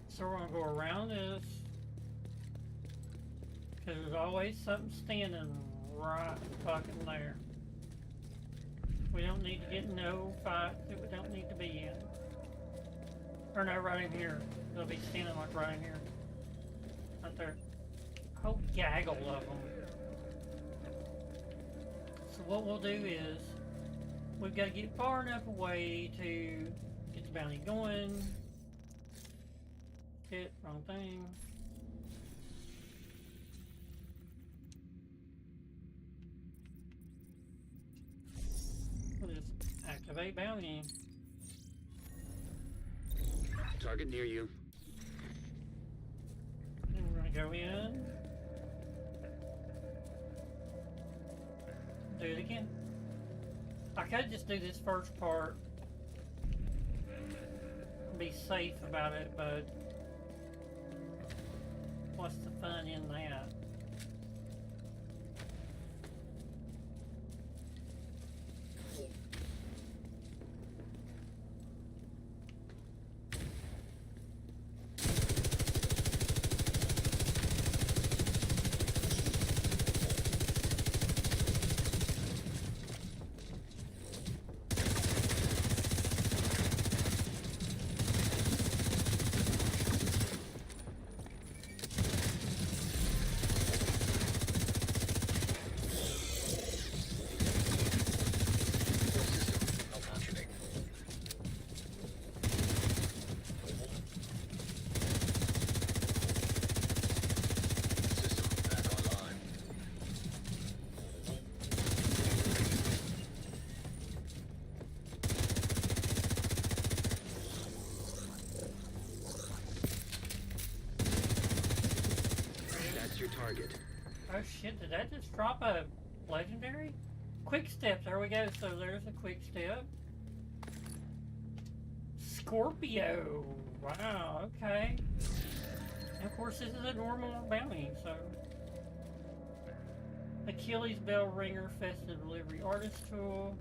So we're gonna go around this, because there's always something standing right fucking there. We don't need to get in no fight that we don't need to be in. Or no, right in here. They'll be standing like right in here. Right there. A whole gaggle of them. So what we'll do is, we've got to get far enough away to get the bounty going. Shit, wrong thing. We'll just activate bounty. Target near you. And we're gonna go in. Do it again. I could just do this first part. Be safe about it, but what's the fun in that? Target. Oh shit, did that just drop a legendary? Quick step, there we go. So there's a quick step. Scorpio. Wow, okay. And of course this is a normal bounty, so. Achilles bell ringer, festive delivery artist tool.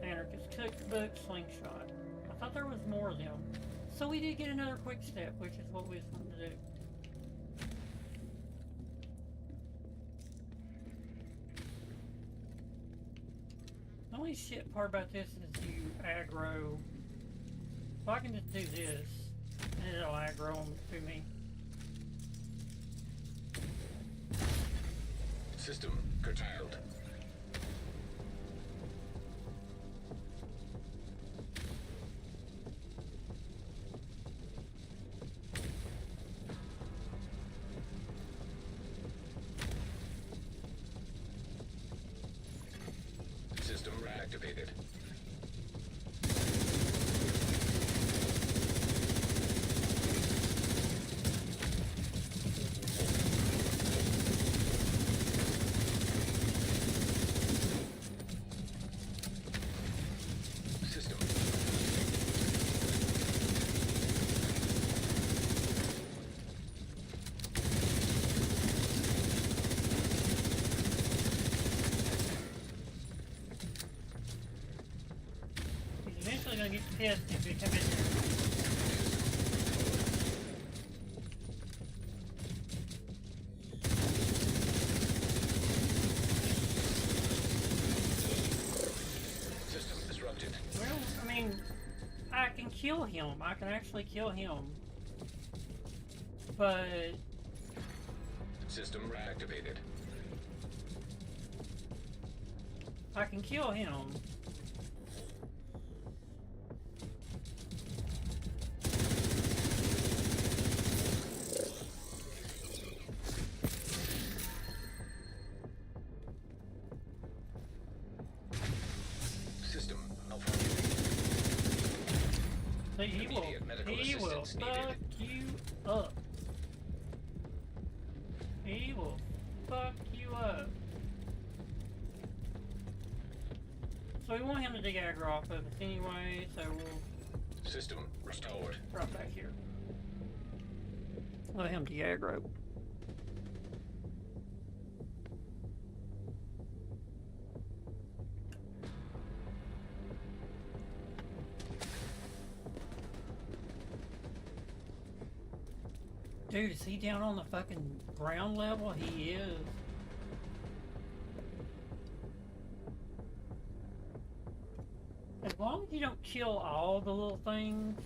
Anarchist cookbook, slingshot. I thought there was more of them. So we did get another quick step, which is what we was wanting to do. The only shit part about this is you aggro. So I can just do this, and it'll aggro them to me. System curtailed. System reactivated. gonna get pissed if you come in here. System disrupted. Well, I mean, I can kill him. I can actually kill him. But System reactivated. I can kill him. System malfunctioning. See, he Immediate medical will assistance fuck needed. you up. He will fuck you up. So we want him to dig aggro off of us anyway, so we'll System restored. drop back here. Let him dig aggro. Dude, is he down on the fucking ground level? He is. As long as you don't kill all the little things.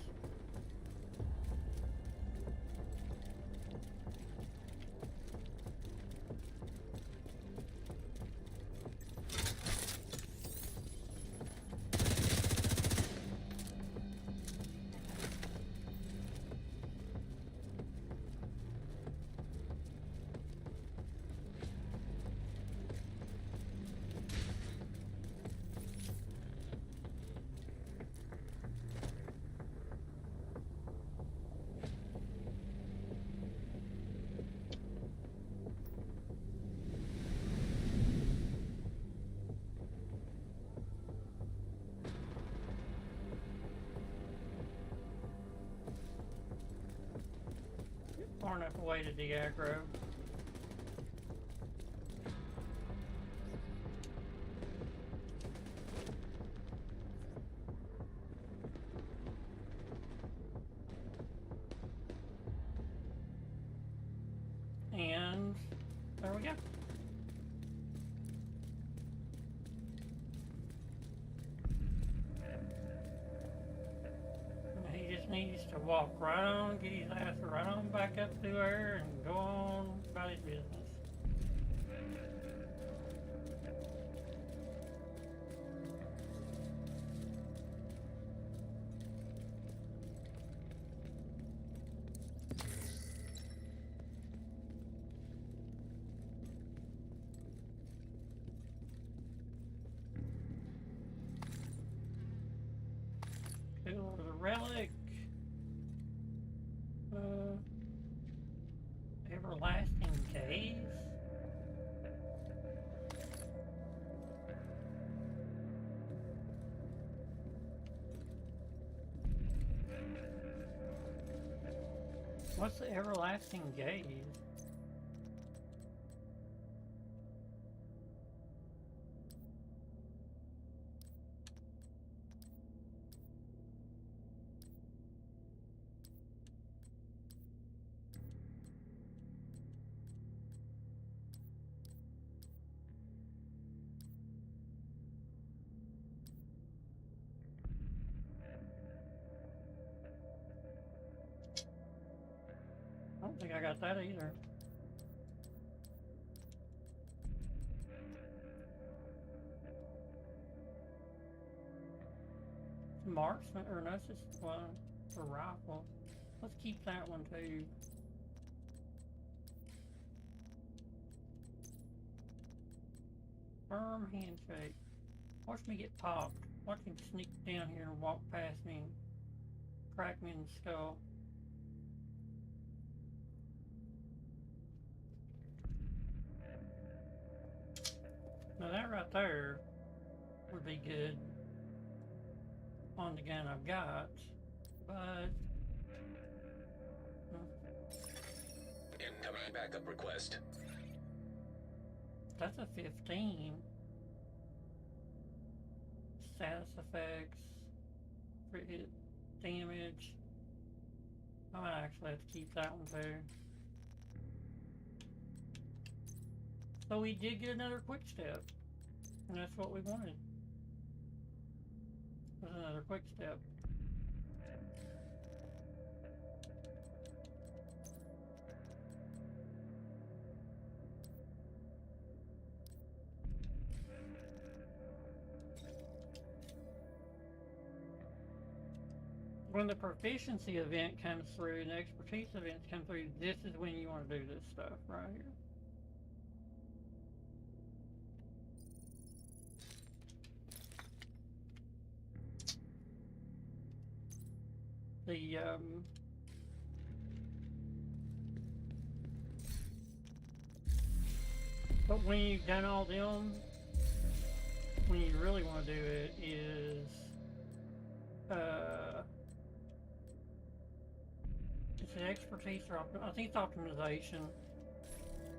Far enough away to dig aggro. And there we go. He just needs to walk right on, get his ass right on back up through there and go on about his business. Kill the relic. Everlasting gaze. What's the everlasting gaze? I don't think I got that either. Marksman, or no, it's just one, a rifle. Let's keep that one too. Firm handshake. Watch me get popped. Watch him sneak down here and walk past me and crack me in the skull. Now that right there would be good on the gun I've got, but Incoming backup request. that's a 15. Status effects, crit hit damage. I might actually have to keep that one too. So we did get another quick step, and that's what we wanted. Was another quick step. When the proficiency event comes through and the expertise events come through, this is when you want to do this stuff right here. But when you've done all them, when you really want to do it is, it's an expertise or I think it's optimization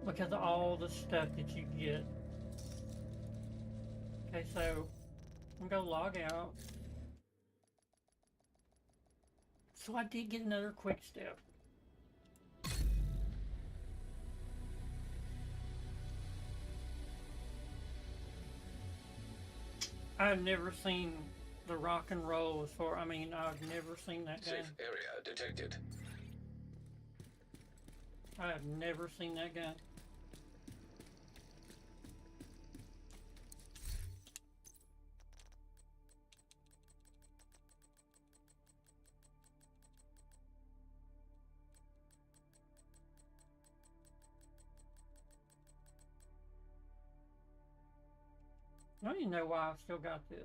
because of all the stuff that you get. Okay, so I'm gonna go log out. So I did get another quick step. I've never seen the rock and roll as far, I mean, I've never seen that gun. Safe area detected. I have never seen that gun. I don't even know why I've still got this.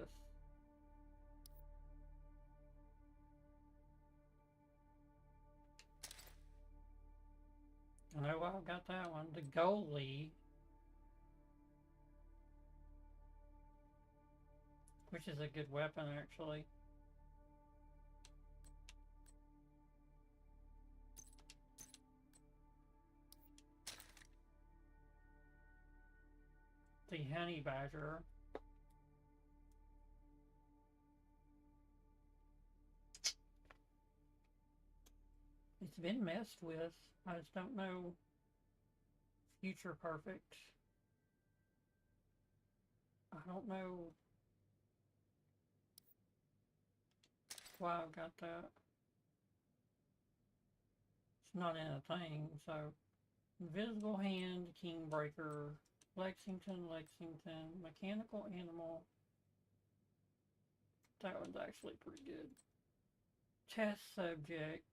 I know why I've got that one. The goalie, which is a good weapon actually. The honey badger. It's been messed with. I just don't know. Future perfect. I don't know why I've got that. It's not in a thing, so invisible hand, king breaker, Lexington, mechanical animal. That one's actually pretty good. Test subject.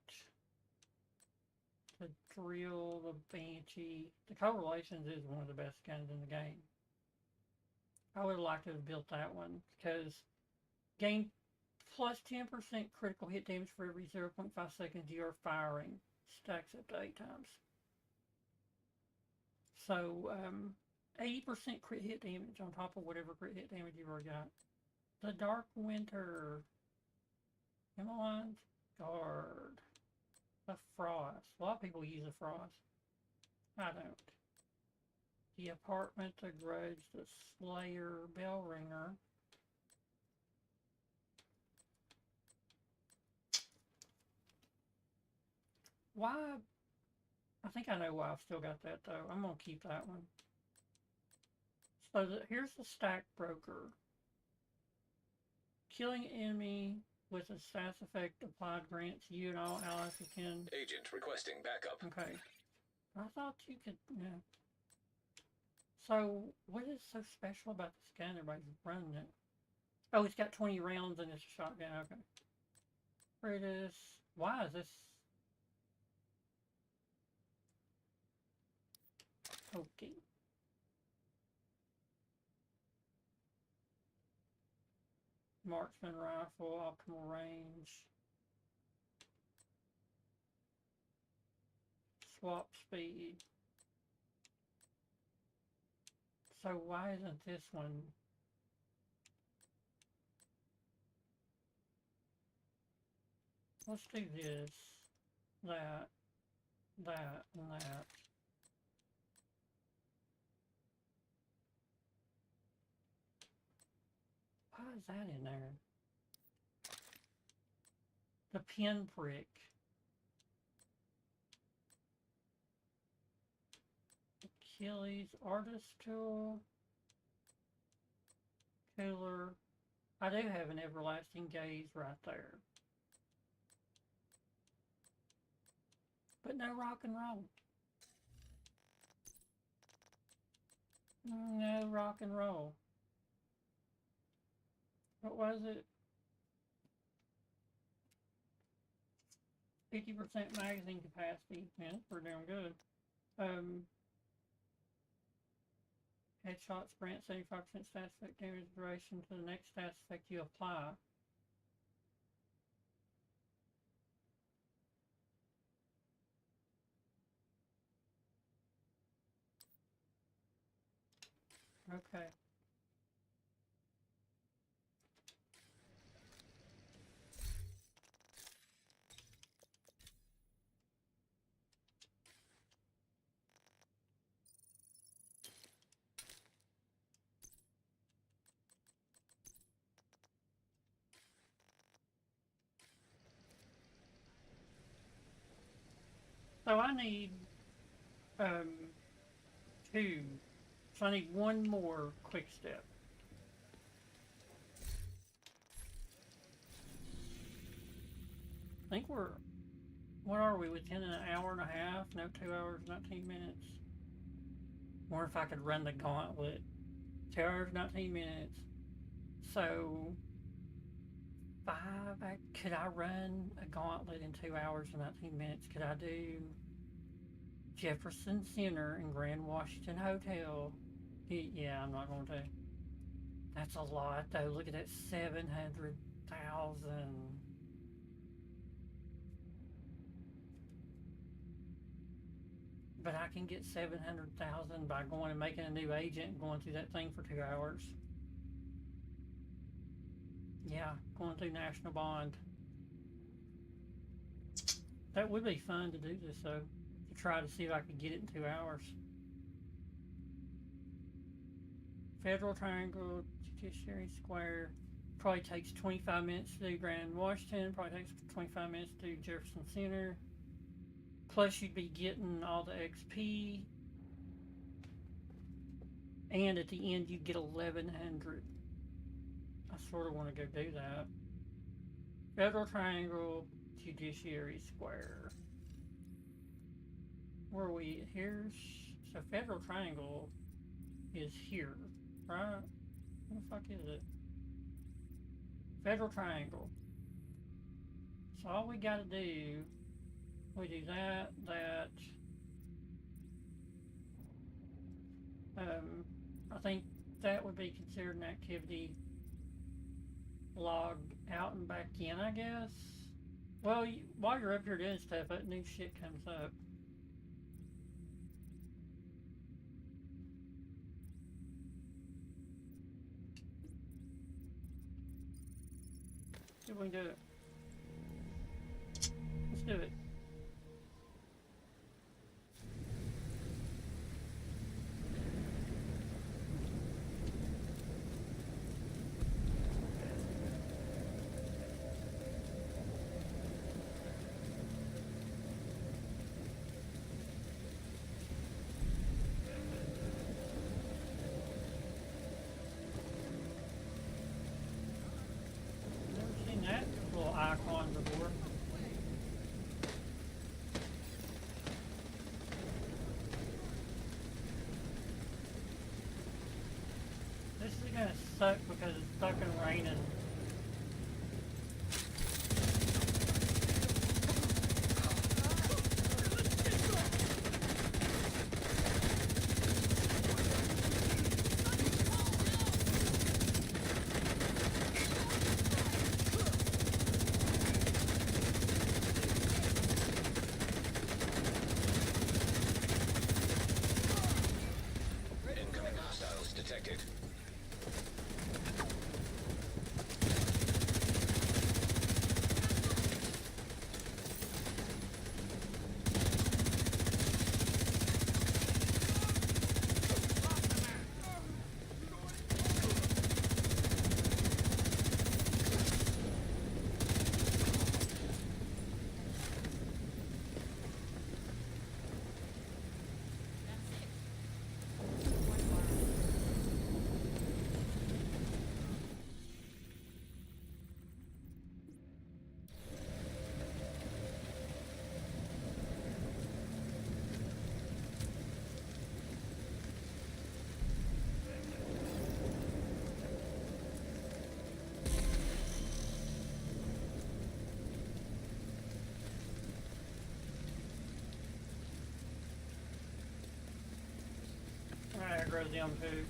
The drill, the banshee. The correlations is one of the best guns in the game. I would have liked to have built that one because gain plus 10% critical hit damage for every 0.5 seconds you're firing. Stacks up to 8 times. So 80% crit hit damage on top of whatever crit hit damage you've already got. The Dark Winter. Himalayan's Guard. The Frost. A lot of people use the Frost. I don't. The Apartment, the Grudge, the Slayer, Bell Ringer. Why? I think I know why I've still got that though. I'm going to keep that one. So here's the Stack Broker. Killing enemy with a stats effect applied grants you and all allies who can. Agent requesting backup. Okay. I thought you could, yeah. So, what is so special about this gun? Everybody's running it. Oh, it's got 20 rounds and it's a shotgun. Okay. Where it is. Why is this? Okay. Marksman rifle, optimal range. Swap speed. So why isn't this one? Let's do this, that, and that. Why is that in there? The pinprick. Achilles artist tool. Cooler. I do have an everlasting gaze right there. But no rock and roll. No rock and roll. What was it? 50% magazine capacity. Yeah, that's pretty damn good. Headshot sprint, 75% stats effect damage duration to the next stats effect you apply. Okay. So I need two. So I need one more quick step. I think we're, what are we, within an hour and a half? No, 2 hours, 19 minutes. Or if I could run the gauntlet. 2 hours, 19 minutes. So, could I run a gauntlet in 2 hours and 19 minutes? Could I do Jefferson Center and Grand Washington Hotel? Yeah, I'm not going to. That's a lot, though. Look at that, 700,000. But I can get 700,000 by going and making a new agent and going through that thing for 2 hours. Yeah, going through National Bond. That would be fun to do this, though. To try to see if I could get it in 2 hours. Federal Triangle, Judiciary Square. Probably takes 25 minutes to do Grand Washington. Probably takes 25 minutes to do Jefferson Center. Plus you'd be getting all the XP. And at the end you'd get 1,100. I sort of want to go do that. Federal Triangle, Judiciary Square. Where are we? Here's... So Federal Triangle is here, right? What the fuck is it? Federal Triangle. So all we gotta do... We do that, I think that would be considered an activity. Log out and back in, I guess. Well, while you're up here doing stuff, that new shit comes up. See if we can do it. Let's do it. Icon before. This is gonna suck because it's fucking raining. Detected. aggro them too.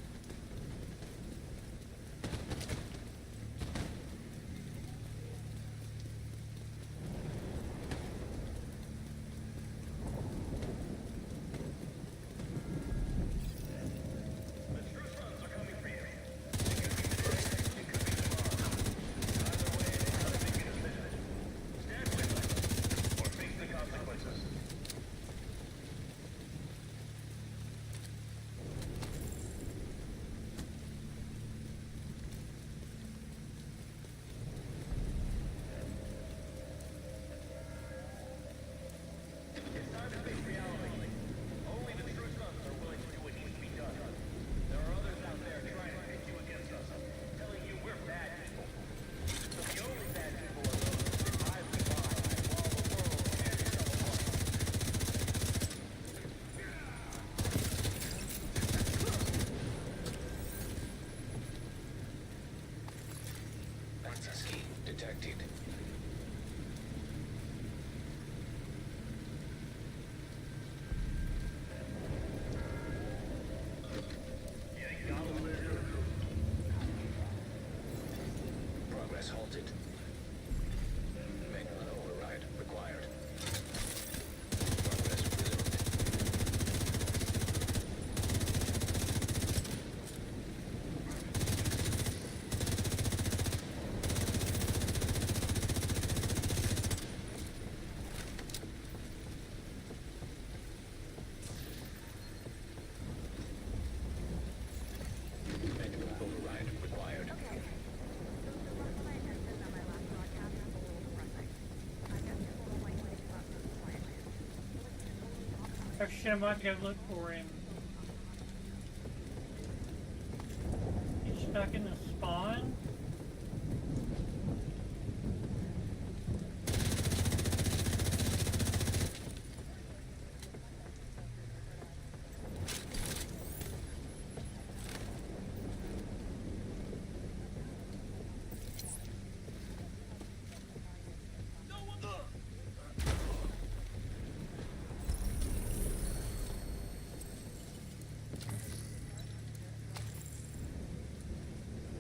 Detected. Progress halted. Manual override required. Progress resumed. Manual override required. Okay. So one of my intentions on my last broadcast was a little depressing. I guess people don't like when I talk about the quiet man. Oh shit, I'm about to go look for him. He's stuck in the spawn?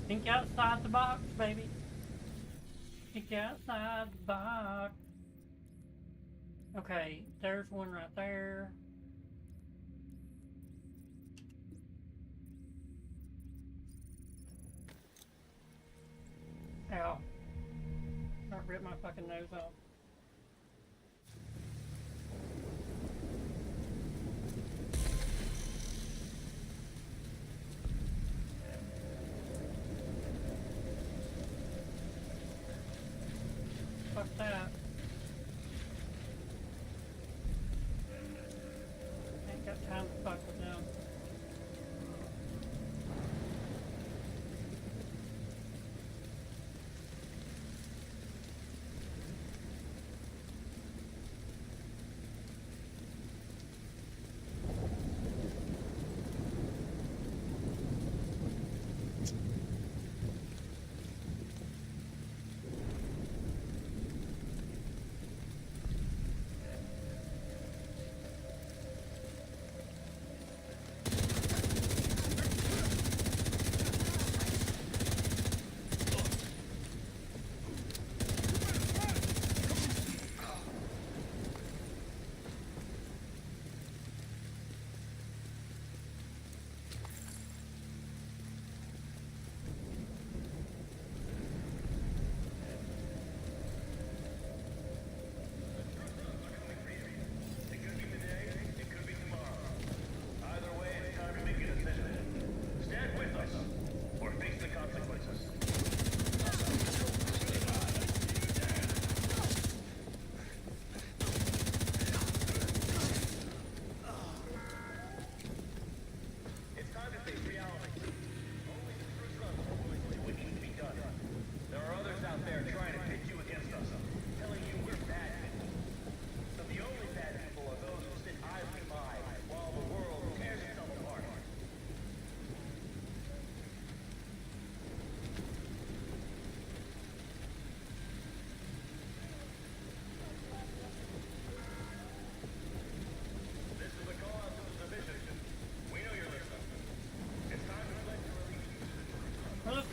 Think outside the box, baby. Think outside the box. Okay, there's one right there. Ow. That ripped my fucking nose off. Fuck that. Ain't got time to fuck with them.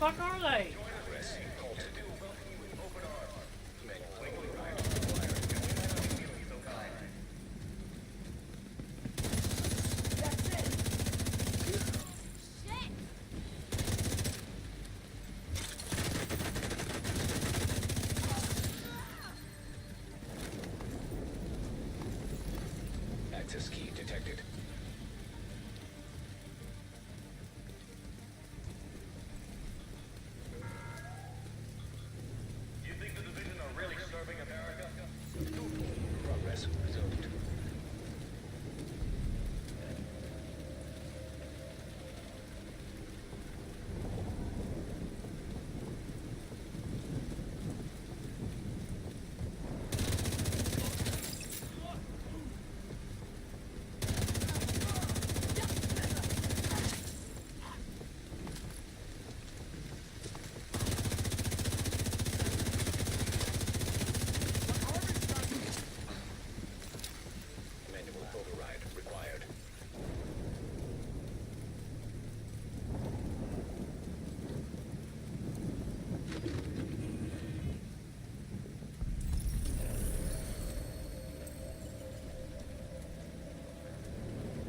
fuck are they? Progress halted. Manual override required. Access key detected. You think the division are really serving America? Progress resumed. Manual override required.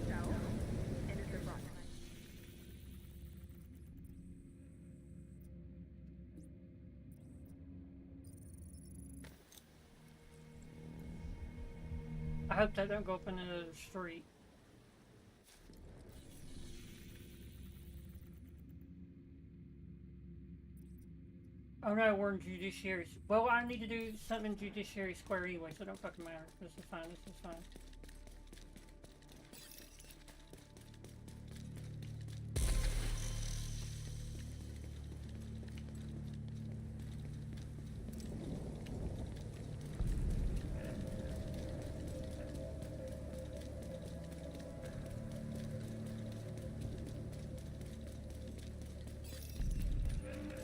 So, it is a rock. I hope that don't go up into the street. Oh no, we're in Judiciary. Well, I need to do something in Judiciary Square anyway, so it don't fucking matter. This is fine, this is fine.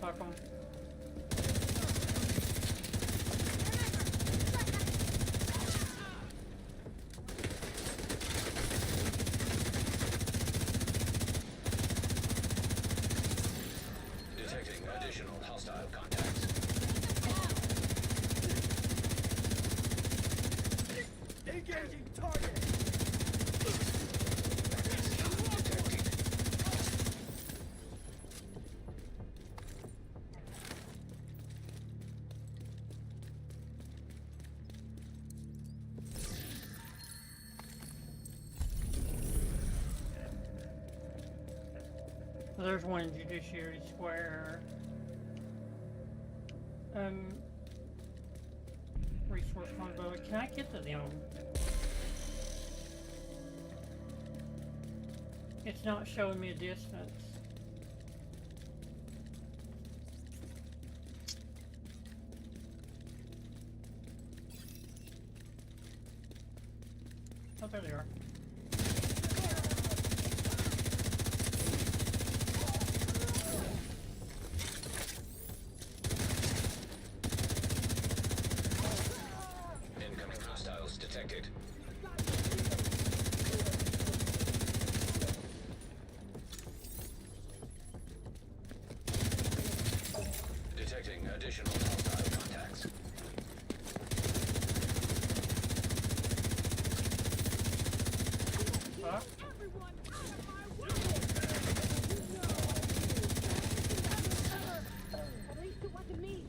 Fuck 'em. Detecting additional hostile contacts. Engaging target! Detected. So there's one in Judiciary Square. Resource vulnerability. Can I get to them? It's not showing me a distance. Oh, there they are. Incoming hostiles detected. Detecting additional hostile contacts. Fuck. At least it wasn't me.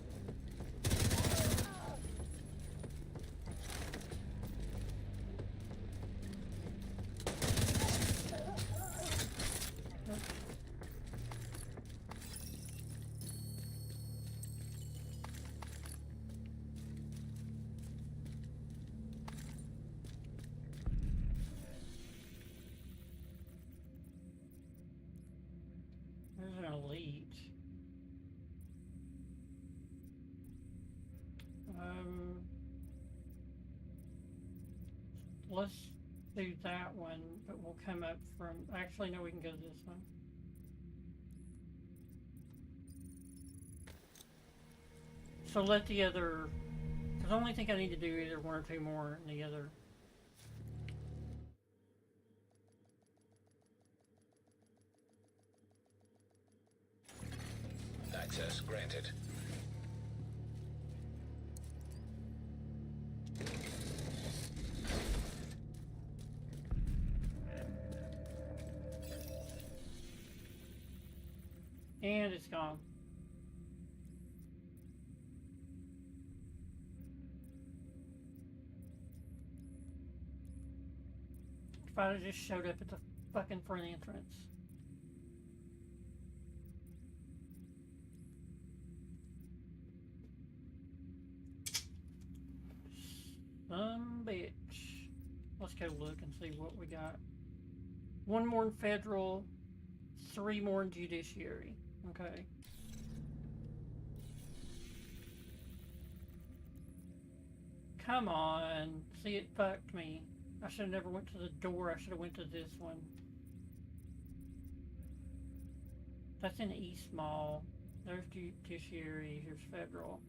There's an elite. Let's do that one, but we'll come up from. Actually, no, we can go to this one. So let the other. Because I only think I need to do either one or two more in the other. detected. And it's gone. If I just showed up at the fucking front entrance. Some bitch. Let's go look and see what we got. 1 more in federal, 3 more in judiciary. Okay. Come on. See, it fucked me. I should have never went to the door. I should have went to this one. That's in East Mall. There's judiciary. Here's federal.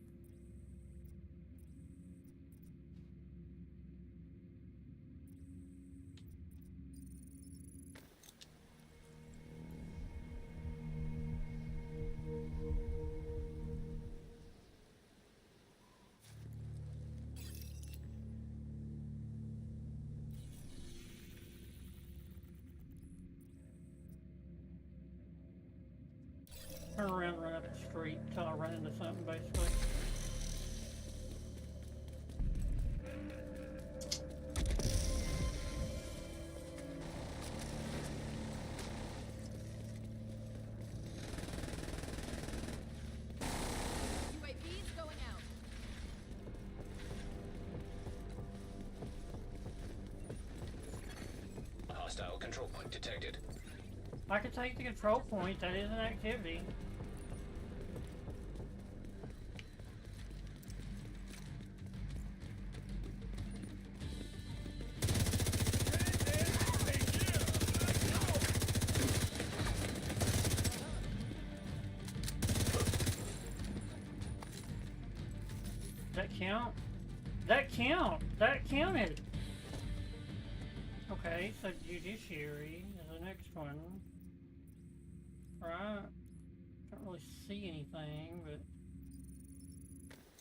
Turn around, run up the street until I run into something, basically. UAV's going out. A hostile control point detected. I could take the control point. That is an activity. That count? That count! That counted! Okay, so judiciary is the next one. Right. Don't really see anything, but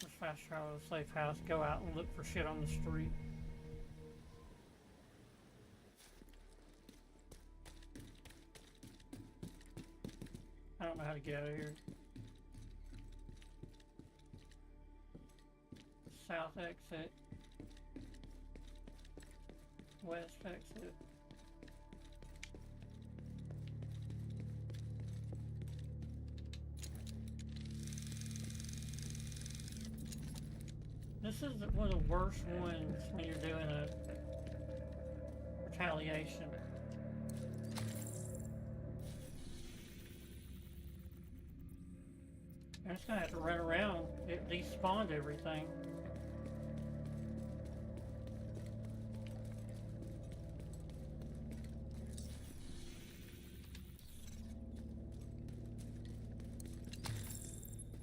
let's fast travel to a safe house, go out and look for shit on the street. I don't know how to get out of here. South exit. West exit. This is one of the worst ones when you're doing a retaliation. I'm just gonna have to run around. It despawned everything.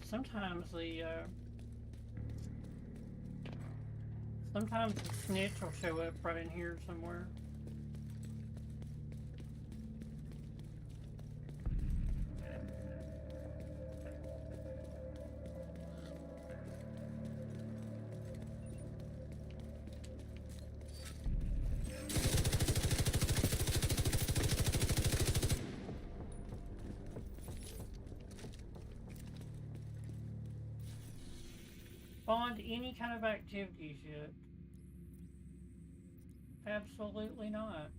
Sometimes the snitch will show up right in here somewhere. Spawned any kind of activities yet? Absolutely not.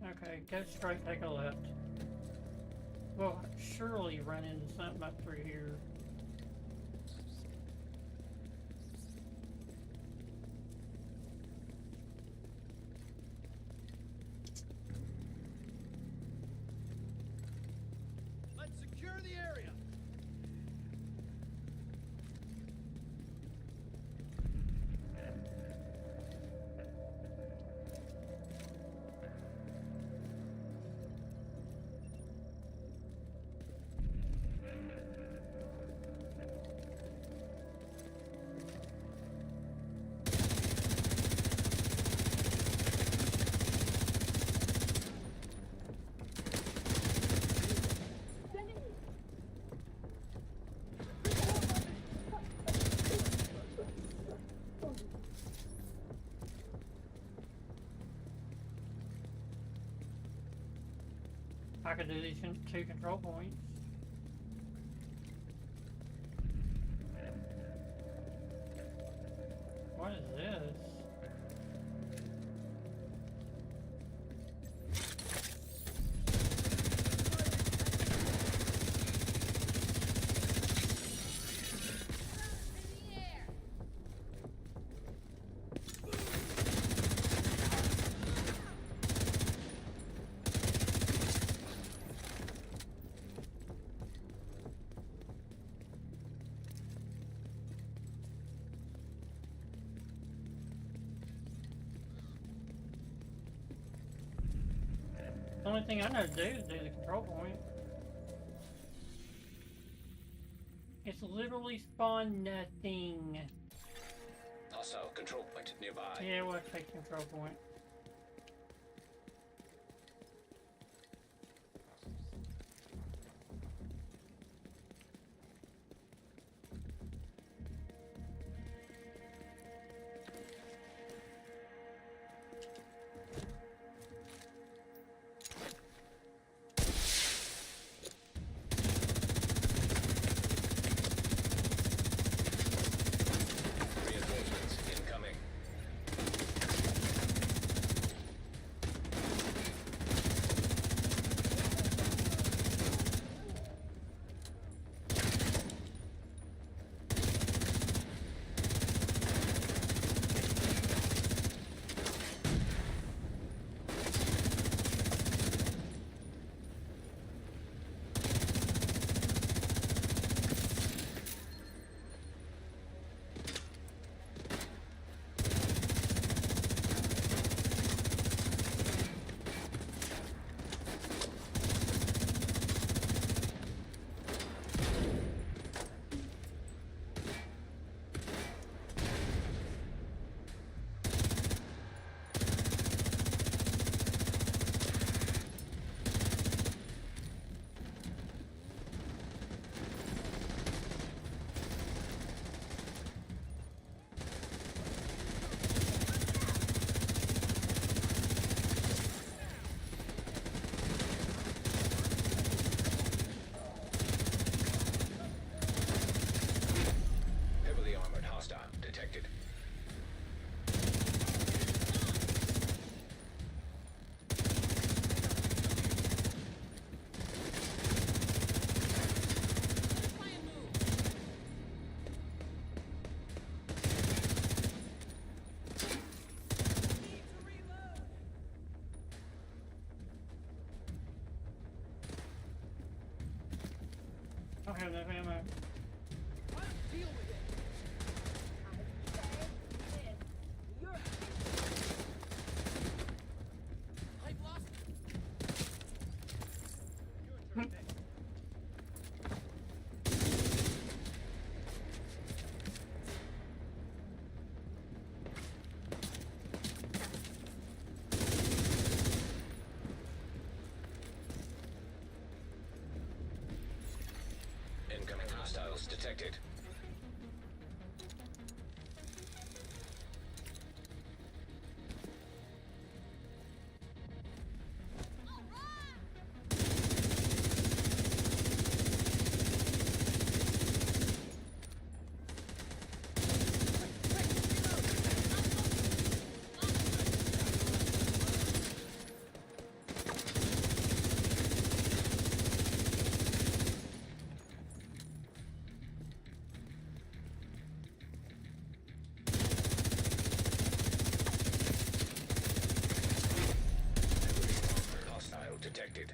Okay, go straight, take a left. Well, surely run into something up through here. Let's secure the area. I could do these two control points. What is this? The only thing I know to do is do the control point. It's literally spawned nothing. Hostile control point nearby. Yeah, we'll take control point. Reinforcements incoming. Heavily armored hostile detected. I don't have enough ammo. Deal with it. I've lost. Your turn next. Incoming hostiles detected. Hostile detected.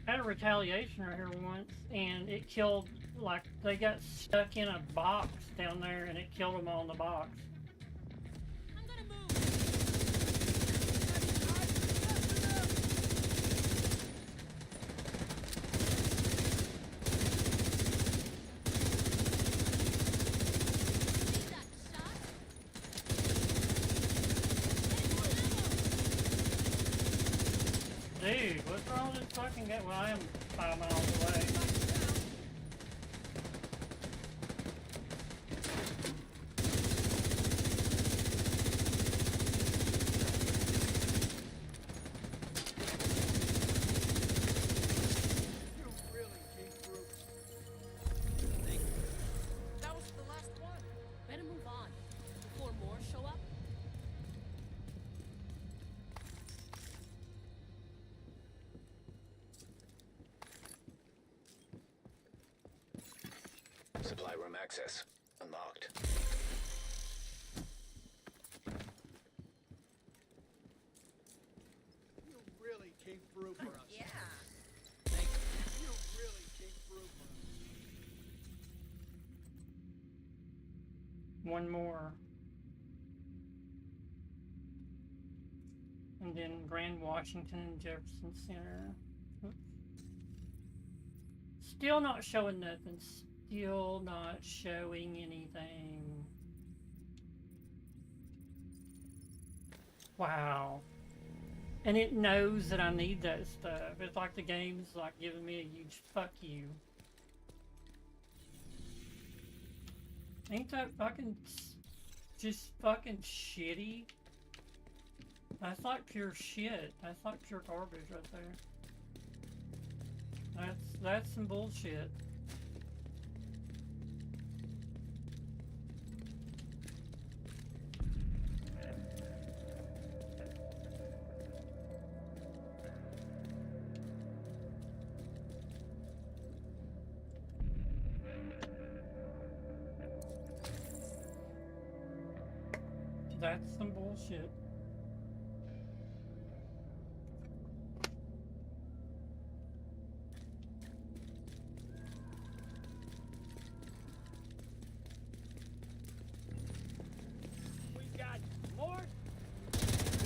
I had a retaliation right here once, and it killed, like, they got stuck in a box down there, and it killed them all in the box. I'm gonna move. See that shot? Dude, what's wrong with this fucking guy? Well, I am 5 miles away. Supply room access unlocked. You really came through for us. Yeah. Thank you. You really came through for us. One more. And then Grand Washington and Jefferson Center. Still not showing nothing. Still not showing anything. Wow. And it knows that I need that stuff. It's like the game's like giving me a huge fuck you. Ain't that fucking just fucking shitty? That's like pure shit. That's like pure garbage right there. That's some bullshit. That's some bullshit. We got more. Reinforcements en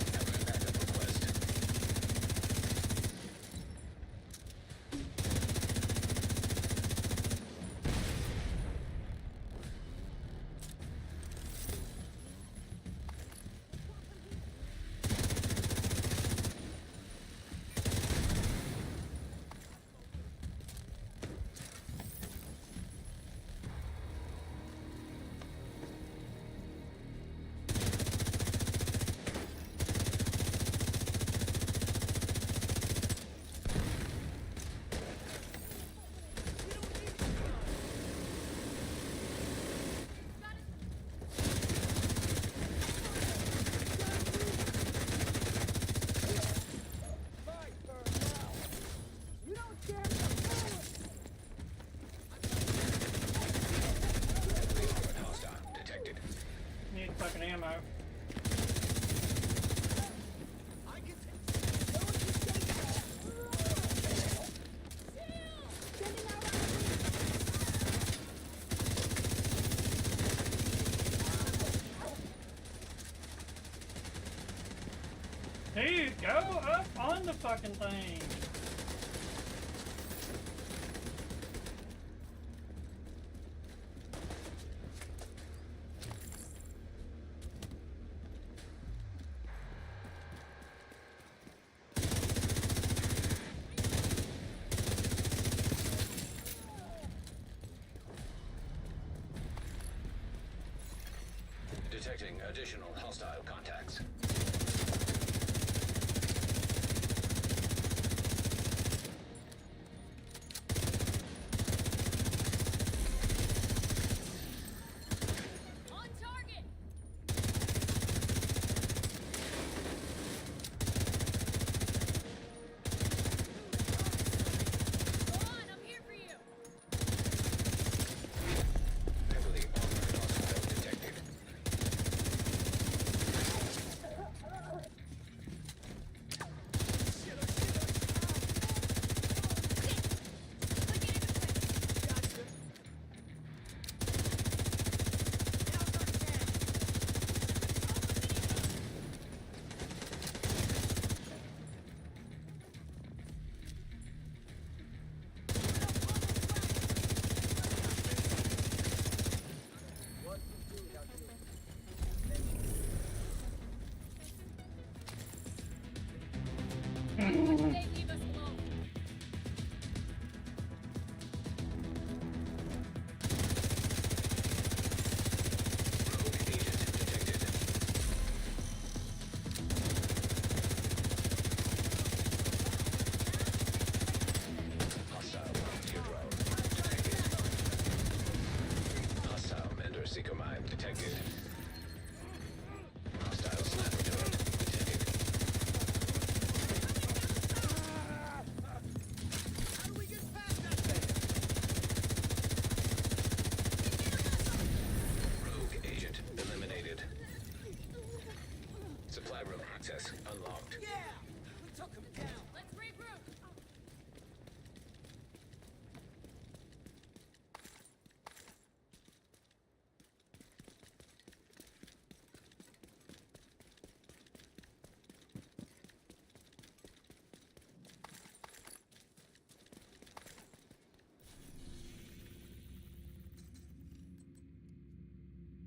route. Backup request. Armored hostile detected. Need fucking ammo. I can Dude, go up on the fucking thing. Detecting additional hostile contacts. On target!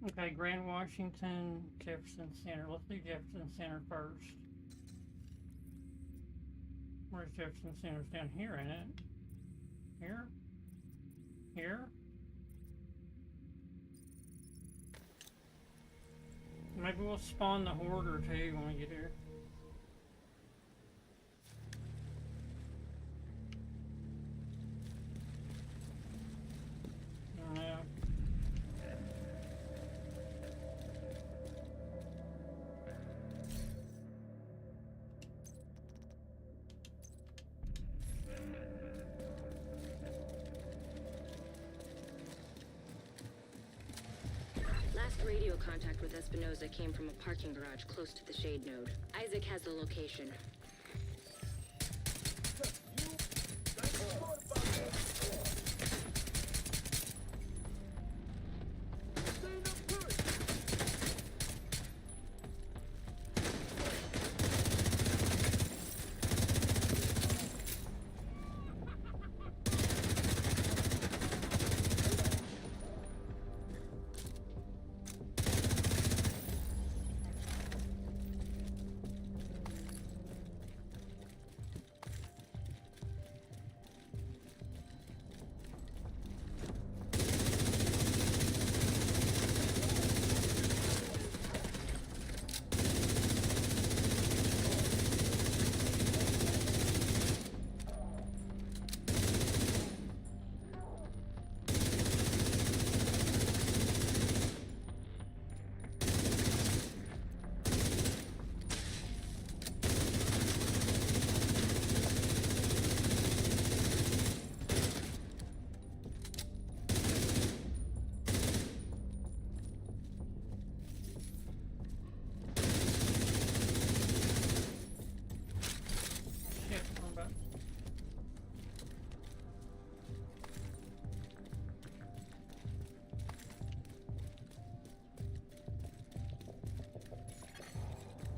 Okay, Grand Washington, Jefferson Center. Let's do Jefferson Center first. Where's Jefferson Center? It's down here, ain't it? Here? Here? Maybe we'll spawn the Hoarder too when we get here. I don't know. Last radio contact with Espinosa came from a parking garage close to the shade node. Isaac has the location.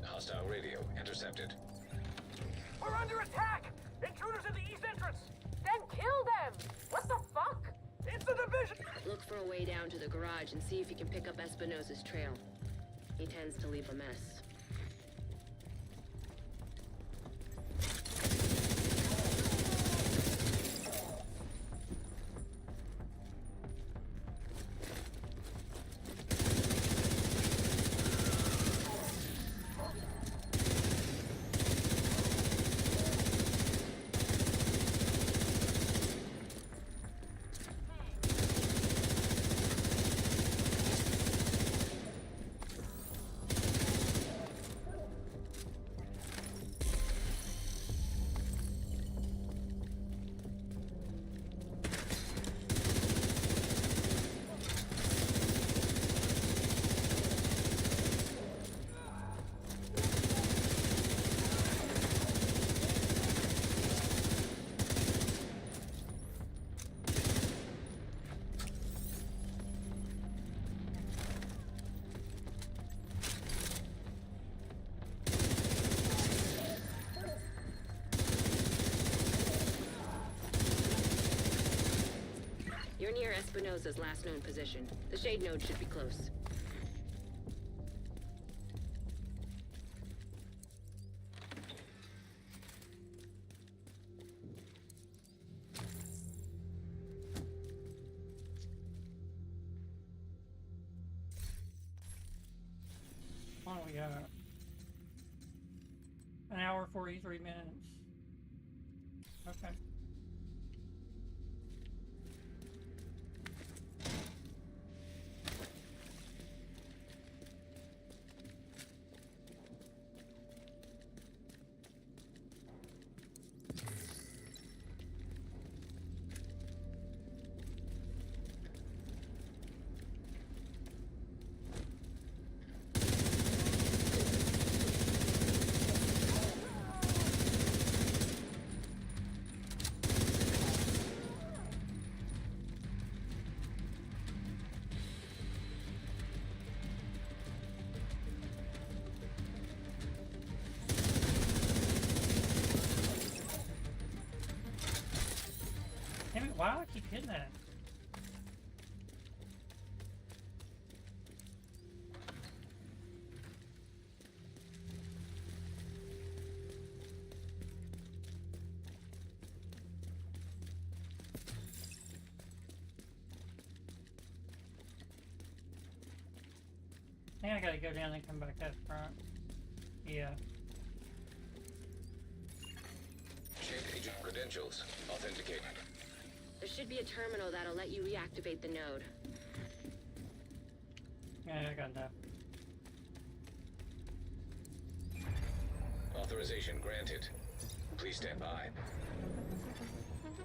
Hostile radio intercepted. We're under attack! Intruders in the east entrance! Then kill them! What the fuck? It's a division! Look for a way down to the garage and see if you can pick up Espinosa's trail. He tends to leave a mess. You're near Espinosa's last known position. The shade node should be close. What do we got? An hour, 43 minutes. Okay. Damn it, why do I keep hitting that? I think I gotta go down and come back up front. Yeah. Shade agent credentials authenticated. There should be a terminal that'll let you reactivate the node. Yeah, I got that. Authorization granted. Please stand by.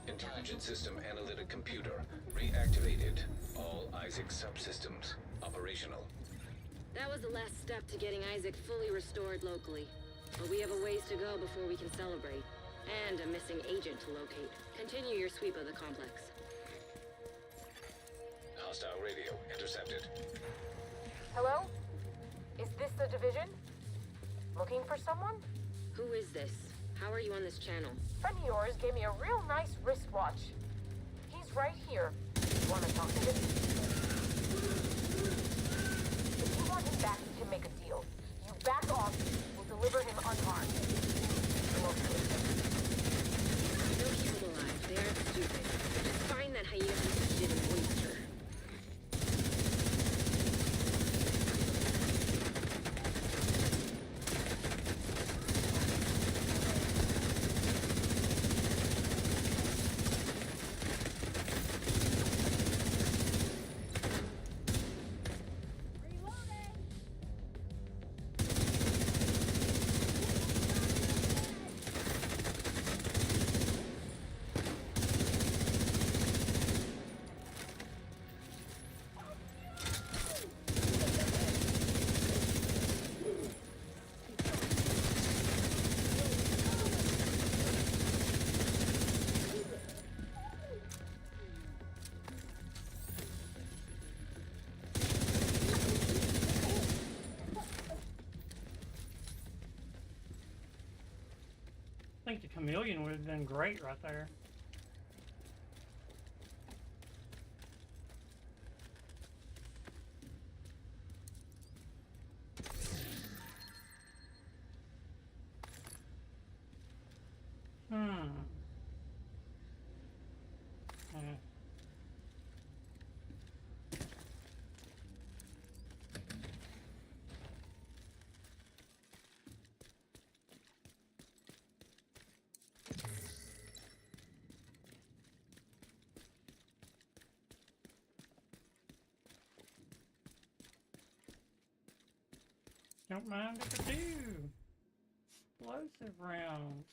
Intelligent system analytic computer reactivated. All Isaac subsystems operational. That was the last step to getting Isaac fully restored locally. But we have a ways to go before we can celebrate. And a missing agent to locate. Continue your sweep of the complex. Hostile radio intercepted. Hello? Is this the division? Looking for someone? Who is this? How are you on this channel? Friend of yours gave me a real nice wristwatch. He's right here. Want to talk to him? If you want him back, we can make a deal. You back off, we'll deliver him unharmed. They'll keep him alive. They aren't stupid. Just find that hyena piece of shit and waste her. I think the chameleon would have been great right there. Don't mind if I do. Explosive rounds.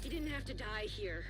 Didn't have to die here.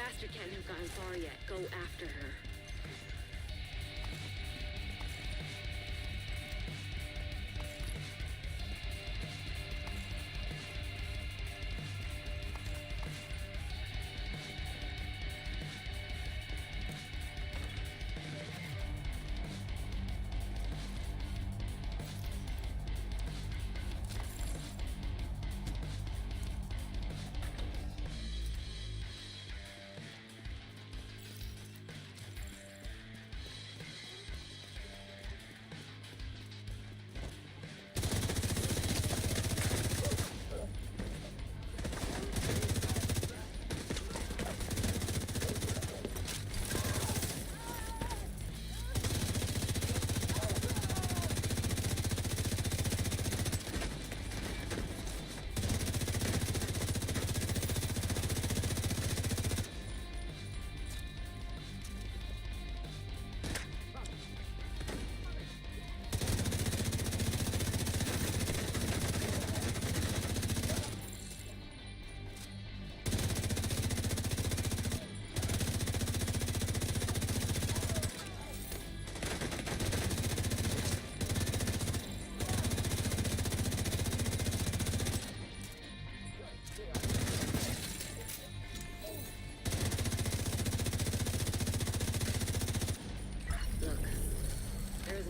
bastard can't have gotten far yet. Go after her.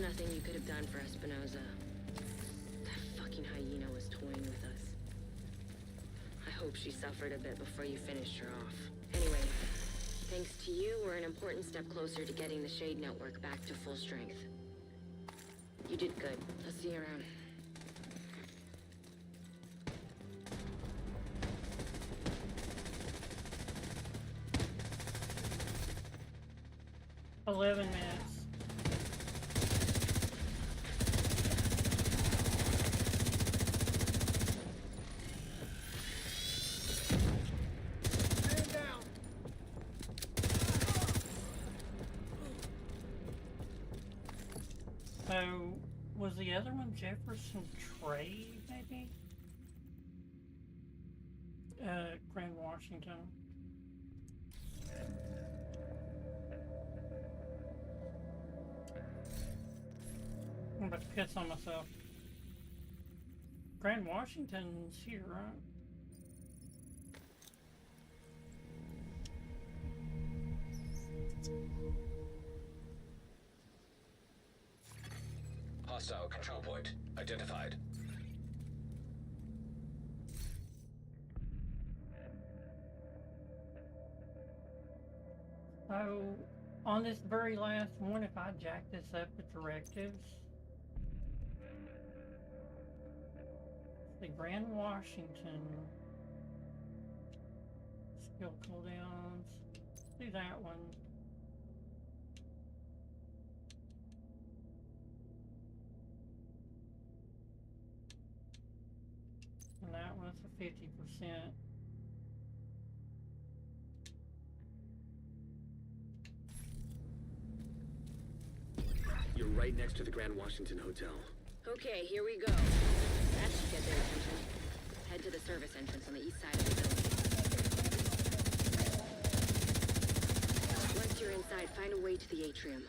Nothing you could have done for Espinosa. That fucking hyena was toying with us. I hope she suffered a bit before you finished her off. Anyway, thanks to you, we're an important step closer to getting the Shade Network back to full strength. You did good. I'll see you around. "11 minutes." So, was the other one Jefferson Trade, maybe? Grand Washington. I'm about to piss on myself. Grand Washington's here, right? Hostile control point identified. So, on this very last one, if I jack this up with directives, the Grand Washington skill cooldowns, do that one. And that one's for 50%. You're right next to the Grand Washington Hotel. Okay, here we go. That should get their attention. Head to the service entrance on the east side of the building. Once you're inside, find a way to the atrium.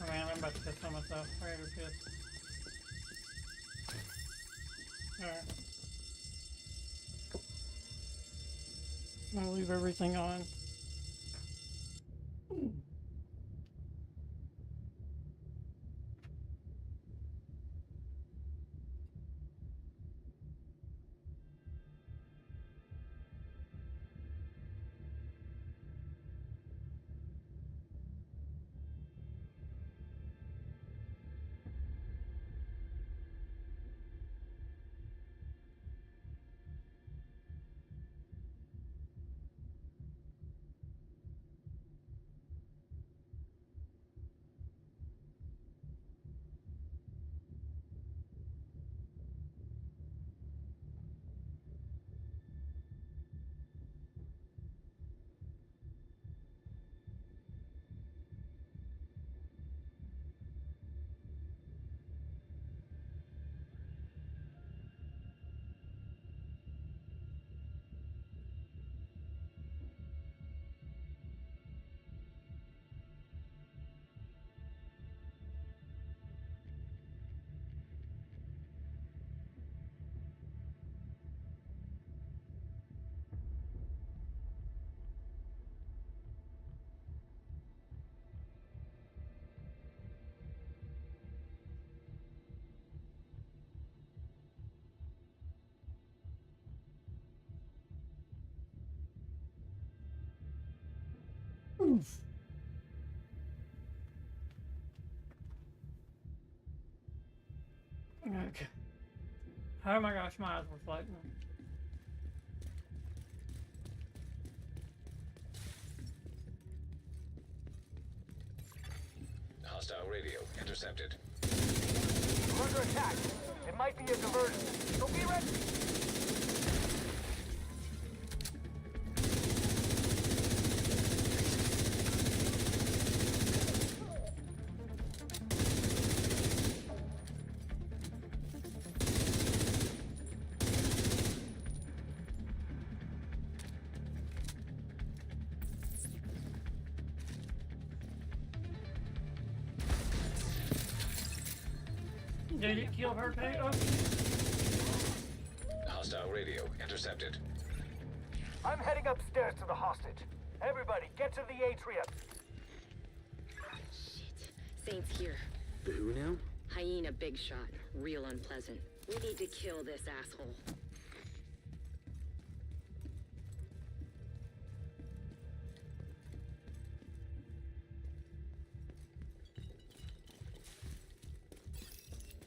Oh man, I'm about to piss on myself. I gotta piss. Alright. I'll leave everything on. Okay. Oh my gosh, my eyes were floating. Hostile radio intercepted. We're under attack. It might be a diversion. So be ready. Did it kill her too? Oh. Hostile radio intercepted. I'm heading upstairs to the hostage. Everybody, get to the atrium. Shit. Saint's here. The who now? Hyena big shot. Real unpleasant. We need to kill this asshole.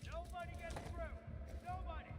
Nobody gets through. Nobody.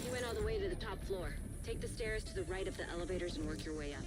You went all the way to the top floor. Take the stairs to the right of the elevators and work your way up.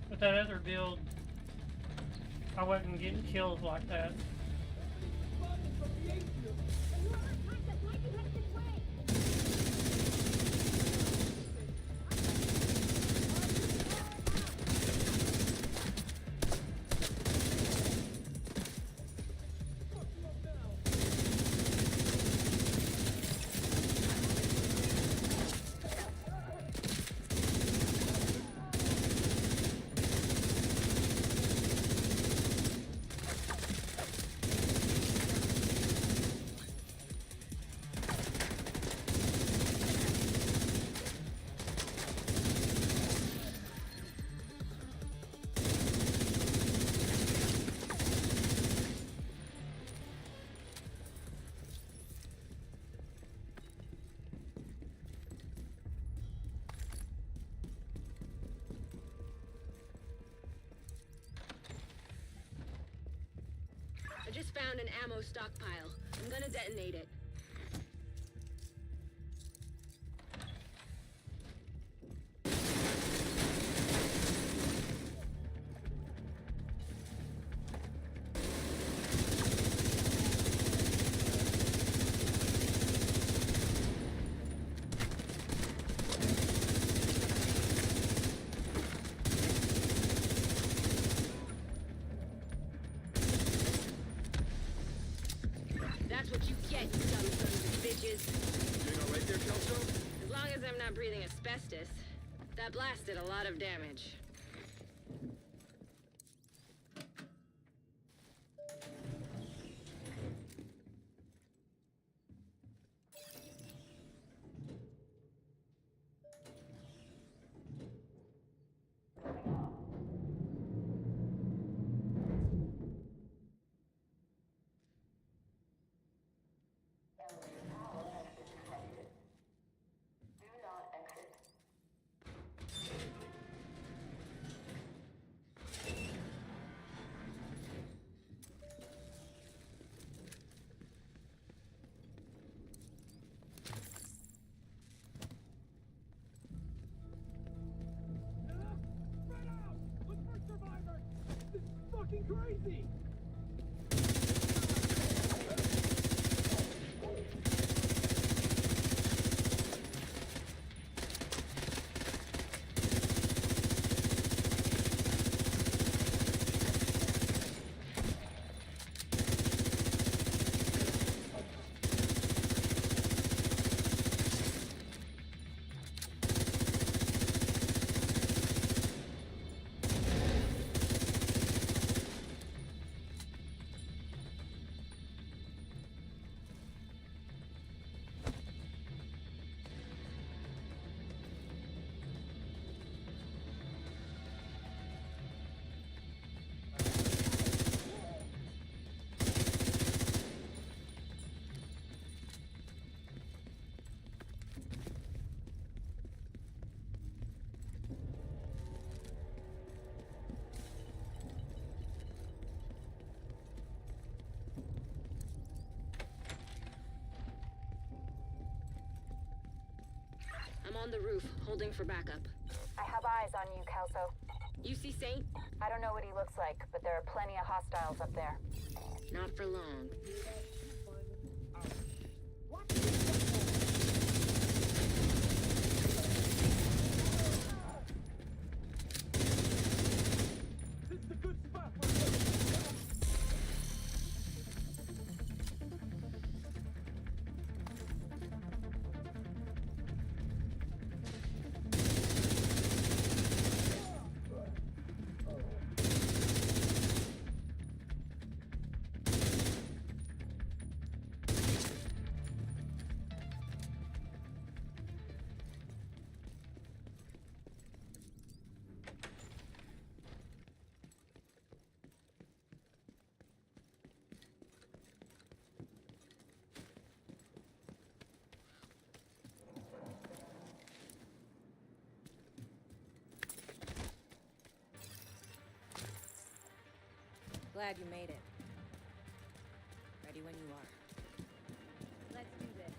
With that other build, I wasn't getting kills like that. I just found an ammo stockpile. I'm gonna detonate it. is. Doing all right there, Kelso? As long as I'm not breathing asbestos. That blast did a lot of damage. Fucking crazy! I'm on the roof, holding for backup. I have eyes on you, Kelso. You see Saint? I don't know what he looks like, but there are plenty of hostiles up there. Not for long. This is a good spot. Glad you made it. Ready when you are. Let's do this.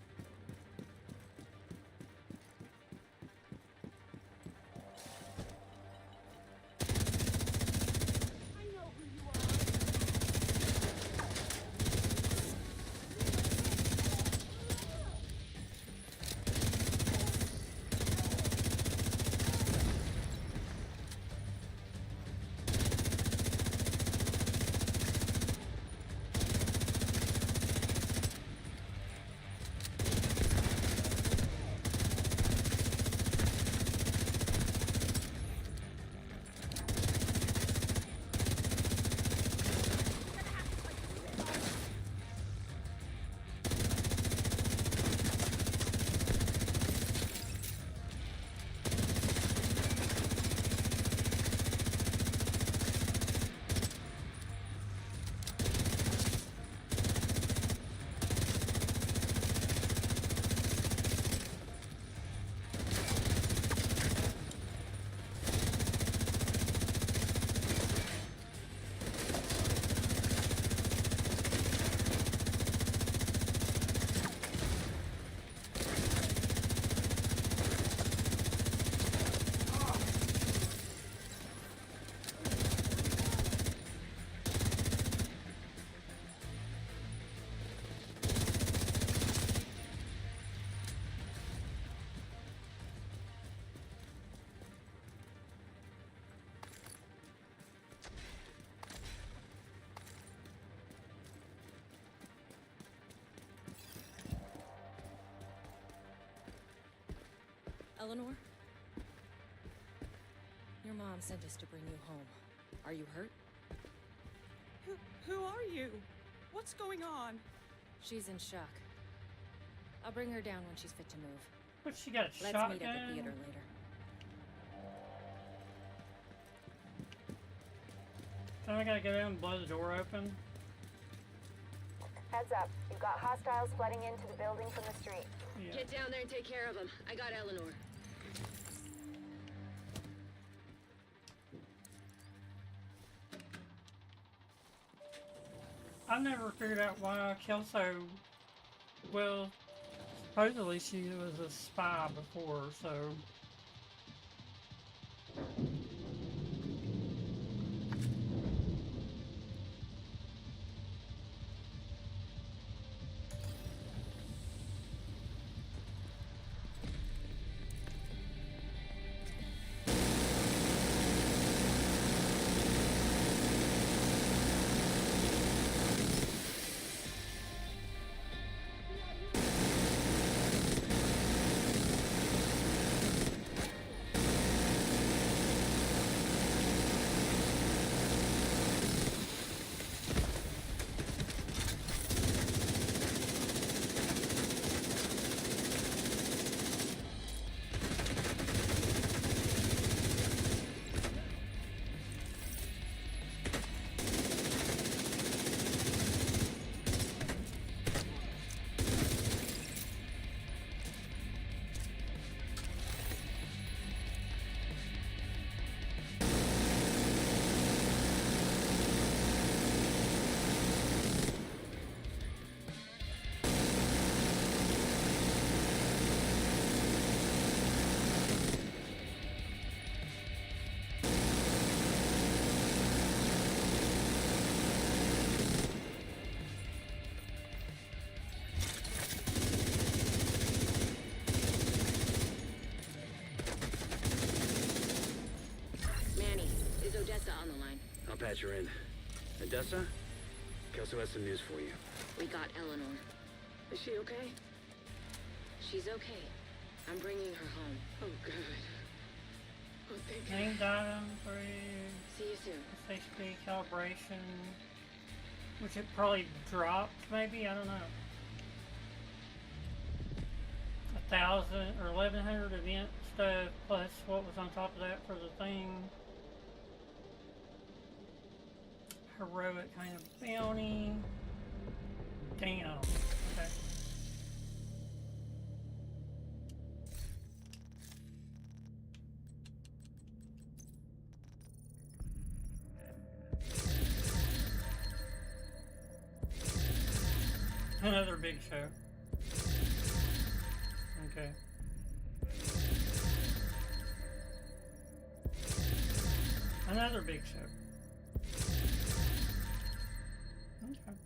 Eleanor? Your mom sent us to bring you home. Are you hurt? Who are you? What's going on? She's in shock. I'll bring her down when she's fit to move. What, she got a Let's shotgun? meet at the theater later. So I gotta go down and blow the door open. Heads up. You've got hostiles flooding into the building from the street. Yeah. Get down there and take care of them. I got Eleanor. I've never figured out why Kelso, well, supposedly she was a spy before, so. Odessa on the line. I'll patch her in. Odessa? Kelso has some news for you. We got Eleanor. Is she okay? She's okay. I'm bringing her home. Oh, good. Oh, thank Named item for See you soon. HP calibration, which it probably dropped, maybe? I don't know. 1,000 or 1,100 event stuff plus what was on top of that for the thing. Heroic kind of bounty. Damn. Okay. Another big show. Okay. Another big show. Okay.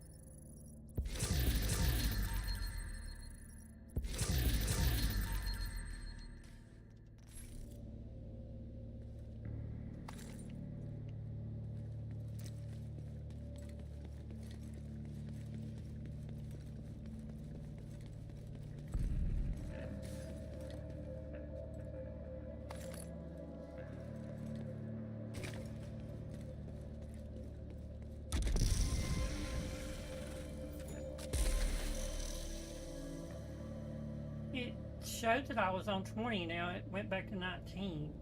It showed that I was on 20, now it went back to 19.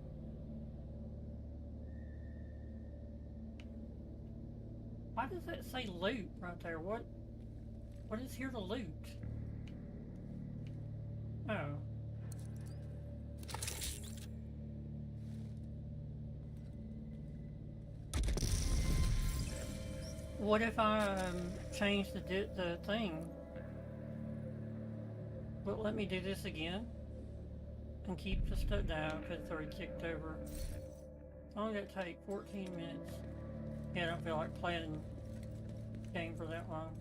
Why does that say loot right there? What is here to loot? Oh. What if I change the thing? Will it let me do this again? And keep the stuff down because it's already kicked over. How long did it take? 14 minutes. Yeah, I don't feel like playing the game for that long.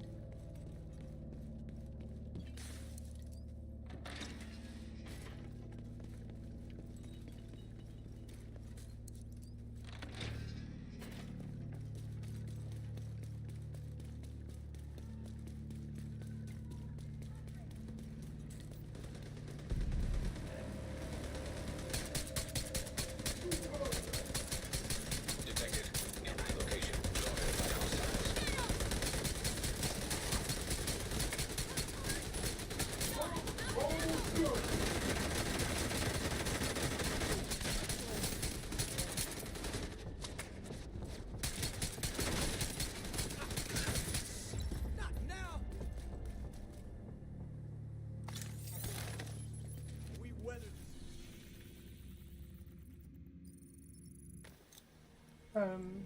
Um.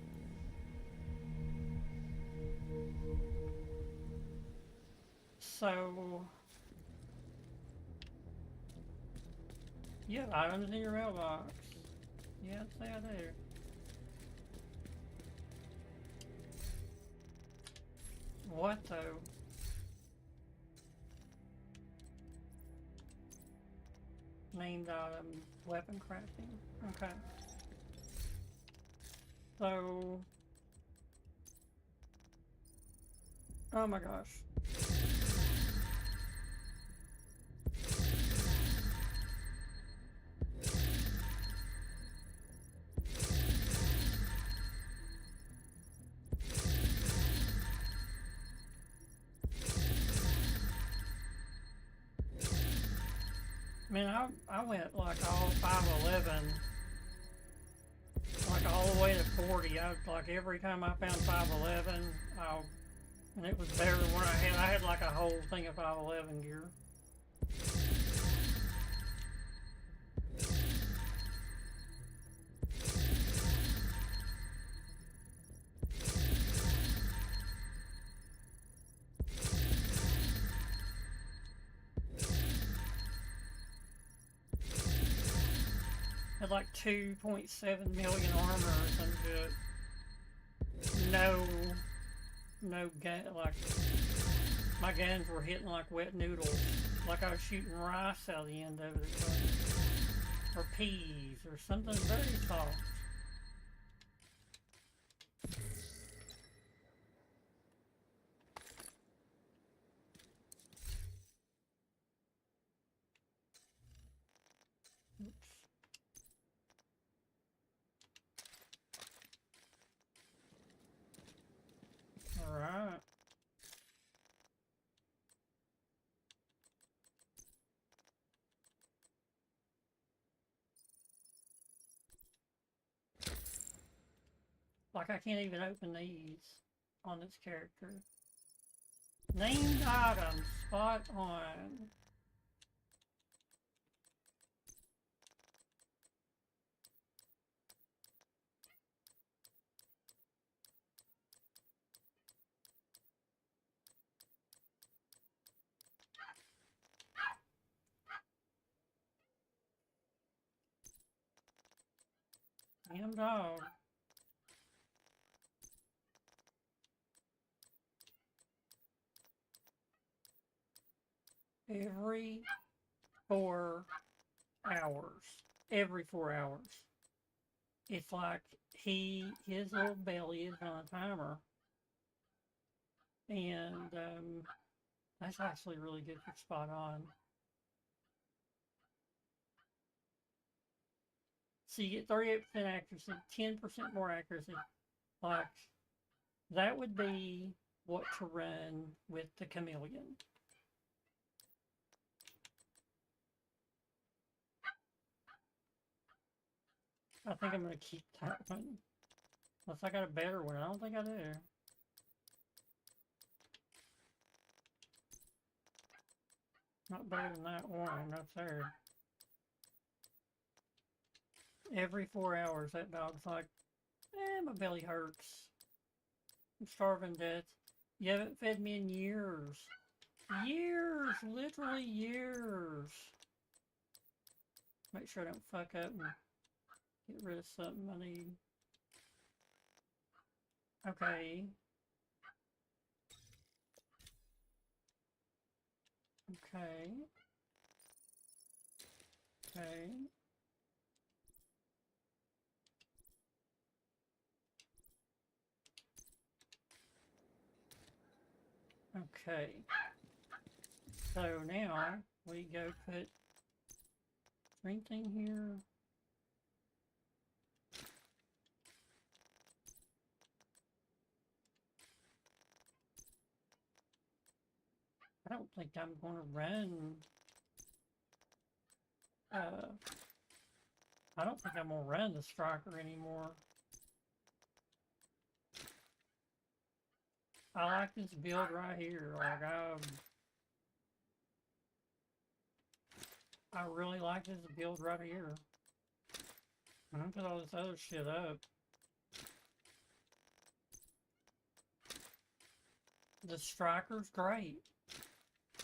So. Yeah, items in your mailbox. Yeah, I'd say I do. What though? Named item, weapon crafting. Okay. So. Oh my gosh. I mean, I went like all 511, like all the way to 40. Like every time I found 511, and it was better than what I had like a whole thing of 511 gear. Had like 2.7 million armor or some shit. No gun, like, my guns were hitting like wet noodles. Like I was shooting rice out of the end of it. Or peas, or something very soft. Alright. Like I can't even open these on this character. Named items, spot on. Damn dog. Every 4 hours. Every 4 hours. It's like his little belly is on a timer. And that's actually really good for spot on. So you get 38% accuracy, 10% more accuracy. Like, that would be what to run with the chameleon. I think I'm going to keep that one. Unless I got a better one. I don't think I do. Not better than that one. That's there. Every 4 hours, that dog's like, my belly hurts. I'm starving to death. You haven't fed me in years. Years! Literally years. Make sure I don't fuck up and get rid of something I need. Okay. Okay. Okay. Okay. So now we go put green thing here. I don't think I'm going to run. I don't think I'm going to run the striker anymore. I like this build right here. Like, I really like this build right here. I'm gonna put all this other shit up. The striker's great.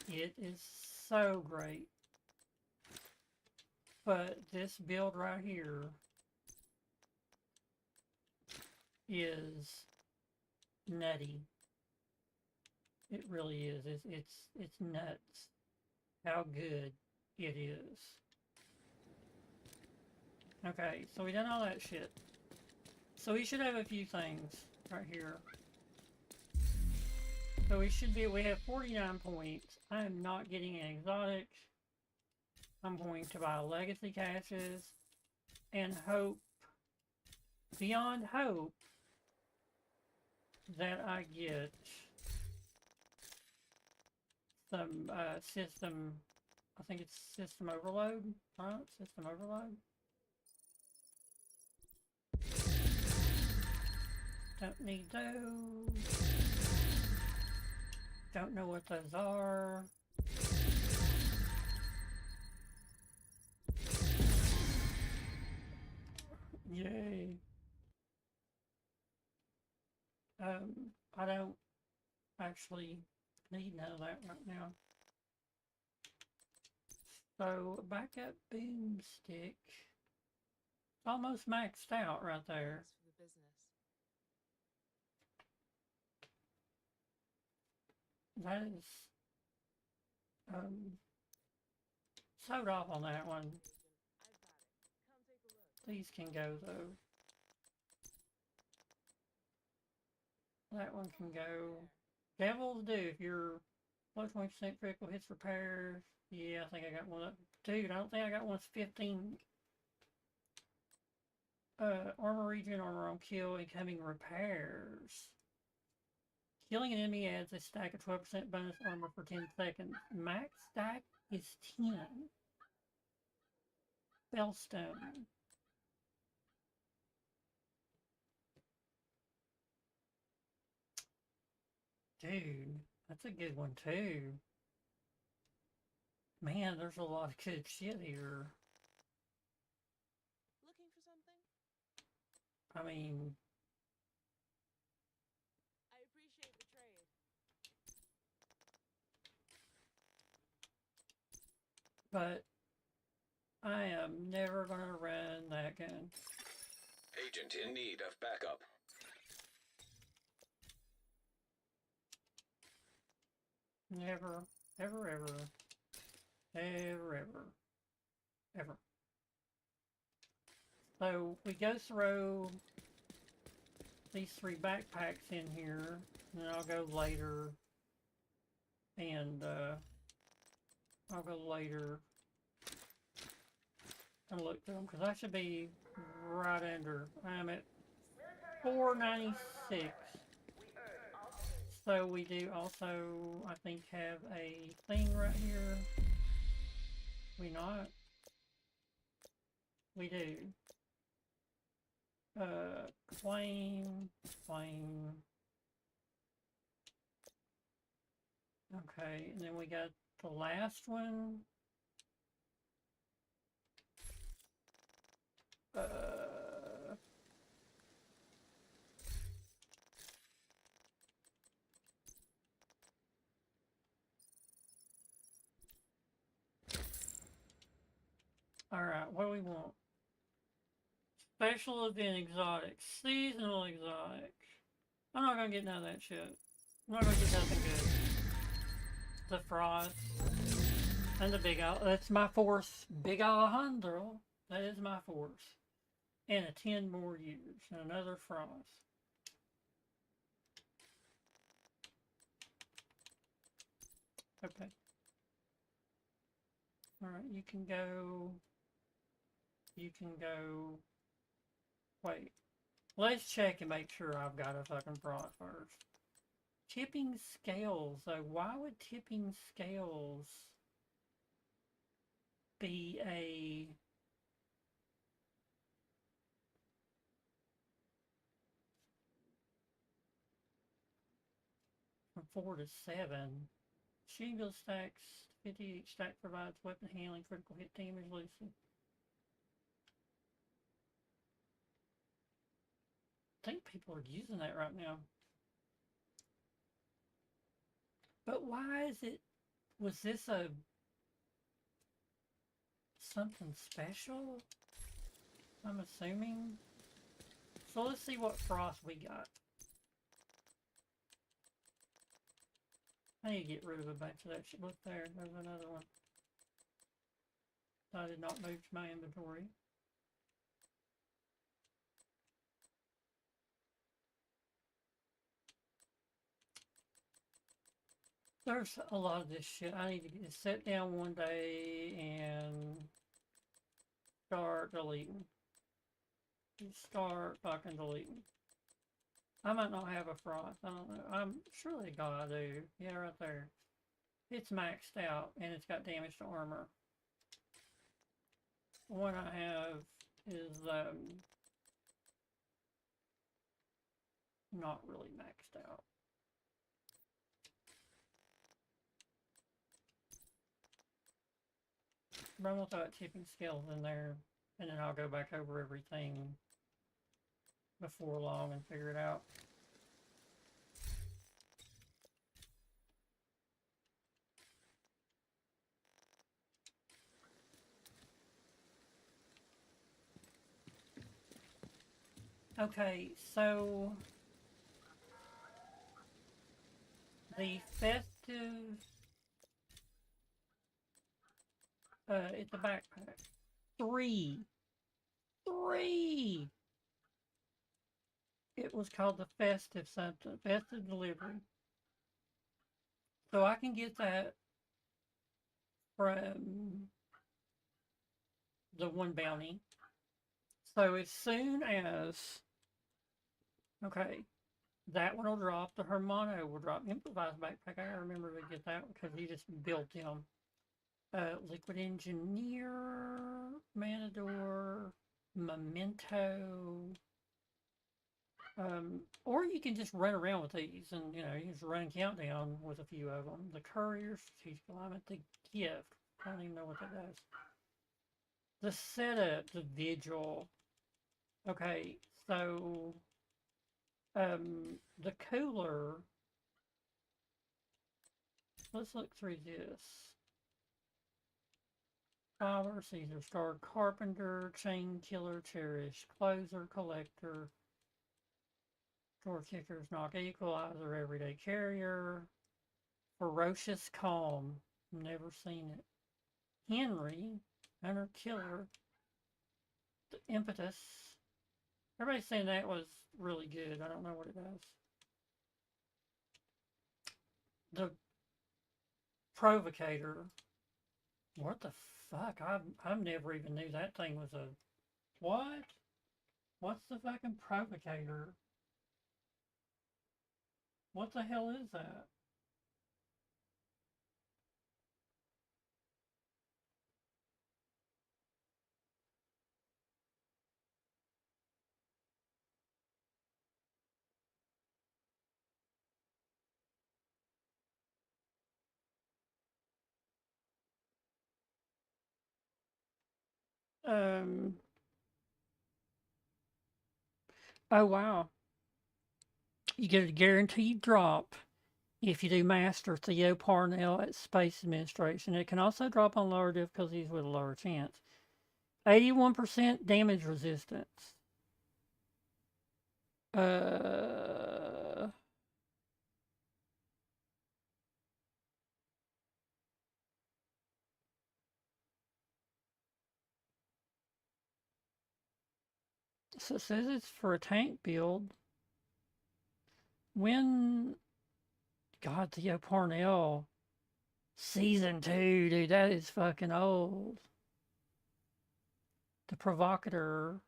It is so great. But this build right here is nutty. It really is. It's nuts how good it is. Okay, so we done all that shit. So we should have a few things right here. So we have 49 points. I am not getting an exotic. I'm going to buy legacy caches and hope, beyond hope, that I get some system, I think it's system overload, right? System overload. Don't need those. Don't know what those are. Yay. I don't actually need none of that right now. So backup boomstick. Almost maxed out right there. That is sewed off on that one. These can go though. That one can go. Devils do if you're below 20% critical hits repairs. Yeah, I think I got one up. Dude, I don't think I got one that's 15. Armor regen, armor on kill, incoming repairs. Killing an enemy adds a stack of 12% bonus armor for 10 seconds. Max stack is 10. Bellstone. Dude, that's a good one too. Man, there's a lot of good shit here. Looking for something? I mean, I appreciate the trade. but I am never gonna run that gun. Agent in need of backup. Never, ever, ever, ever, ever, ever. So we go throw these 3 backpacks in here, and then I'll go later, and I'll go later and look through them, because I should be right under. I'm at 496. So we do also, I think, have a thing right here. We not? We do. Claim. Okay, and then we got the last one. Alright, what do we want? Special event exotic, seasonal exotic. I'm not gonna get none of that shit. I'm not gonna get nothing good. The frost. And the big that's my 4th big Alejandro. That is my 4th. And a 10 more years. And another frost. Okay. Alright, you can go. Wait. Let's check and make sure I've got a fucking frost first. Tipping scales, though. Why would tipping scales be a... from 4 to 7? Shingle stacks, 50 each stack provides weapon handling, critical hit damage, Lucy. I think people are using that right now. But why is it? Was this a something special? I'm assuming. So let's see what frost we got. I need to get rid of a bunch of that shit. Look there, there's another one. I did not move to my inventory. There's a lot of this shit. I need to sit down one day and start deleting. Start fucking deleting. I might not have a frost. I don't know. I'm surely God I do. Yeah, right there. It's maxed out and it's got damage to armor. The one I have is not really maxed out. But I'm gonna throw tipping scales in there and then I'll go back over everything before long and figure it out. Okay, so the festive it's a backpack. Three. It was called the festive something. Festive delivery. So I can get that from the one bounty. So as soon as okay, that one will drop, the Hermano will drop. Improvised backpack, I remember to get that because he just built them. Liquid Engineer, Matador, Memento. Or you can just run around with these and, you know, you just run countdown with a few of them. The Courier, Strategic Alignment, the Gift. I don't even know what that does. The Setup, the Vigil. Okay, so, the Cooler. Let's look through this. Fowler, Caesar Star, Carpenter, Chain Killer, Cherish, Closer, Collector, Door Kickers, Knock Equalizer, Everyday Carrier, Ferocious Calm, never seen it. Henry, Hunter Killer, the Impetus. Everybody's saying that was really good. I don't know what it does. The Provocator. What the fuck? I've never even knew that thing was a... What? What's the fucking Provocator? What the hell is that? Oh wow. You get a guaranteed drop if you do Master Theo Parnell at Space Administration. It can also drop on lower difficulties with a lower chance. 81% damage resistance. So it says it's for a tank build. When... God, Theo Parnell. Season 2, dude, that is fucking old. The Provocateur.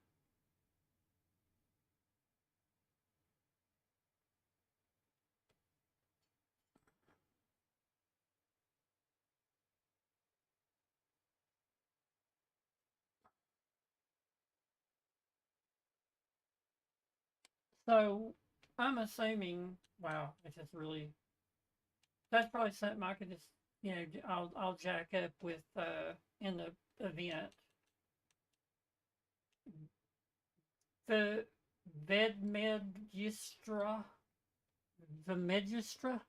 So, I'm assuming, wow, it's just really, that's probably something I could just, you know, I'll jack up with, in the event. The Vedmegistra, the Magistra,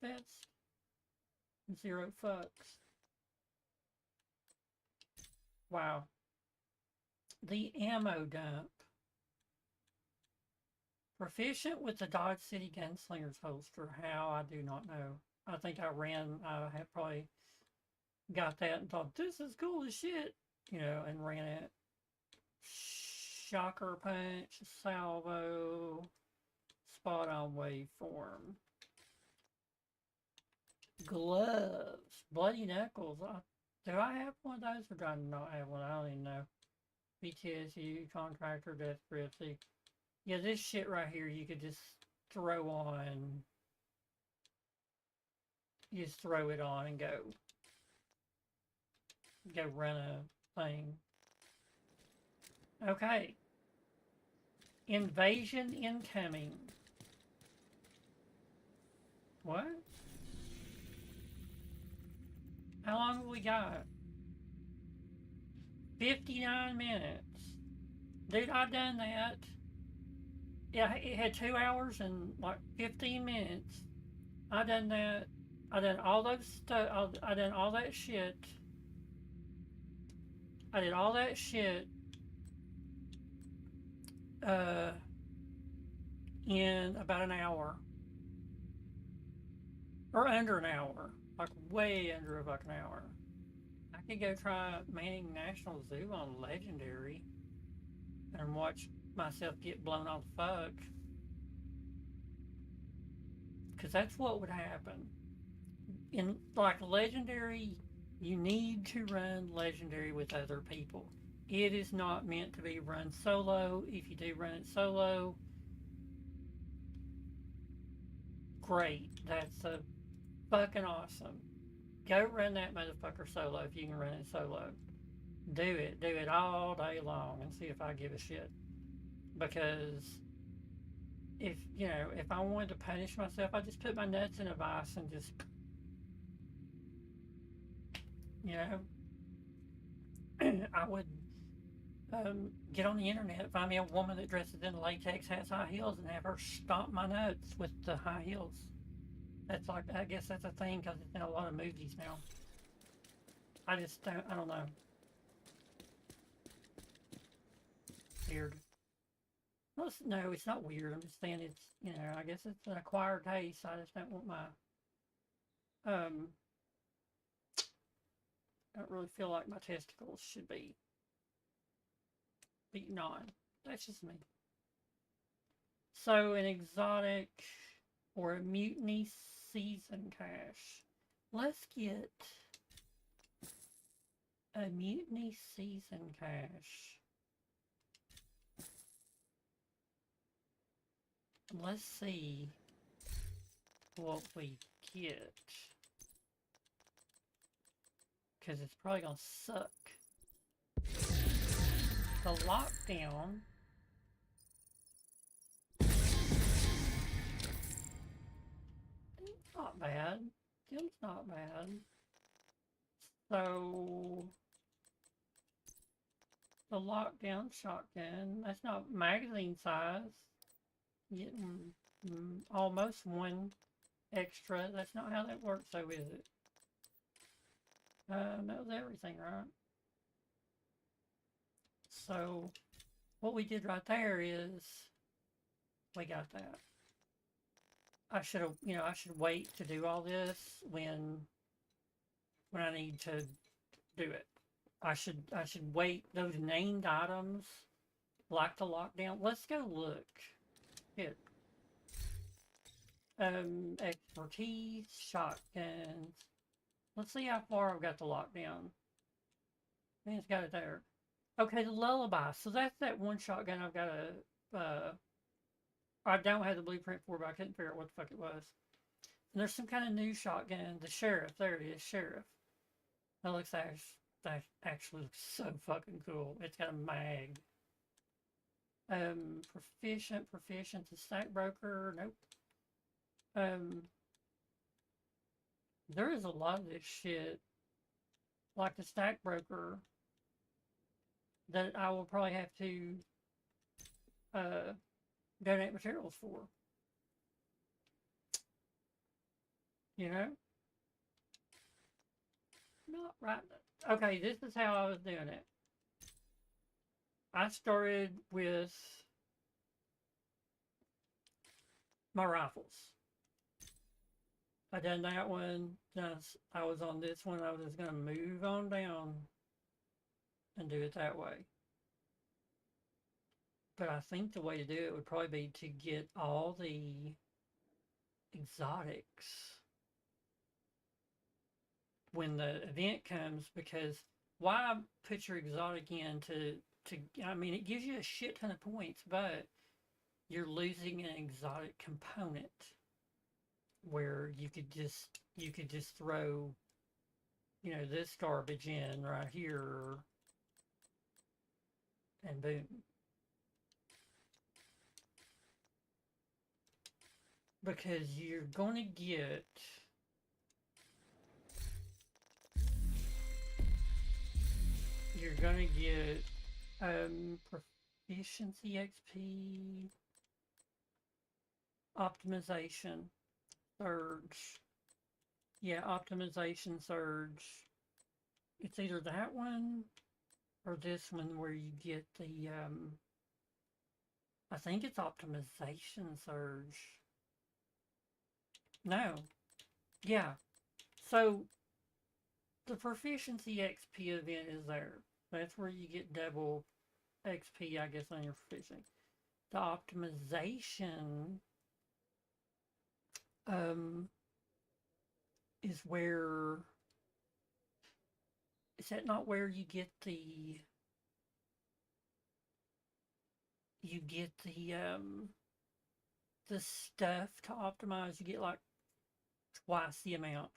That's 0 fucks. Wow. The ammo dump. Proficient with the Dodge City Gunslinger's holster. How, I do not know. I think I had probably got that and thought, this is cool as shit, you know, and ran it. Shocker punch, salvo, spot on waveform. Gloves, bloody knuckles. Do I have one of those or do I not have one? I don't even know. BTSU, contractor, death grip. See, yeah, this shit right here you could just throw on. You just throw it on and go run a thing. Okay. Invasion incoming. What? How long have we got? 59 minutes. Dude, I done that. Yeah, it had 2 hours and like 15 minutes. I done that. I done all those stuff. I done all that shit. I did all that shit in about an hour. Or under an hour. Like way under a fucking hour. I could go try Manning National Zoo on Legendary and watch myself get blown off the fuck. Because that's what would happen. In like Legendary, you need to run Legendary with other people. It is not meant to be run solo. If you do run it solo, great. That's fucking awesome. Go run that motherfucker solo if you can run it solo. Do it all day long and see if I give a shit. Because if I wanted to punish myself, I just put my nuts in a vice and just, I would get on the internet, find me a woman that dresses in latex, has high heels, and have her stomp my nuts with the high heels. That's like, I guess that's a thing because it's in a lot of movies now. I don't know. Weird. Well, no, it's not weird. I'm just saying it's, I guess it's an acquired taste. I just don't want my, I don't really feel like my testicles should be beaten on. That's just me. So, an exotic or a mutiny season cache. Let's get a mutiny season cache. Let's see what we get. Because it's probably going to suck. The lockdown. It's not bad. It's not bad. So, the lockdown shotgun. That's not magazine size. Getting almost one extra. That's not how that works, though, is it? That was everything, right? So, what we did right there is we got that. I should have, I should wait to do all this when I need to do it. I should wait those named items like the lockdown. Let's go look. Here. Expertise, shotguns. Let's see how far I've got the lockdown. I think it's got it there. Okay, the lullaby. So that's that one shotgun I've got I don't have the blueprint for, but I couldn't figure out what the fuck it was. And there's some kind of new shotgun. The sheriff. There it is, sheriff. That actually looks so fucking cool. It's got a mag. Proficient to stack broker. Nope. There is a lot of this shit, like the stack broker, that I will probably have to donate materials for. You know? Not right. Okay, this is how I was doing it. I started with my rifles. I done that one. I was on this one. I was just going to move on down and do it that way. But I think the way to do it would probably be to get all the exotics when the event comes, because why put your exotic in to I mean, it gives you a shit ton of points, but you're losing an exotic component where you could just throw, you know, this garbage in right here and boom. Because you're going to get proficiency XP, optimization surge. Yeah, optimization surge. It's either that one or this one where you get the I think it's optimization surge. No. Yeah. So the proficiency XP event is there. That's where you get double XP, I guess, on your proficiency. The optimization is where, is that not where you get the stuff to optimize? You get like twice the amount.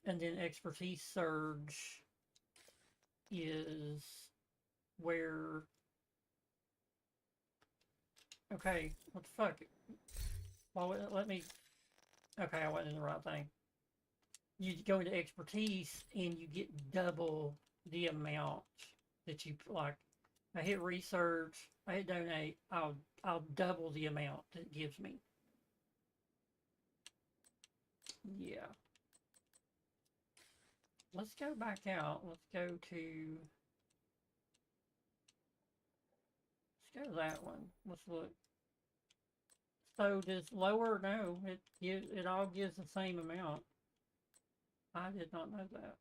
And then expertise surge is where, okay, what the fuck? Why would it let me? Okay, I wasn't in the right thing. You go into expertise and you get double the amount that you like. I hit research, I hit donate, I'll double the amount that it gives me. Yeah. Let's go back out. Let's go to that one. Let's look. So does lower? No, it all gives the same amount. I did not know that.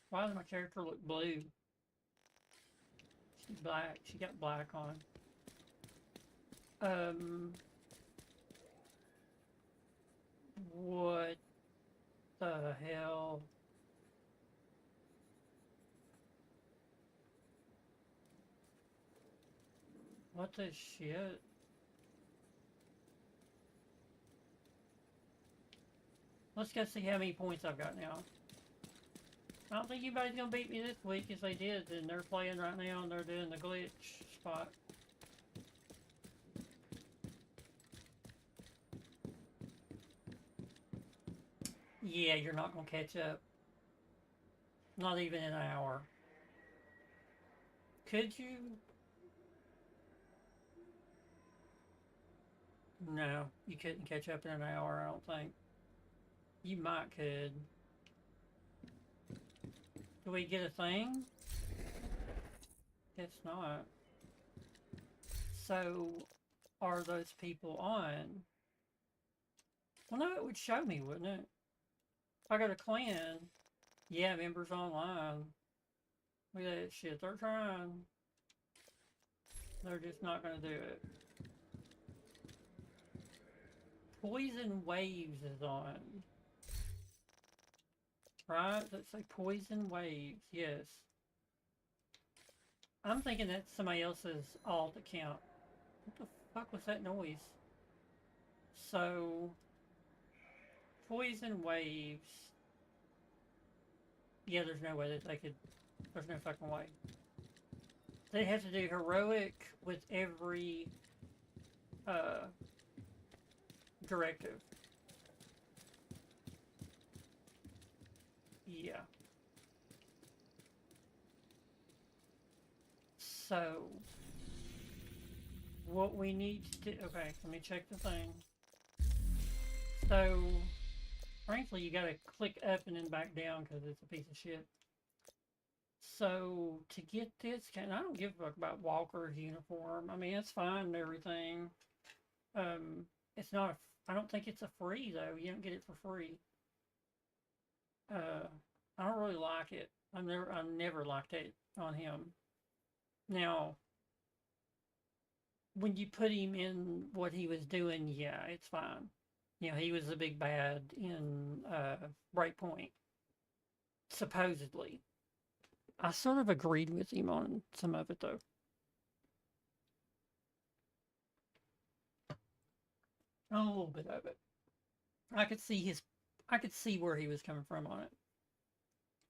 Why does my character look blue? She's black. She got black on. What the hell? What the shit? Let's go see how many points I've got now. I don't think anybody's gonna beat me this week. If they did, then they're playing right now and they're doing the glitch spot. Yeah, you're not gonna catch up. Not even in an hour. Could you? No, you couldn't catch up in an hour, I don't think. You might could. Do we get a thing? Guess not. So, are those people on? Well, no, it would show me, wouldn't it? If I go to clan, yeah, members online. Look at that shit, they're trying. They're just not gonna do it. Poison Waves is on. Right? Let's say Poison Waves, yes. I'm thinking that's somebody else's alt account. What the fuck was that noise? So, Poison Waves. Yeah, there's no way that they could. There's no fucking way. They have to do heroic with every directive. Yeah. So, what we need to do... Okay, let me check the thing. So, frankly, you gotta click up and then back down because it's a piece of shit. So, to get this, I don't give a fuck about Walker's uniform. I mean, it's fine and everything. It's not, I don't think it's a free, though. You don't get it for free. I don't really like it. I never liked it on him. Now, when you put him in what he was doing, yeah, it's fine. You know, he was the big bad in Breakpoint, supposedly. I sort of agreed with him on some of it, though. A little bit of it. I could see where he was coming from on it.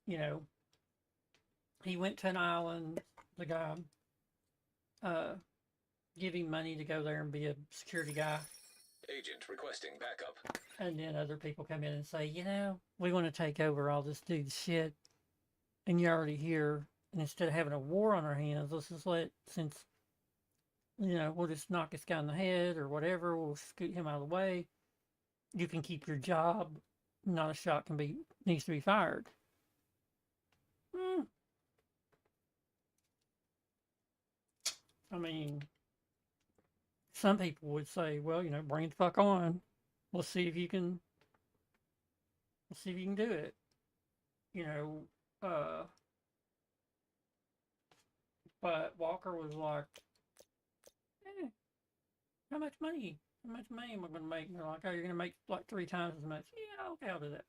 You know, he went to an island, the guy, give him money to go there and be a security guy. Agent requesting backup. And then other people come in and say, you know, we want to take over all this dude's shit. And you're already here. And instead of having a war on our hands, let's just since, you know, we'll just knock this guy in the head or whatever. We'll scoot him out of the way. You can keep your job. Not a shot needs to be fired. I mean, some people would say, well, you know, bring the fuck on. We'll see if you can do it. You know, but Walker was like, how much money am I going to make? And they're like, oh, you're going to make like 3 times as much. Yeah, okay, I'll do that.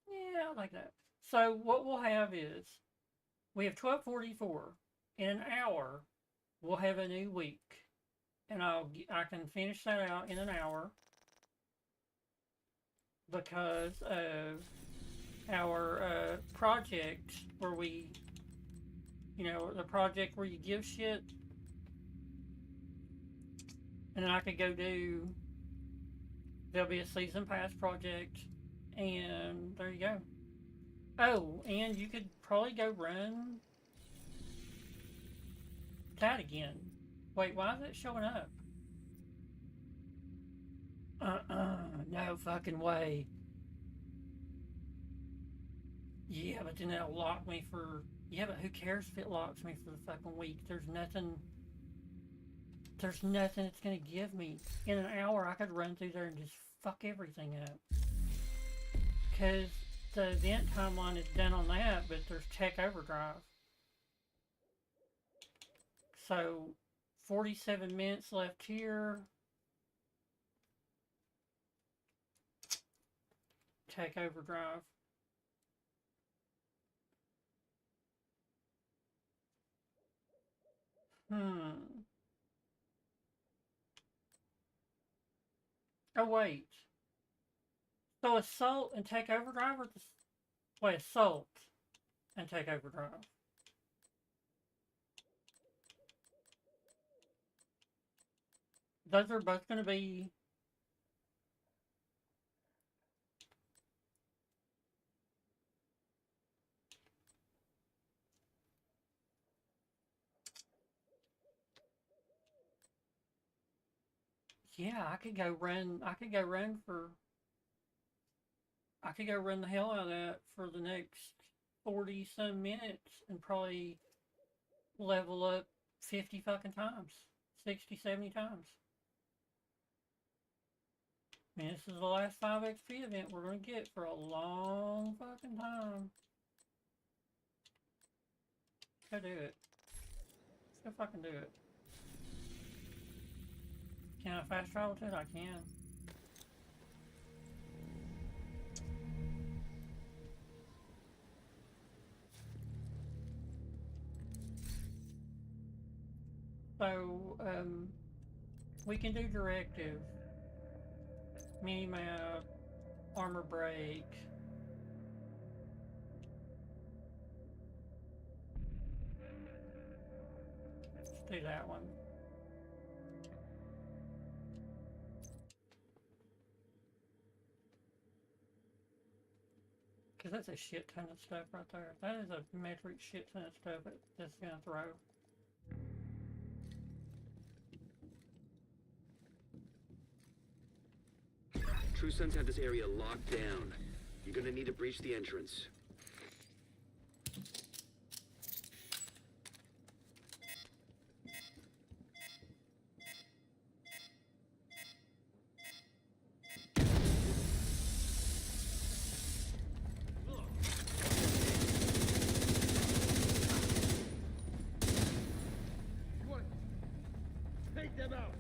Yeah, I like that. So what we'll have is, we have 12:44. In an hour, we'll have a new week. And I can finish that out in an hour. Because of our project where we, you know, the project where you give shit. And then I could go there'll be a season pass project, and there you go. Oh, and you could probably go run that again. Wait, why is it showing up? No fucking way. Yeah, but then that'll lock me for... Yeah, but who cares if it locks me for the fucking week? There's nothing it's gonna give me. In an hour, I could run through there and just fuck everything up. Because the event timeline is done on that, but there's Tech Overdrive. So, 47 minutes left here. Tech Overdrive. Oh, wait. So Assault and Take Overdrive are wait, Assault and Take Overdrive. Those are both going to be... Yeah, I could go run the hell out of that for the next 40 some minutes and probably level up 50 fucking times. 60, 70 times. Man, this is the last 5 XP event we're going to get for a long fucking time. Let's go do it. Let's go fucking do it. Can I fast travel to it? I can. So, we can do directive, mini-map, armor break. Let's do that one. Because that's a shit ton of stuff right there. That is a metric shit ton of stuff that's gonna throw. True Sons have this area locked down. You're gonna need to breach the entrance. Take them out.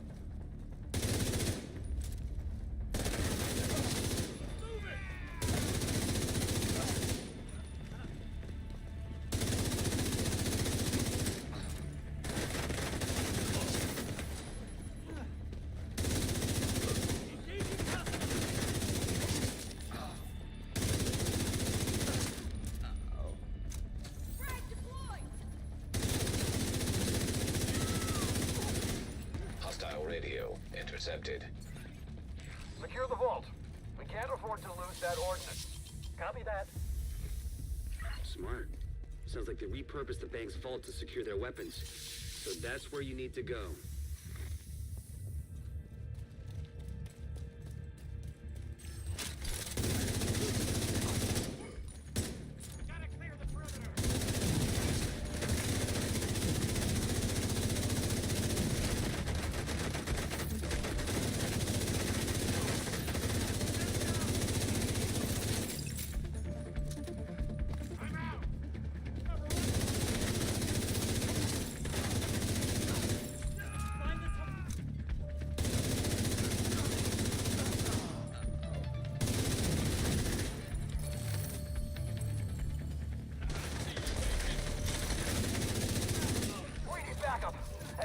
Hostile radio intercepted. Secure the vault. We can't afford to lose that ordnance. Copy that. Smart. Sounds like they repurposed the bank's vault to secure their weapons. So that's where you need to go.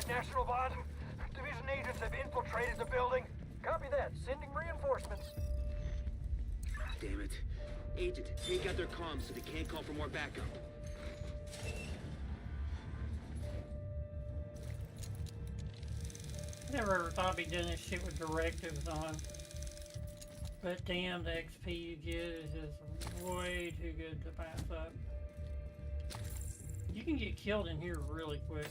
National Bond. Division agents have infiltrated the building. Copy that. Sending reinforcements. Damn it. Agent, take out their comms so they can't call for more backup. Never ever thought I'd be doing this shit with directives on. But damn, the XP you get is just way too good to pass up. You can get killed in here really quick.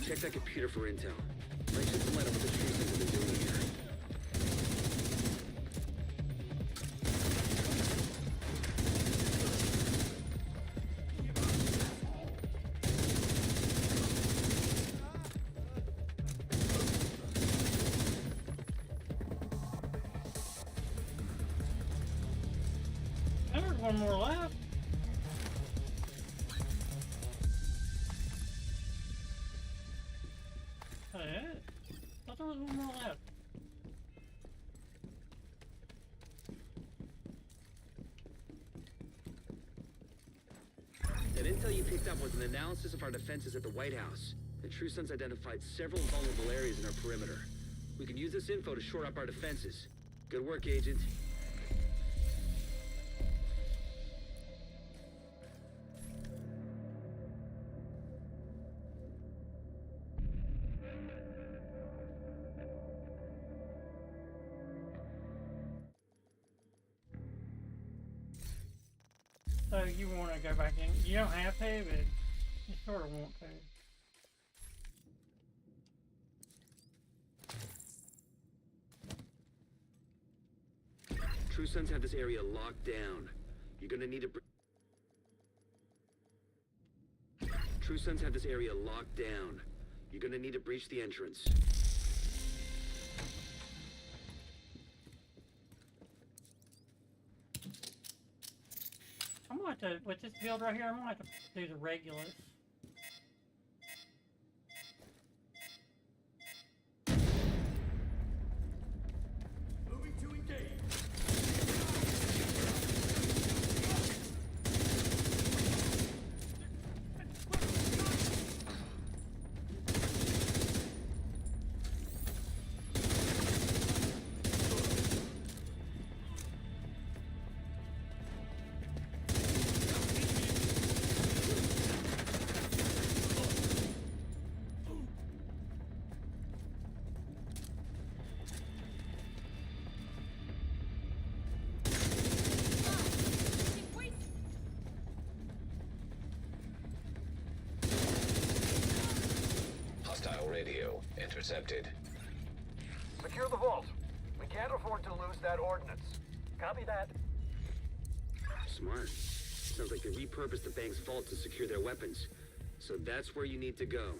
Check that computer for intel. Might shed some light on what the True Sons have been doing here. There's one more left. I thought there was one more left. That intel you picked up was an analysis of our defenses at the White House. The True Sons identified several vulnerable areas in our perimeter. We can use this info to shore up our defenses. Good work, Agent. So you want to go back in? You don't have to, but you sort of want to. True Sons have this area locked down. You're gonna need to... True Sons have this area locked down. You're gonna need to breach the entrance. have to, with this build right here, I'm gonna have to do the Regulus. Moving to engage. Hostile radio intercepted. Secure the vault. We can't afford to lose that ordnance. Copy that. Smart. Sounds like they repurposed the bank's vault to secure their weapons. So that's where you need to go.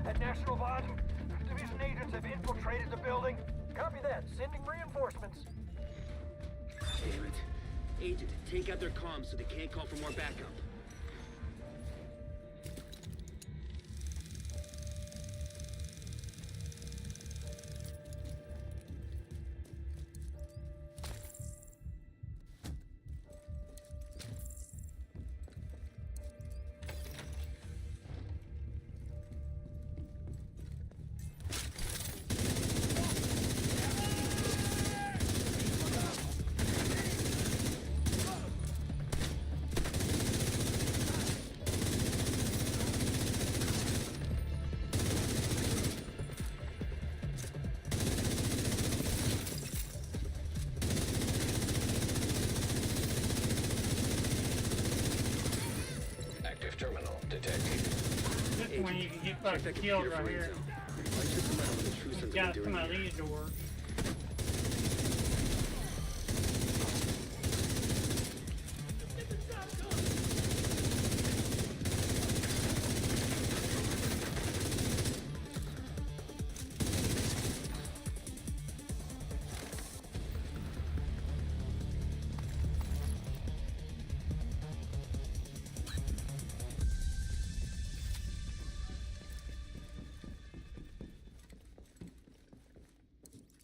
At National Bond, Division agents have infiltrated the building. Copy that. Sending reinforcements. Damn it. Agent, take out their comms so they can't call for more backup. Terminal detected. This one you can get fucking killed right here. You gotta come out of these doors.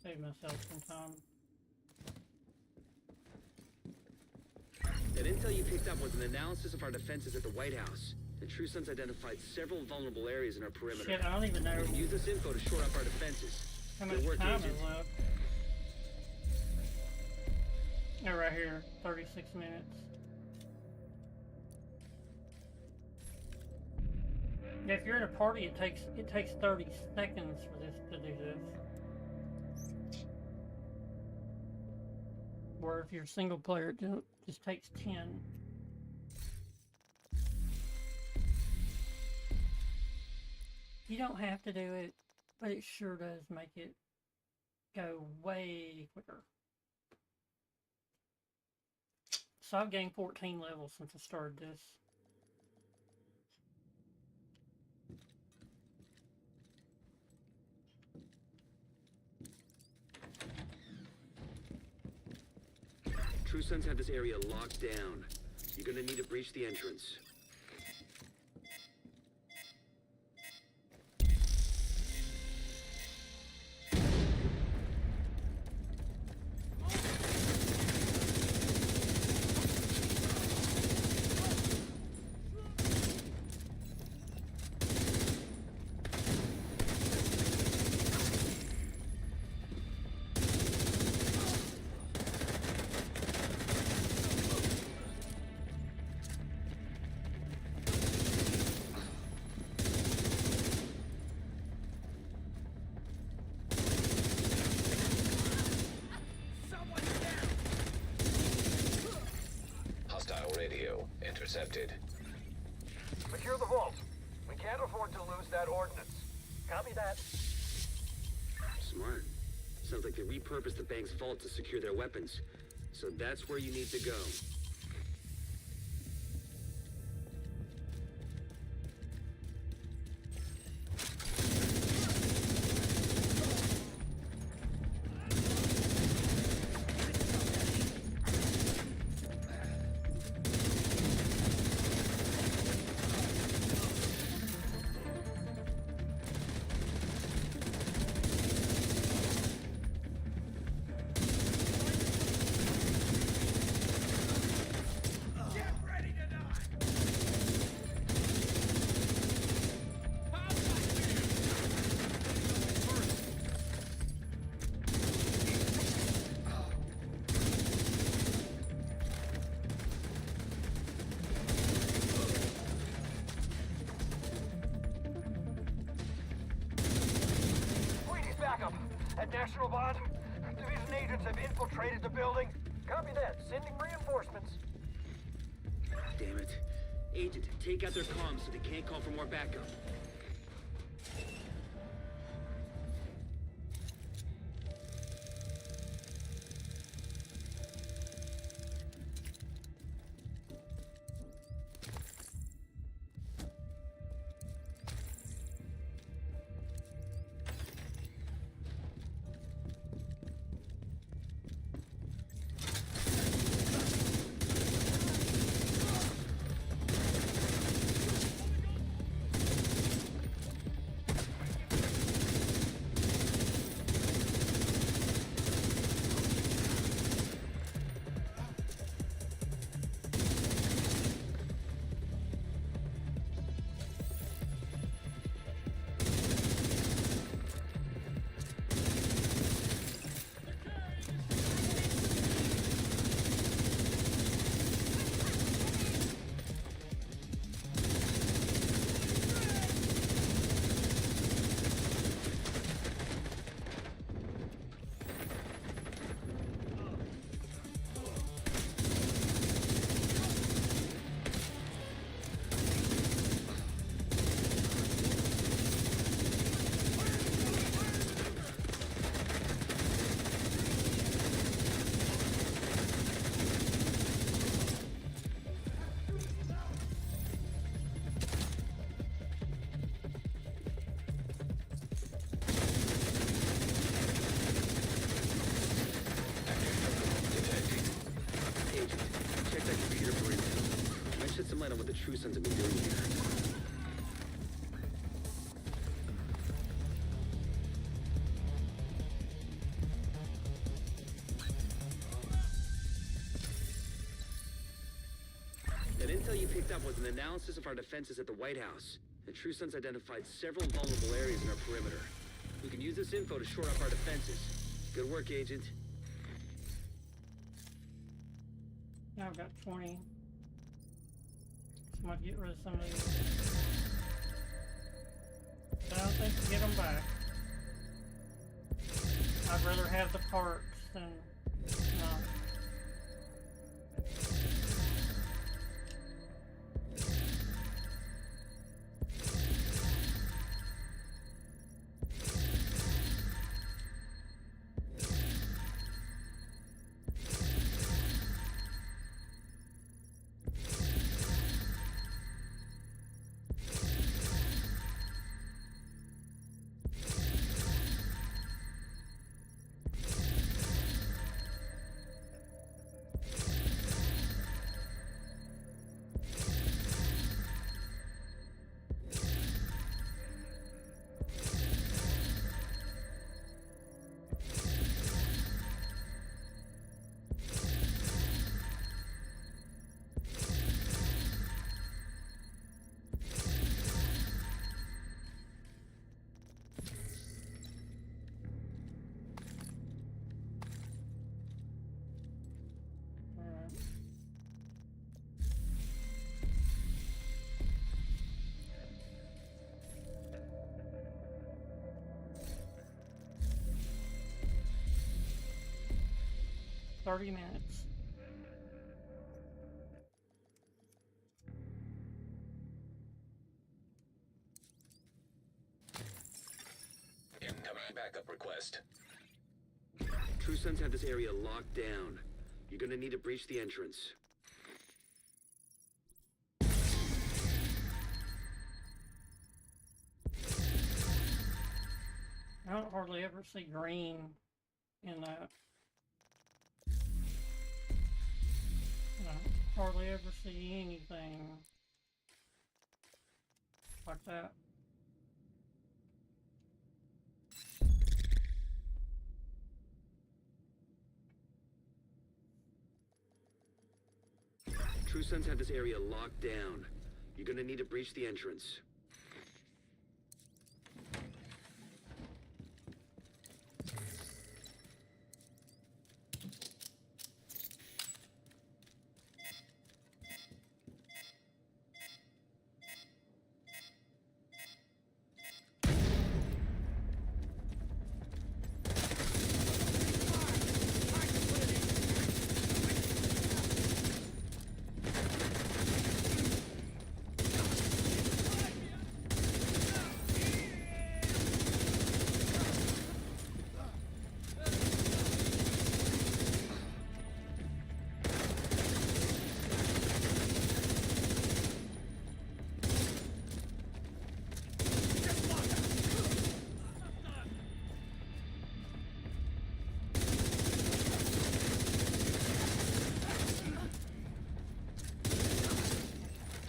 Save myself some time. That intel you picked up was an analysis of our defenses at the White House. The True Sons identified several vulnerable areas in our perimeter. Shit, I don't even know. Use this info to shore up our defenses. How much time is left? Yeah, right here, 36 minutes. Yeah, if you're in a party, it takes 30 seconds for this to do this. Or if you're a single player, it just takes 10. You don't have to do it, but it sure does make it go way quicker. So I've gained 14 levels since I started this. True Sons have this area locked down. You're gonna need to breach the entrance. intercepted. Secure the vault. We can't afford to lose that ordnance. Copy that. Smart. Sounds like they repurposed the bank's vault to secure their weapons. So that's where you need to go. At National Bond, Division agents have infiltrated the building. Copy that. Sending reinforcements. Damn it. Agent, take out their comms so they can't call for more backup. What the True Sons have been doing here. That intel you picked up was an analysis of our defenses at the White House. The True Sons identified several vulnerable areas in our perimeter. We can use this info to shore up our defenses. Good work, Agent. Now I've got 20. Might get rid of some of these. I don't think you get them back. I'd rather have the parts than not. $30 minutes. backup request. True Sons have this area locked down. You're gonna need to breach the entrance. I don't hardly ever see green in that. I don't hardly ever see anything like that. True Sons have this area locked down. You're gonna need to breach the entrance.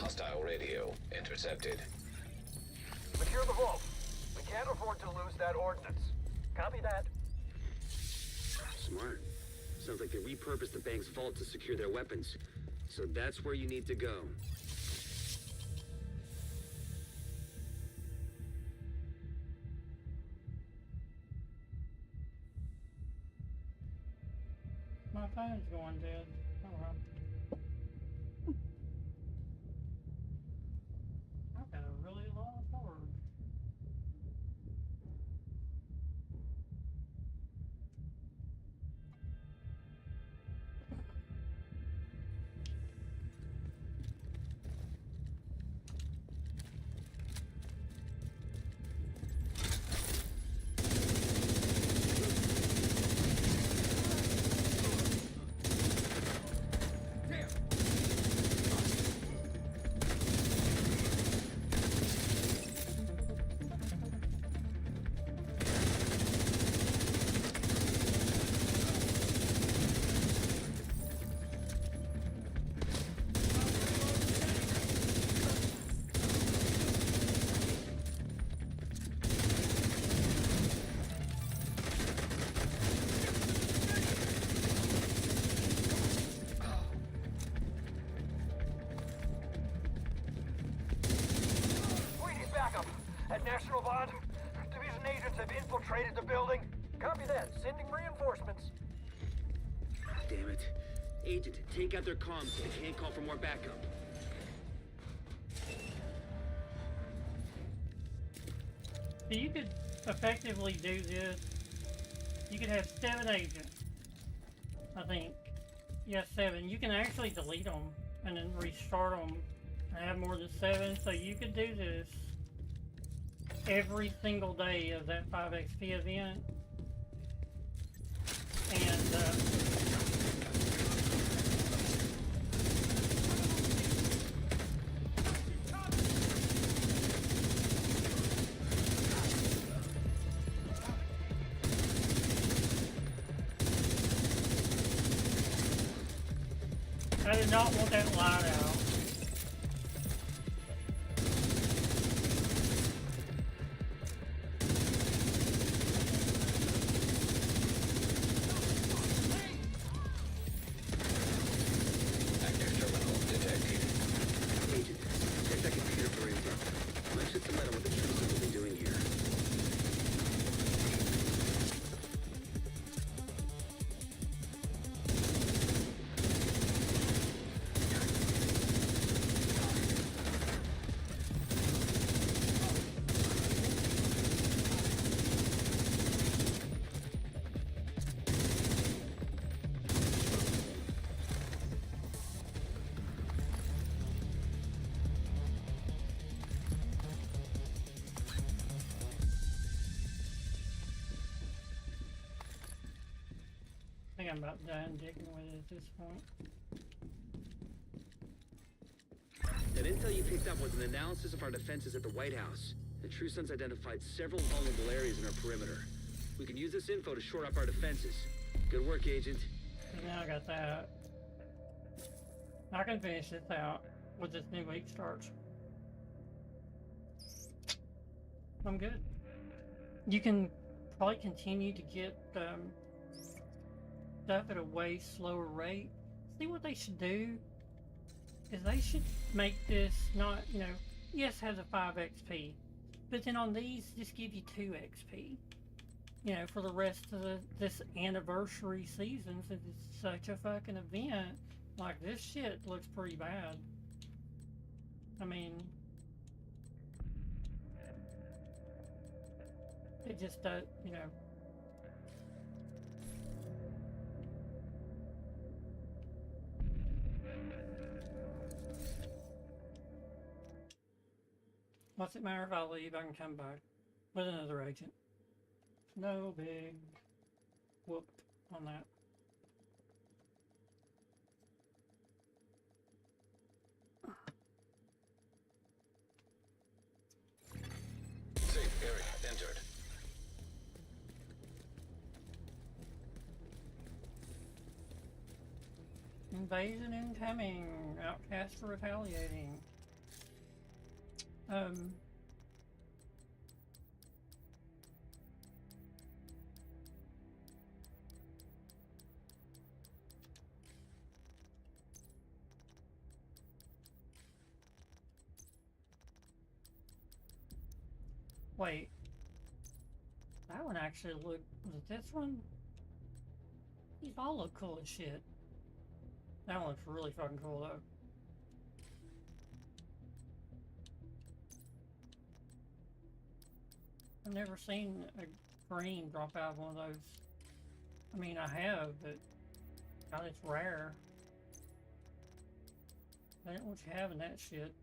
Hostile radio intercepted. Secure the vault. We can't afford to lose that ordnance. Copy that. Smart. Sounds like they repurposed the bank's vault to secure their weapons. So that's where you need to go. My phone's going dead. Oh well. I've got a really long cord. National Bond. Division agents have infiltrated the building. Copy that. Sending reinforcements. Damn it. Agent, take out their comms so they can't call for more backup. So you could effectively do this. You could have 7 agents. I think. Yes, 7. You can actually delete them and then restart them and have more than 7. So you could do this every single day of that 5XP event. And I did not want that light out. think I'm about done digging with it at this point. That intel you picked up was an analysis of our defenses at the White House. The True Sons identified several vulnerable areas in our perimeter. We can use this info to shore up our defenses. Good work, Agent. So now I got that. I can finish this out when this new week starts. I'm good. You can probably continue to get stuff at a way slower rate. See, what they should do is they should make this not, you know, yes, has a 5 XP, but then on these just give you 2 XP. You know, for the rest of this anniversary season, since it's such a fucking event. Like, this shit looks pretty bad. I mean, it just does, you know. What's it matter if I leave? I can come back with another agent. No big whoop on that. Safe area entered. Invasion incoming. Outcast for retaliating. Wait. That one actually looked... Was it this one? These all look cool as shit. That one looks really fucking cool though. I've never seen a green drop out of one of those. I mean, I have, but God, it's rare. I didn't want you having that shit.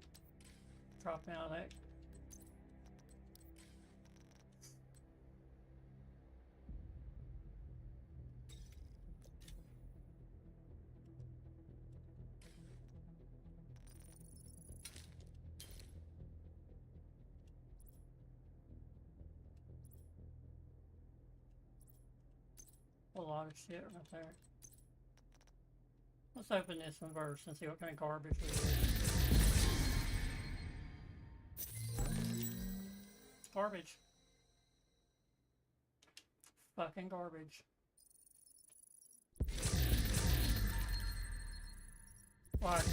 Dropping out of that. A lot of shit right there. Let's open this one first and see what kind of garbage it is. Garbage. Fucking garbage. Like,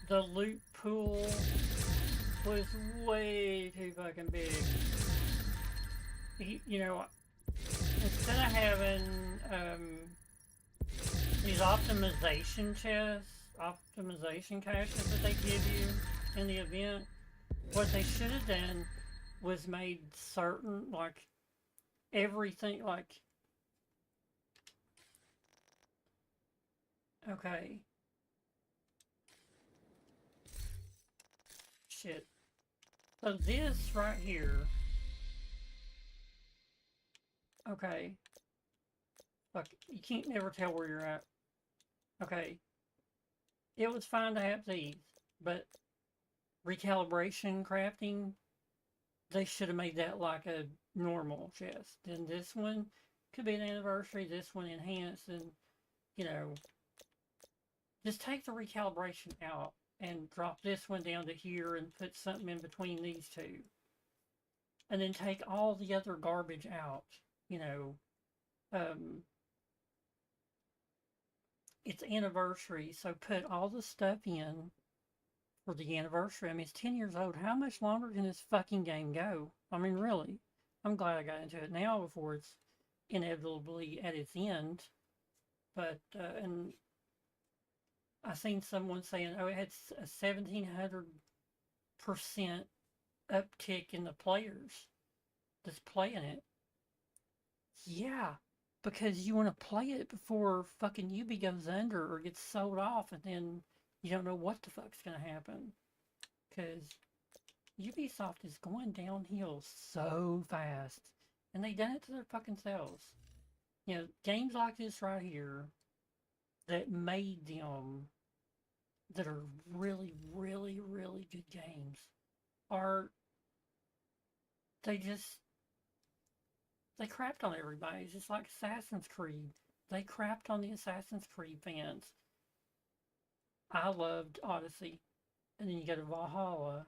the loot pool was way too fucking big. You know, instead of having these optimization chests, optimization caches that they give you in the event, what they should have done was made certain, like, everything, like, okay. Shit. So this right here, okay. Look, you can't never tell where you're at. Okay. It was fine to have these, but recalibration crafting, they should have made that like a normal chest. Then this one could be an anniversary, this one enhanced, and, you know, just take the recalibration out and drop this one down to here and put something in between these two. And then take all the other garbage out. You know, it's anniversary, so put all the stuff in for the anniversary. I mean, it's 10 years old. How much longer can this fucking game go? I mean, really. I'm glad I got into it now before it's inevitably at its end. But, and I seen someone saying, oh, it had a 1700% uptick in the players that's playing it. Yeah, because you want to play it before fucking Ubi goes under or gets sold off, and then you don't know what the fuck's gonna happen. Because Ubisoft is going downhill so fast, and they done it to their fucking selves. You know, games like this right here that made them, that are really, really, really good games, are, they just, they crapped on everybody. It's just like Assassin's Creed. They crapped on the Assassin's Creed fans. I loved Odyssey. And then you go to Valhalla.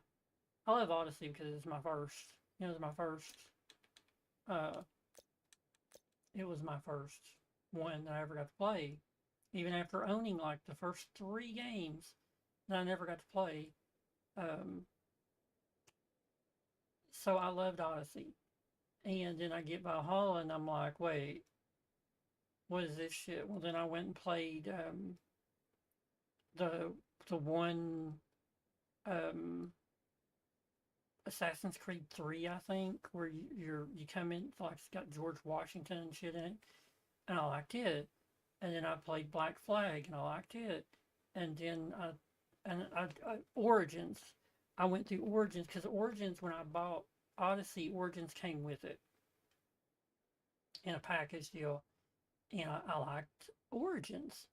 I love Odyssey because it's my first, you know, it was my first, uh, it was my first one that I ever got to play. Even after owning like the first 3 games that I never got to play. So I loved Odyssey. And then I get Valhalla and I'm like, wait, what is this shit? Well, then I went and played the one Assassin's Creed 3, I think, where you come in, like it's got George Washington and shit in it, and I liked it. And then I played Black Flag and I liked it. And then Origins, I went through Origins because Origins, when I bought Odyssey, Origins came with it in a package deal, and I liked Origins.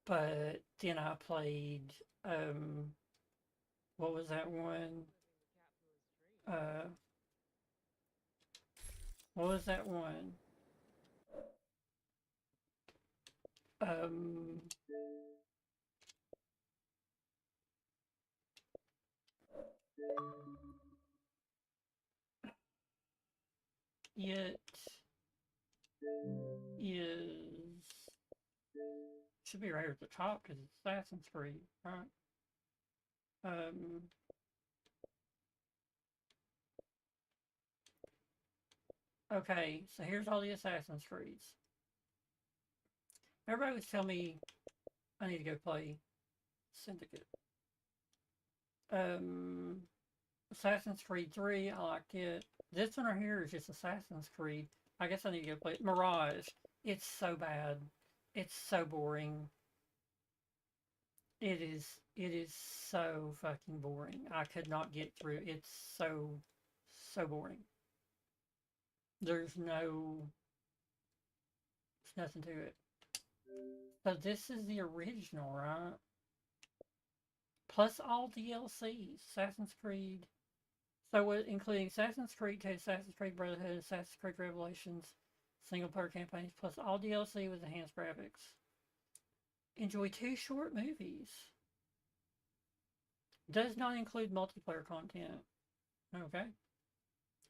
But then I played, what was that one? What was that one? It is, should be right at the top because it's Assassin's Creed, right? Okay, so here's all the Assassin's Creeds. Everybody was telling me I need to go play Syndicate. Assassin's Creed 3, I liked it. This one right here is just Assassin's Creed. I guess I need to go play it. Mirage. It's so bad. It's so boring. It is so fucking boring. I could not get through. It's so boring. There's nothing to it. So this is the original, right? Plus all DLCs. Assassin's Creed. So including Assassin's Creed 2, Assassin's Creed Brotherhood, Assassin's Creed Revelations, single player campaigns, plus all DLC with enhanced graphics. Enjoy 2 short movies. Does not include multiplayer content. Okay.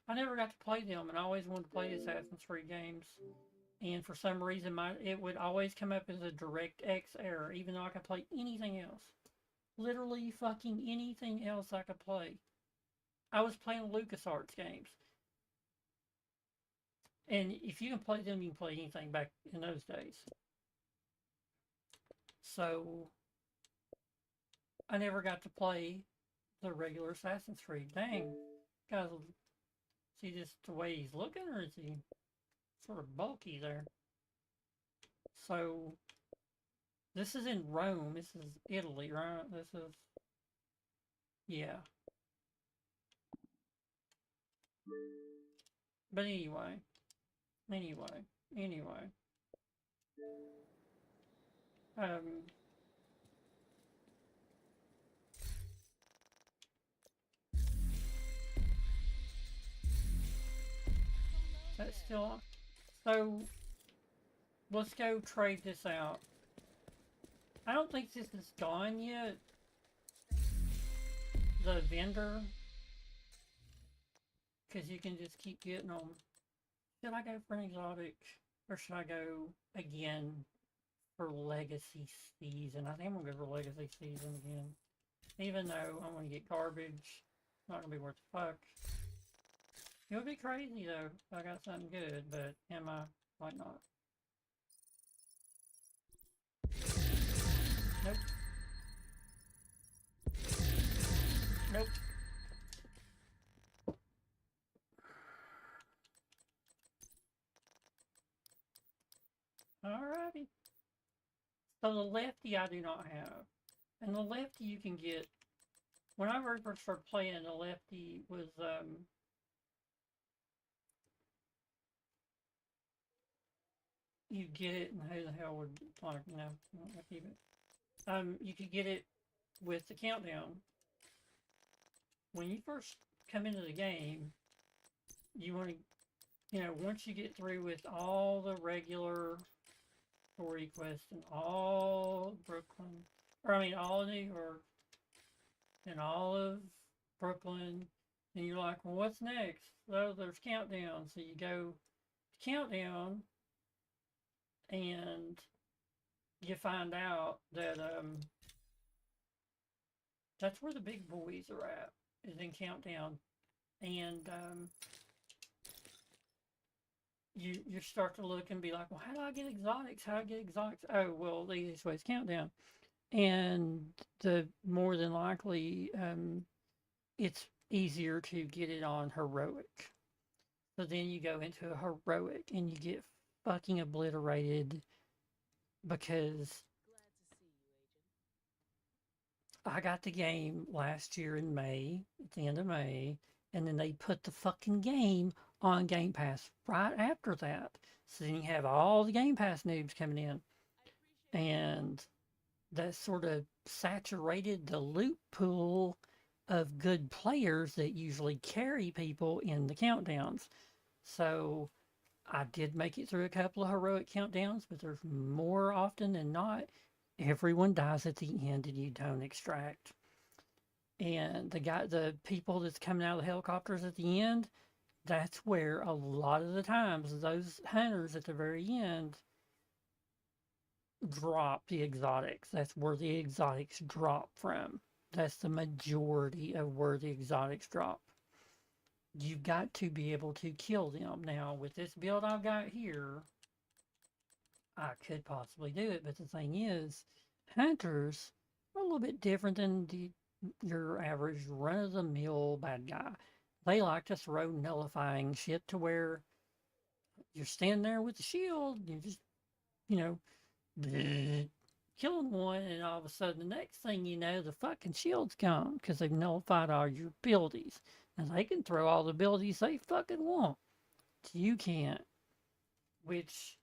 I never got to play them, and I always wanted to play the Assassin's Creed games. And for some reason, it would always come up as a DirectX error, even though I could play anything else. Literally fucking anything else I could play. I was playing LucasArts games. And if you can play them, you can play anything back in those days. So, I never got to play the regular Assassin's Creed. Dang. Guys, see just the way he's looking, or is he sort of bulky there? So, this is in Rome. This is Italy, right? This is, yeah. But anyway. That's still on. So, let's go trade this out. I don't think this is gone yet. The vendor. Because you can just keep getting them. Should I go for an exotic? Or should I go again for Legacy Season? I think I'm going to go for Legacy Season again. Even though I'm going to get garbage. Not going to be worth the fuck. It would be crazy though if I got something good, but am I? Might not. Nope. Nope. Alrighty. So the lefty I do not have. And the lefty you can get. When I first started playing, the lefty was you get it, and who the hell would like, you know, I keep it. You could get it with the countdown. When you first come into the game, you want to, you know, once you get through with all the regular story quests and all Brooklyn, or I mean all of New York and all of Brooklyn, and you're like, well, what's next? So there's countdown. So you go to countdown, and you find out that that's where the big boys are at, is in countdown, and you start to look and be like, well, how do I get exotics? How do I get exotics? Oh, well, the easiest way is countdown. And the more than likely, it's easier to get it on heroic. So then you go into a heroic and you get fucking obliterated because I got the game last year in May, at the end of May, and then they put the fucking game on Game Pass right after that. So then you have all the Game Pass noobs coming in. And that sort of saturated the loot pool of good players that usually carry people in the countdowns. So I did make it through a couple of heroic countdowns, but there's more often than not, everyone dies at the end and you don't extract. And the people that's coming out of the helicopters at the end, that's where a lot of the times those hunters at the very end drop the exotics. That's where the exotics drop from. That's the majority of where the exotics drop. You've got to be able to kill them. Now, with this build I've got here, I could possibly do it, but the thing is, hunters are a little bit different than your average run-of-the-mill bad guy. They like to throw nullifying shit to where you're standing there with the shield, you just, you know, killing one, and all of a sudden the next thing you know, the fucking shield's gone because they've nullified all your abilities. And they can throw all the abilities they fucking want. You can't. Which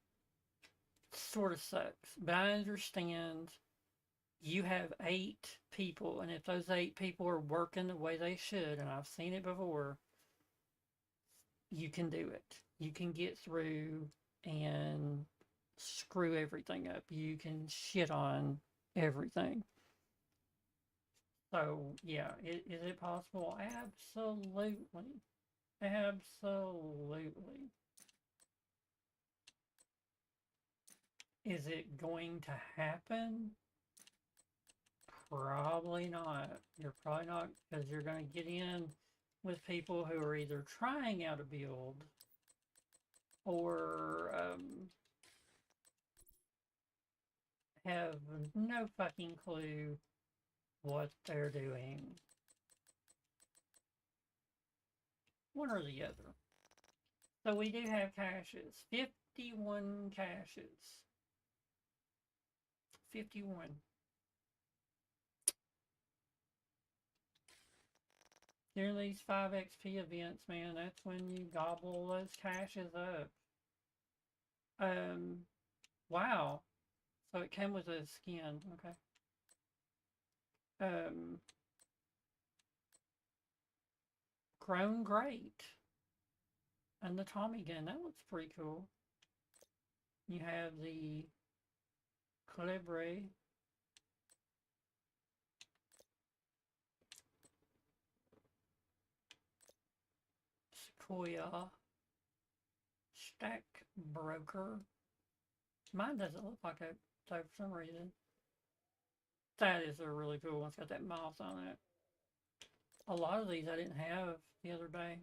sort of sucks. But I understand you have 8 people, and if those 8 people are working the way they should, and I've seen it before, you can do it. You can get through and screw everything up. You can shit on everything. So, yeah, is it possible? Absolutely. Absolutely. Is it going to happen? Probably not. You're probably not, because you're going to get in with people who are either trying out a build or have no fucking clue what they're doing. One or the other. So we do have caches. 51 caches. 51. During these 5 XP events, man, that's when you gobble those caches up. Wow. So it came with a skin, okay. Grown Great. And the Tommy gun, that looks pretty cool. You have the Calibre. Sequoia. Stack Broker. Mine doesn't look like it, so for some reason. That is a really cool one. It's got that mouse on it. A lot of these I didn't have the other day.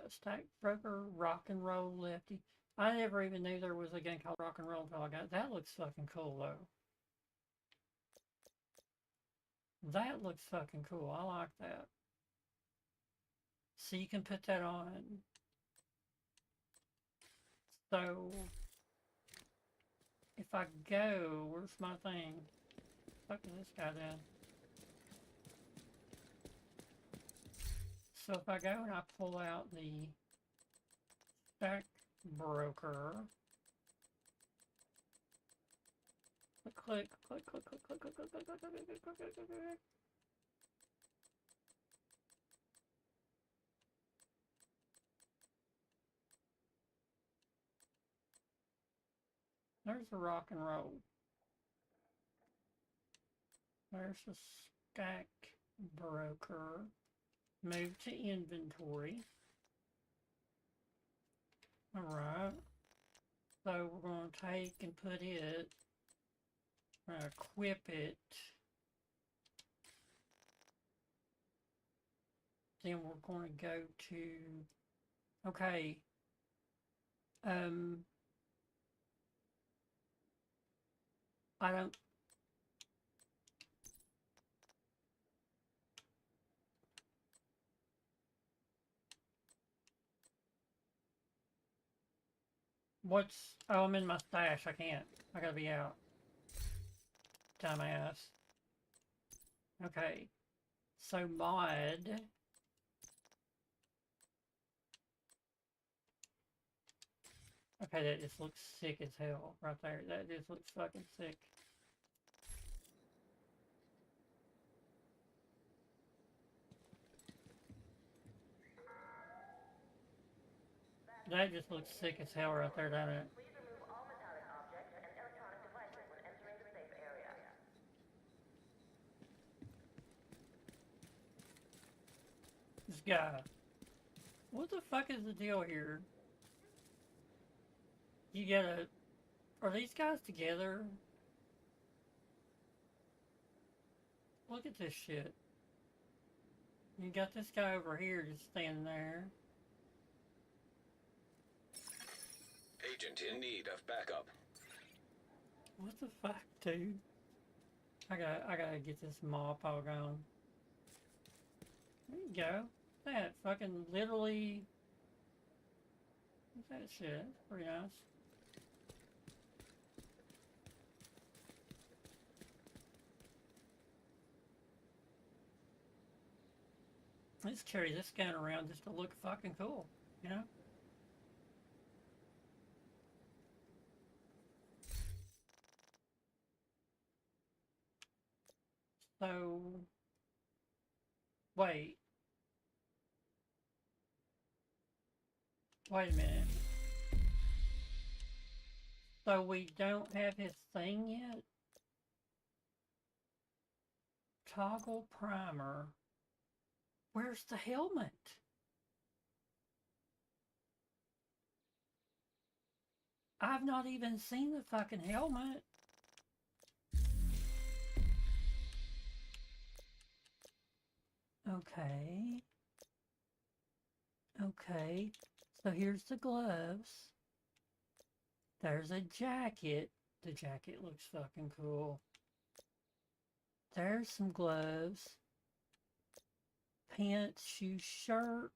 Stack Broker, Rock and Roll Lefty. I never even knew there was a game called Rock and Roll until I got it. That looks fucking cool though. That looks fucking cool. I like that. So you can put that on. So if I go, where's my thing? What the fuck is this guy doing? So if I go and I pull out the Stack broker. Click, click, click, click, click, click, click, click, click, click, click, click, click, click, click. There's a rock and roll. There's a stack broker. Move to inventory. Alright. So we're going to take and put it, equip it. Then we're going to go to, okay. I don't, oh, I'm in my stash, I can't. I gotta be out. Dumbass. Okay. So mod. Okay, that just looks sick as hell right there. That just looks fucking sick. That just looks sick as hell right there, doesn't it? Please remove all metallic objects and electronic devices when entering the safe area. This guy. What the fuck is the deal here? You gotta... Are these guys together? Look at this shit. You got this guy over here just standing there. Agent in need of backup. What the fuck, dude? I gotta get this mop all going. There you go. That fucking literally... What's that shit? That's pretty nice. Let's carry this gun around just to look fucking cool, you know? So... Wait. Wait a minute. So we don't have his thing yet? Toggle primer. Where's the helmet? I've not even seen the fucking helmet. Okay. Okay. So here's the gloves. There's a jacket. The jacket looks fucking cool. There's some gloves. Pants, shoes, shirt.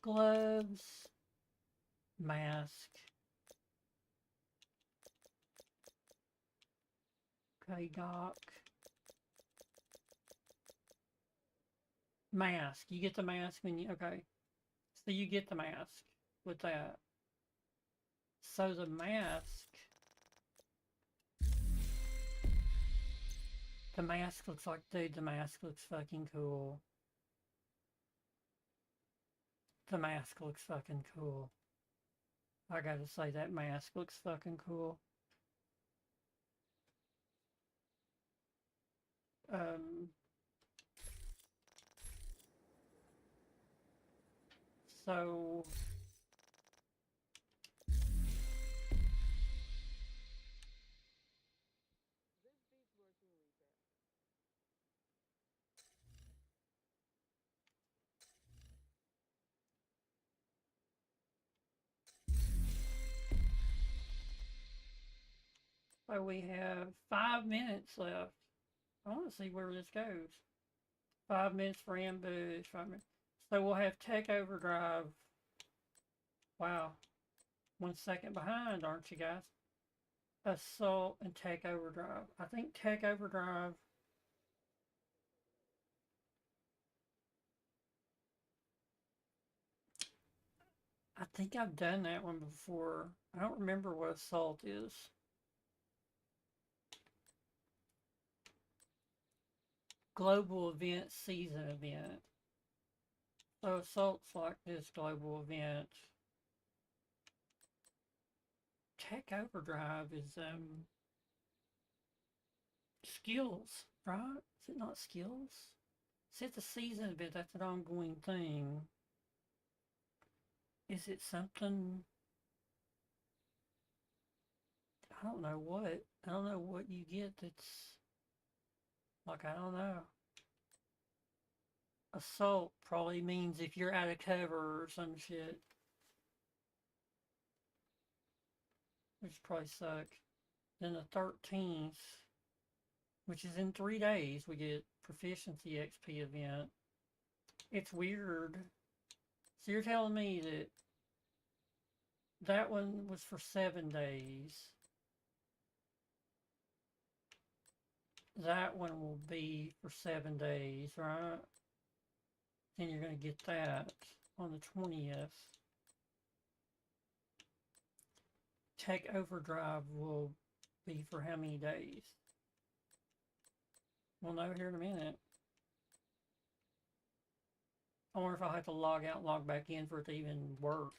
Gloves. Mask. Okay, Doc. Mask. You get the mask when you... Okay. So you get the mask with that. So the mask... The mask looks like... Dude, the mask looks fucking cool. The mask looks fucking cool. I gotta say, that mask looks fucking cool. So... So we have 5 minutes left. I want to see where this goes. 5 minutes for ambush. 5 minutes. So we'll have tech overdrive. Wow. 1 second behind, aren't you guys? Assault and tech overdrive. I think tech overdrive. think I've done that one before. I don't remember what assault is. Global event, season event. So assault's like this global event. Tech Overdrive is skills, right? Is it not skills? Is it the season event? That's an ongoing thing. Is it something? I don't know what. I don't know what you get that's like, I don't know. Assault probably means if you're out of cover or some shit. Which probably suck. Then the 13th, which is in 3 days, we get Proficiency XP event. It's weird. So you're telling me that that one was for 7 days. That one will be for 7 days, right? Then you're going to get that on the 20th. Tech Overdrive will be for how many days? We'll know here in a minute. I wonder if I'll have to log out and log back in for it to even work.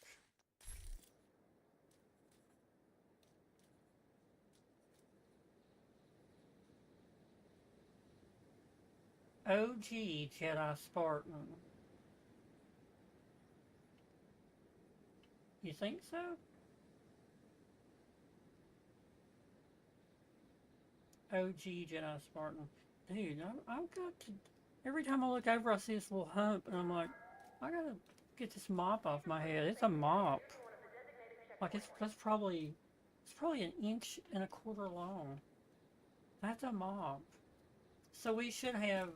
OG Jedi Spartan. You think so? OG Jedi Spartan. Dude, I've got to... Every time I look over, I see this little hump, and I'm like, I gotta get this mop off my head. It's a mop. Like, it's probably an inch and a quarter long. That's a mop. So we should have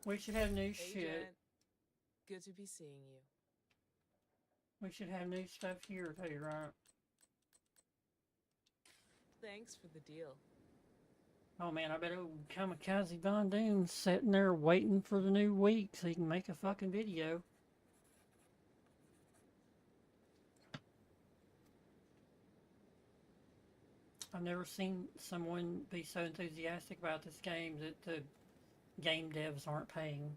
new shit. Jen. Good to be seeing you. We should have new stuff here too, right? Thanks for the deal. Oh man, I bet old Kamikaze Von Doom's sitting there waiting for the new week so he can make a fucking video. I've never seen someone be so enthusiastic about this game that the game devs aren't paying.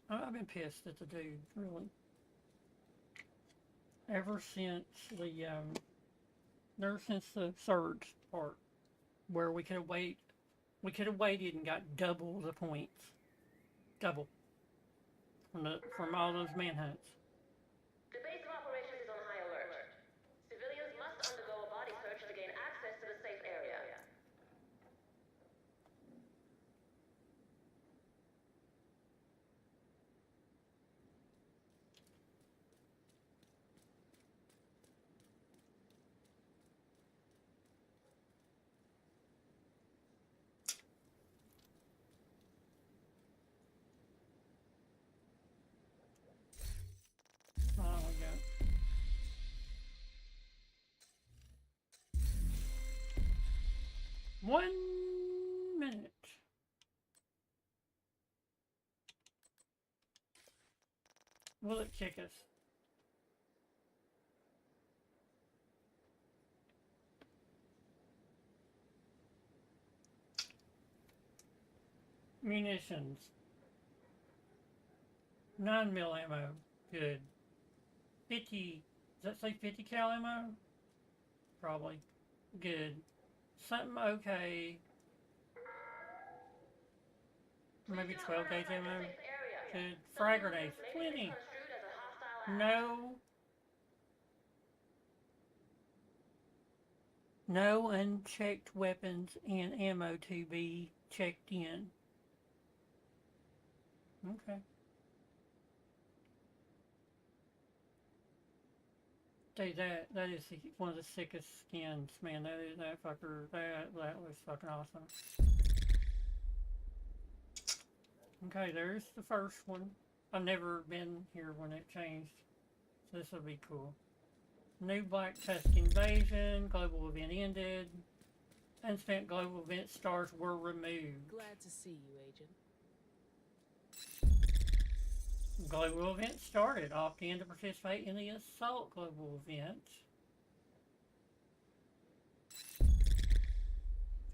I've been pissed at the dude, really. Ever since the Surge part, where we could have waited and got double the points, double from all those manhunts. The base of operations is on high alert. Civilians must undergo a body search to gain access to the safe area. Oh my god. One minute. Will it kick us? Munitions. 9mm ammo. Good. 50. Does that say 50 cal ammo? Probably. Good. Something okay. Maybe 12 gauge ammo. Good. Frag grenades. Plenty. No. No unchecked weapons and ammo to be checked in. Okay. Dude, that is one of the sickest skins, man. That was fucking awesome. Okay, there's the first one. I've never been here when it changed, so this will be cool. New Black Tusk Invasion, global event ended. instant global event stars were removed. Glad to see you, Agent. Global event started. Opt in to participate in the assault global event.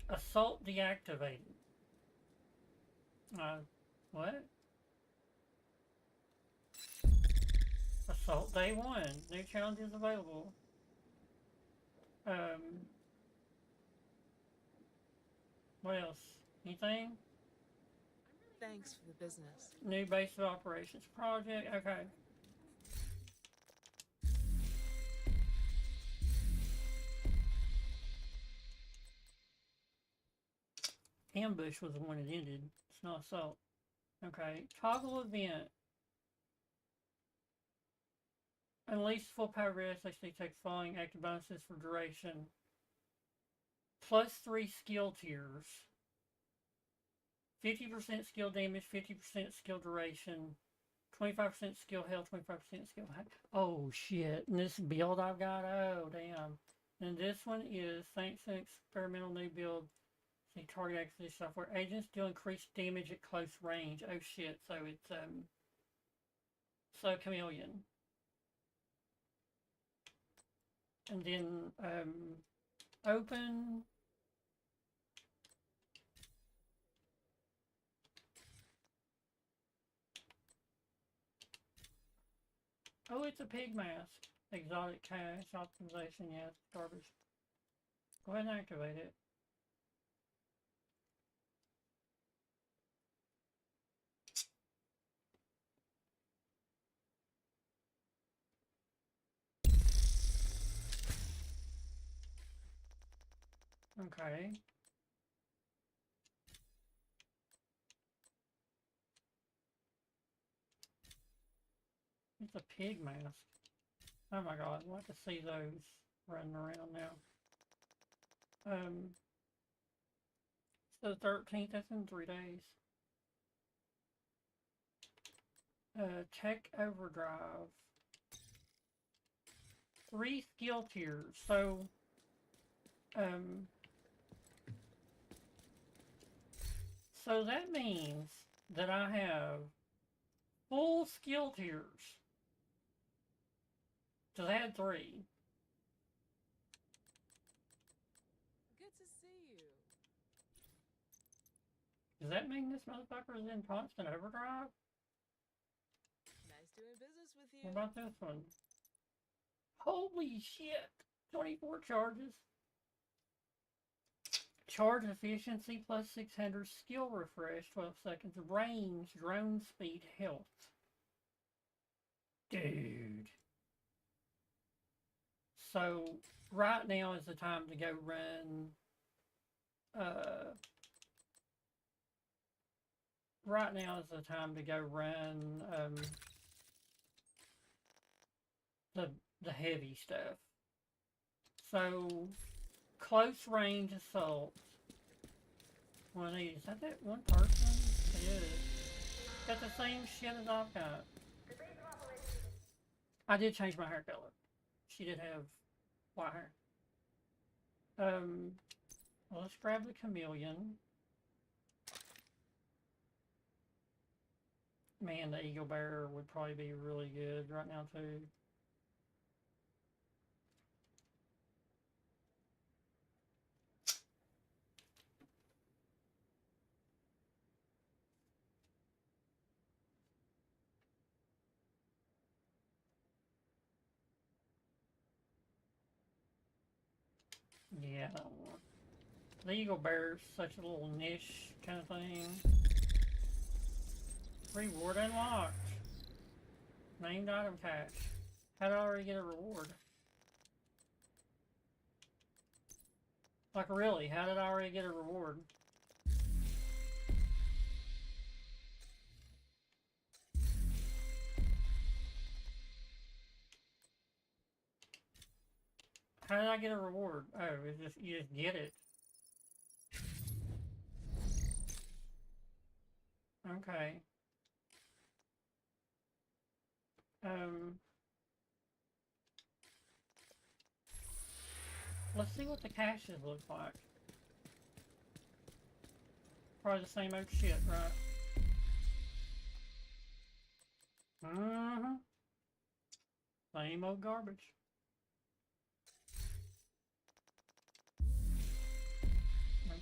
Assault deactivated. What? Assault day 1. New challenges available. What else? Anything? Thanks for the business. New base of operations project. Okay. Ambush was the one that ended. It's not assault. Okay. Toggle event. Unleash full power rest. Actually takes following active bonuses for duration. +3 skill tiers. 50% skill damage, 50% skill duration, 25% skill health, 25% skill hack. Oh shit. And this build I've got, oh damn. And this one is, thanks to experimental new build, the target acquisition software, agents deal increased damage at close range. Oh shit, so it's, so chameleon. And then, open. Oh, it's a pig mask. Exotic cache optimization, yes, garbage. Go ahead and activate it. Okay. It's a pig mask. Oh my god, I'd like to see those running around now. So the 13th, that's in 3 days. Tech Overdrive. 3 skill tiers, so so that means that I have full skill tiers. Cause I had 3. Good to see you. Does that mean this motherfucker is in constant overdrive? Nice doing business with you. What about this one? Holy shit! 24 charges. Charge efficiency plus 600, skill refresh, 12 seconds, range, drone speed, health. Dude. So, right now is the time to go run, right now is the time to go run, the heavy stuff. So, close range assault. One of these. Is that one person? It is. Got the same shit as I've got. I did change my hair color. She did have white hair. Well, let's grab the chameleon. Man, the eagle bearer would probably be really good right now too. Yeah, I don't want. The eagle bear's such a little niche kind of thing. Reward unlocked. Named item cache. How did I already get a reward? Like really, how did I already get a reward? How did I get a reward? Oh, it's just, you just get it. Okay. Let's see what the caches look like. Probably the same old shit, right? Mm-hmm. Same old garbage.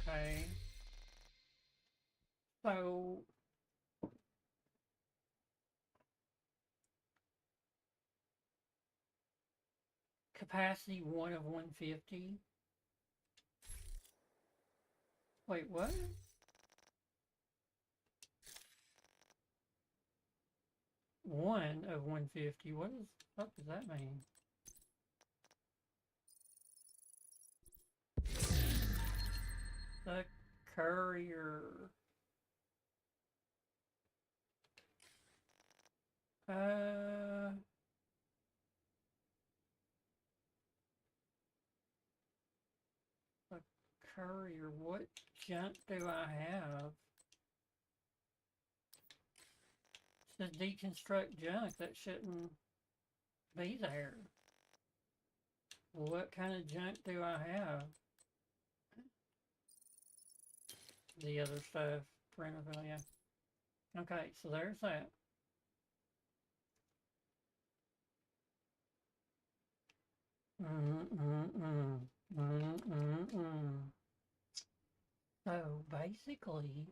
Okay. So capacity 1 of 150. Wait, what? One of 150. What does that mean? The courier. The courier. What junk do I have? It says deconstruct junk. That shouldn't be there. What kind of junk do I have? The other stuff. Paraphernalia. Okay, so there's that. So basically,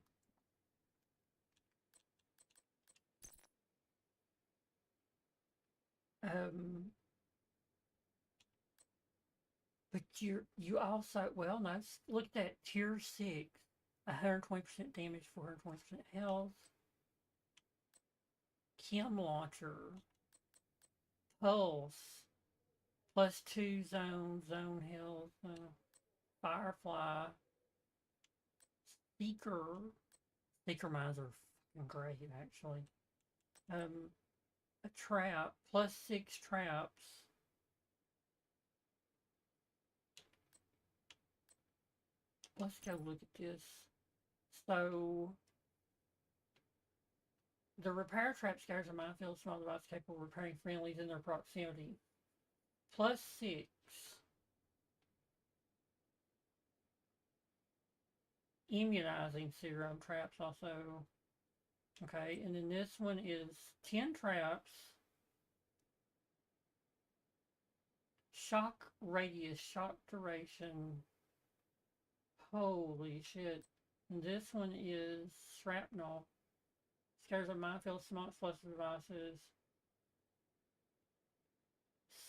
but you also, well, no, look at that tier 6, 120% damage, 420% health, chem launcher, pulse, +2 zone health, firefly, seeker mines are fucking great actually. A trap, +6 traps. Let's go look at this. So, the repair trap scatters a minefield small device capable of repairing friendlies in their proximity. +6. Immunizing serum traps also. Okay, and then this one is 10 traps. Shock radius, shock duration. Holy shit. And this one is shrapnel. Scares a minefield, small explosive devices.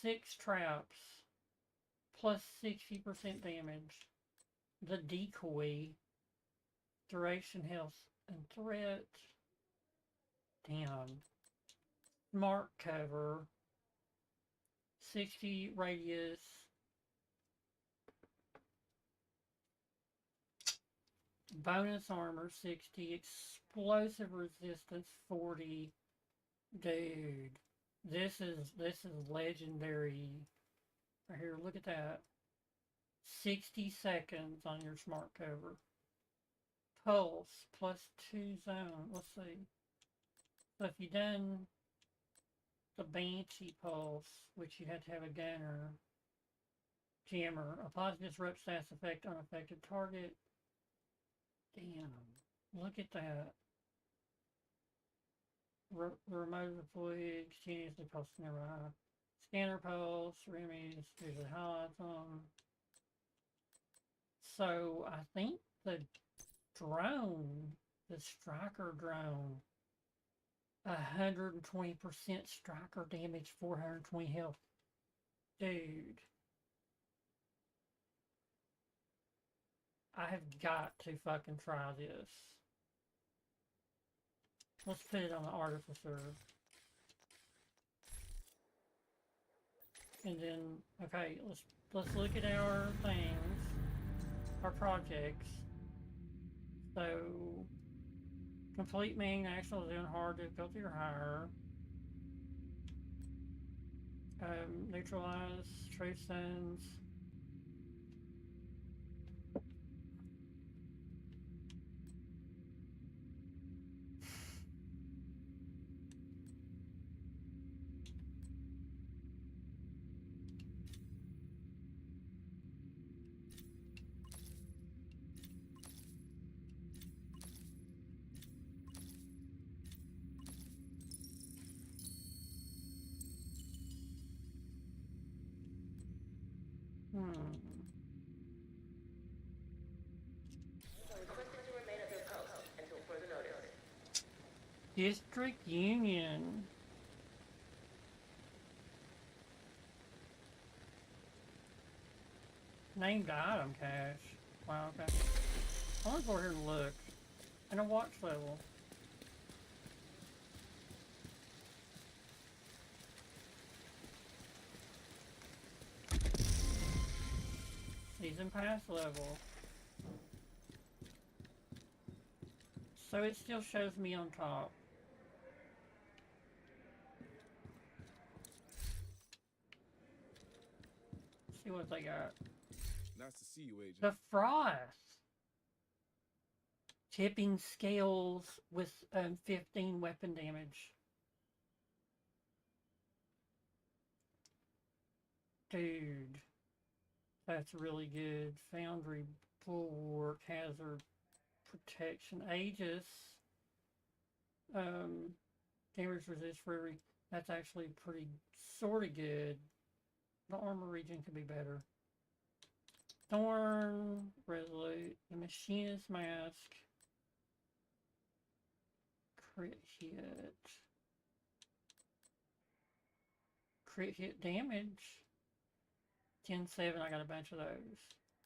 6 traps. +60% damage. The decoy. Duration, health, and threat. Damn. Smart cover. 60 radius. Bonus armor 60. Explosive resistance 40. Dude. This is legendary. Right here, look at that. 60 seconds on your smart cover. Pulse +2 zone. Let's see. So if you done the Banshee pulse, which you had to have a gunner, jammer, applies disrupt status effect on affected target. Damn, look at that. Remote deployed, continuously pulse nearby. Scanner pulse, enemies, usually highlights them. So I think the drone, the striker drone, 120% striker damage, 420 health. Dude. I have got to fucking try this. Let's put it on the artificer. And then, okay, let's look at our things, our projects. So, complete main actual is in hard difficulty or higher. Neutralize trace zones. District Union. Named item cache. Wow, okay. I want to go here and look. And a watch level. Season pass level. So it still shows me on top. See what they got. Nice to see you, Agent. The frost. Tipping scales with 15 weapon damage. Dude. That's really good. Foundry, bulwark, hazard, protection, Aegis. Damage resist for every. That's actually pretty sort of good. The armor region could be better. Thorn, resolute, the machinist mask. Crit hit. Crit hit damage. 10-7, I got a bunch of those.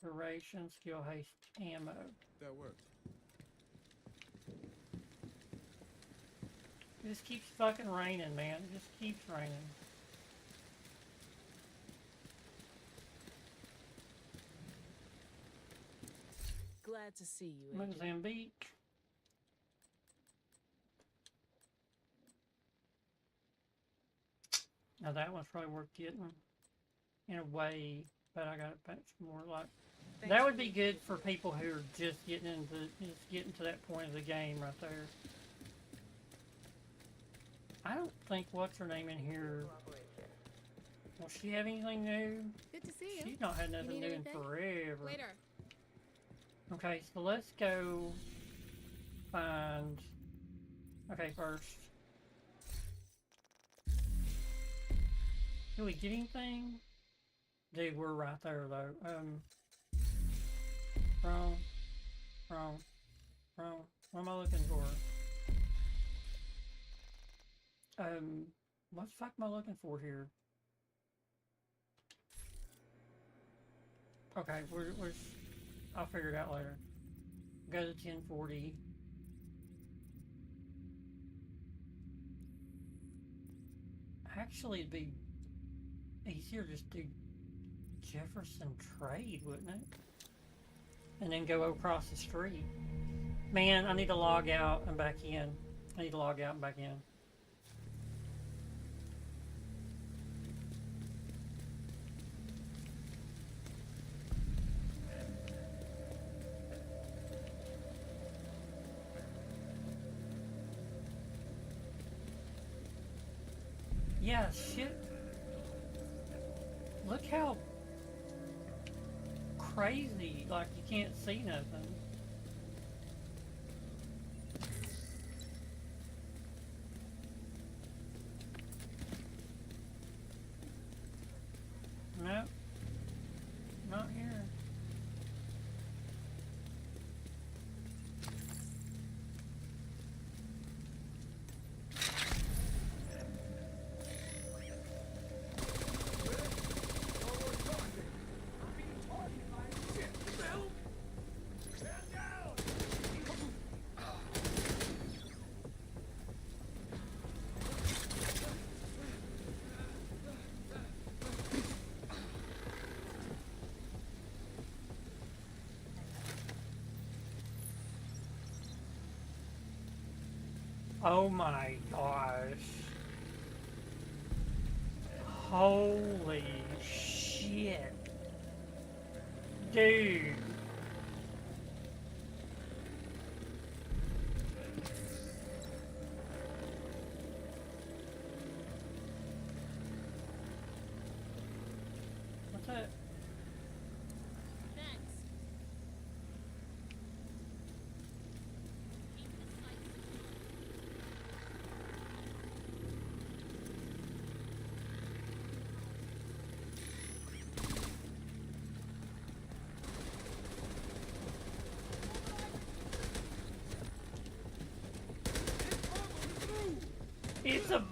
Duration, skill haste, ammo. That worked. It just keeps fucking raining, man. It just keeps raining. Glad to see you, Agent. Mozambique. Now that one's probably worth getting in a way, but I got a bunch more like that would be good for people who are just getting to that point of the game right there. I don't think what's her name in here. Will she have anything new? Good to see you. She's not had nothing You need new in anything? forever. Later. Okay, so let's go find. Okay, first. Did we get anything? Dude, we're right there though. Wrong. What am I looking for? What the fuck am I looking for here? Okay, we're I'll figure it out later. Go to 1040. Actually, it'd be easier to just do Jefferson Trade, wouldn't it? And then go across the street. Man, I need to log out and back in. I need to log out and back in. Yeah, shit. Look how crazy, like you can't see nothing. Nope. Not here. Oh my gosh. Holy shit. Dude. What's that? Thanks. Keep this fight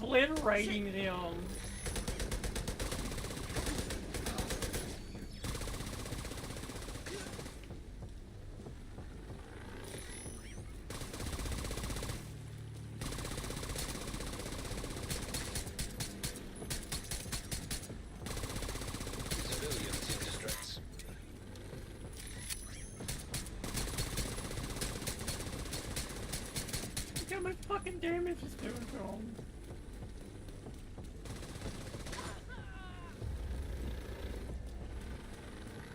obliterating them. Civilians in distress. Look how much fucking damage it's doing to them.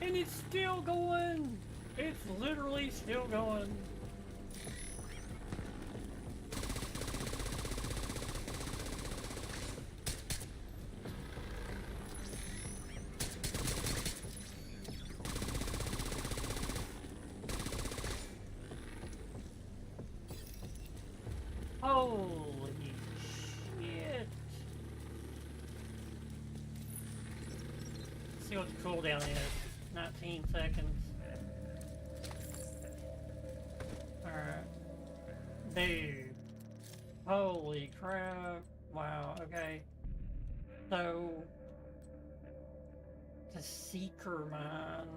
And it's still going. It's literally still going. Holy shit. Let's see what the cooldown is. 19 seconds. Alright. Dude. Holy crap. Wow, okay. So, the Seeker Mine.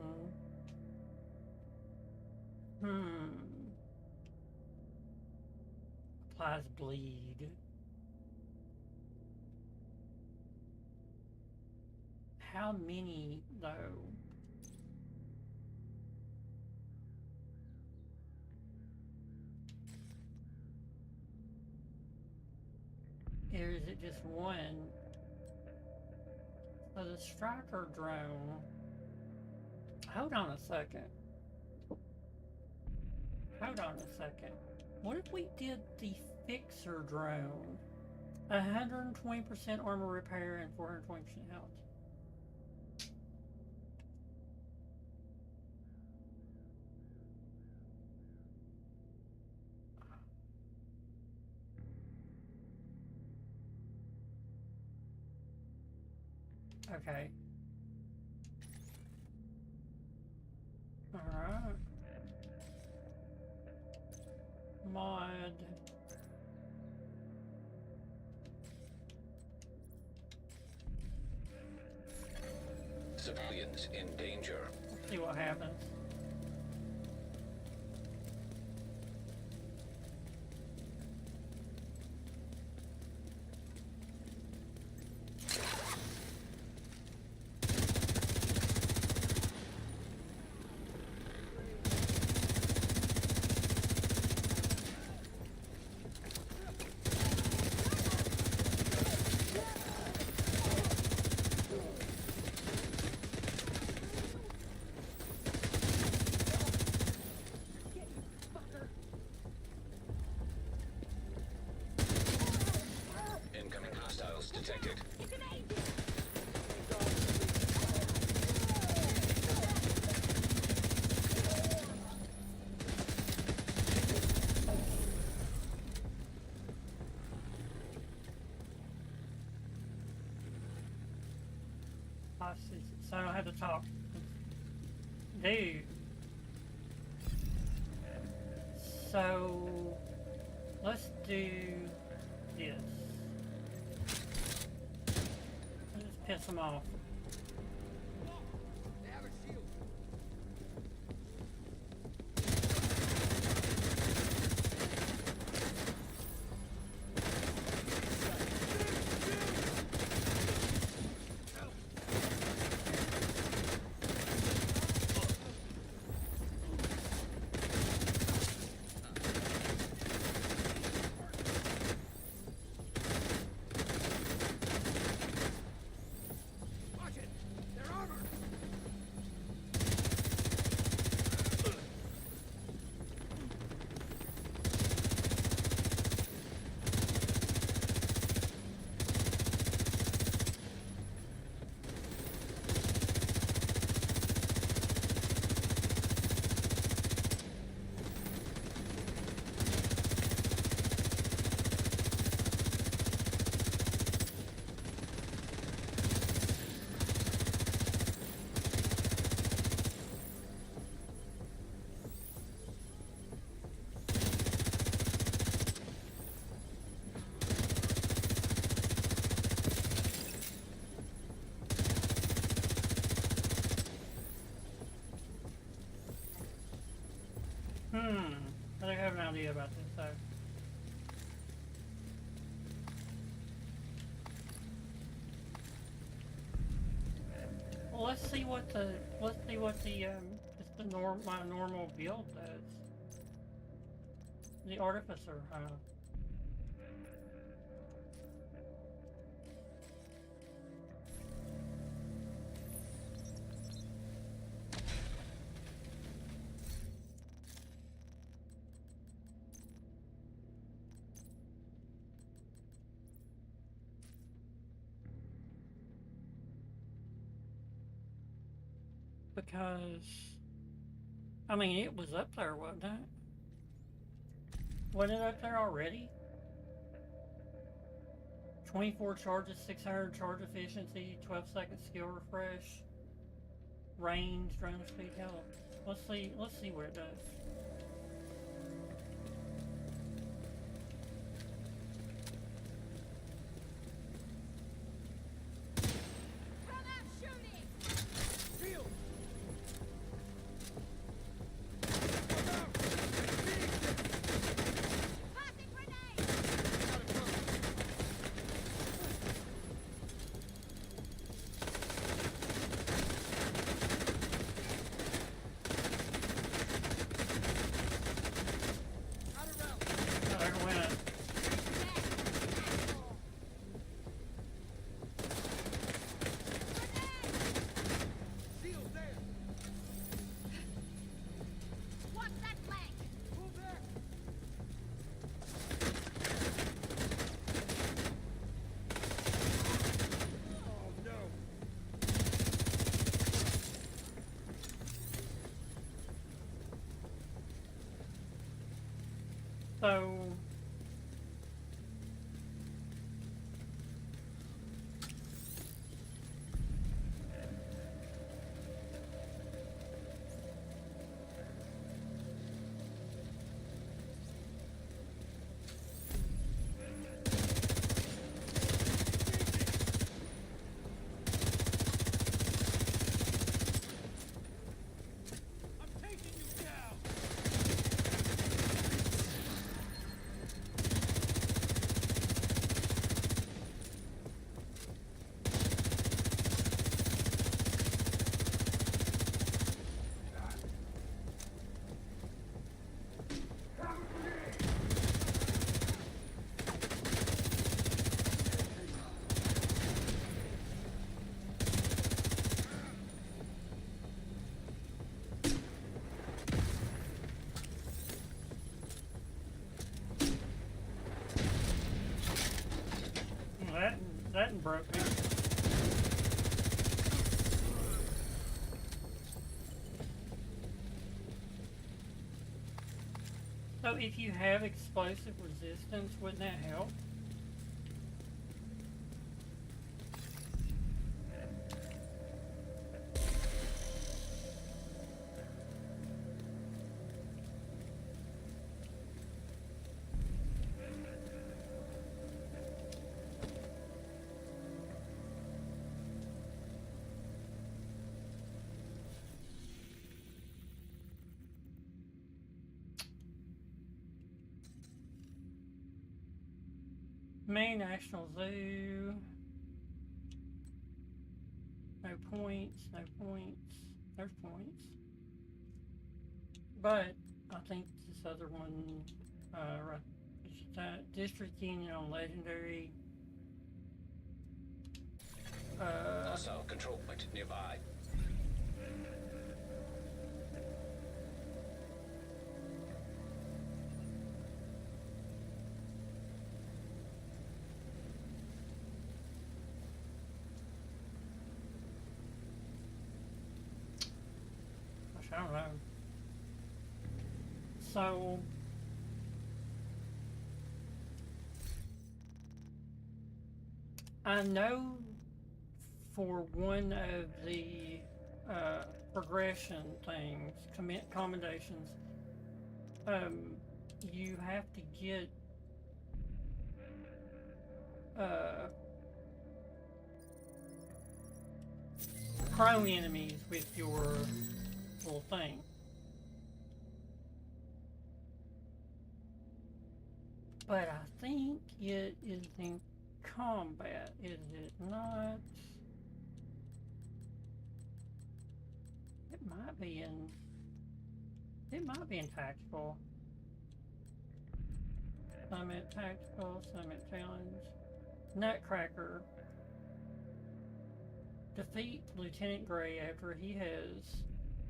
Applies bleed. How many, though? Or is it just one? So the striker drone. Hold on a second. Hold on a second. What if we did the fixer drone? 120% armor repair and 420% health. Okay. Alright. Mod. Civilians in danger. Let's see what happens. Incoming hostiles detected. So I don't have to talk. Dude. So let's do this. Let's piss them off. I think I have an idea about this though. Well, let's see what the just my normal build does. The artificer, because I mean it was up there, wasn't it? Wasn't it up there already? 24 charges, 600 charge efficiency, 12-second skill refresh, range, drone speed, hell. Let's see what it does. So that broke me. So if you have explosive resistance, wouldn't that help? Main National Zoo. No points, no points. There's points. But I think this other one, right, is that District Union on Legendary. Hostile control point nearby. I don't know. So I know for one of the progression things, commendations, you have to get prone enemies with your little thing. But I think it is in combat, is it not? It might be in... It might be in tactical. Summit tactical, summit challenge. Nutcracker. Defeat Lieutenant Gray after he has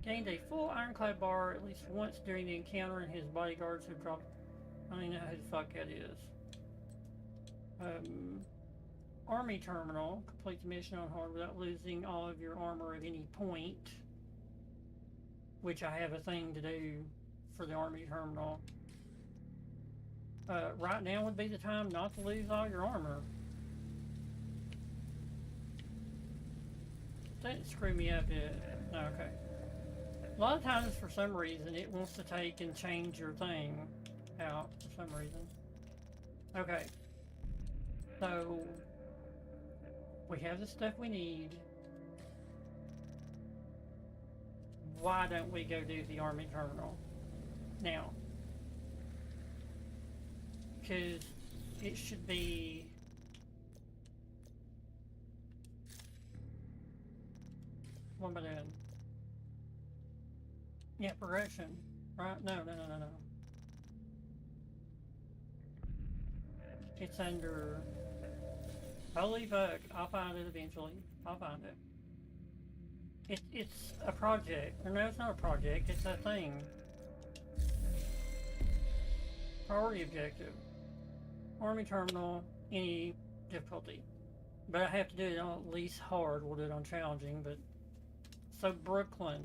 gained a full ironclad bar at least once during the encounter, and his bodyguards have dropped. I don't even know who the fuck that is. Army Terminal. Complete the mission on hard without losing all of your armor at any point. Which I have a thing to do for the Army Terminal. Right now would be the time not to lose all your armor. Didn't screw me up yet. No, okay. A lot of times, for some reason, it wants to take and change your thing out for some reason. Okay. So, we have the stuff we need. Why don't we go do the Army Terminal now? Because it should be... What am I doing? Yeah, progression, right? No. It's under... Holy fuck, I'll find it eventually. I'll find it. It's a project. Or no, it's not a project, it's a thing. Priority objective. Army Terminal, any difficulty. But I have to do it on at least hard. We'll do it on challenging, but... So, Brooklyn.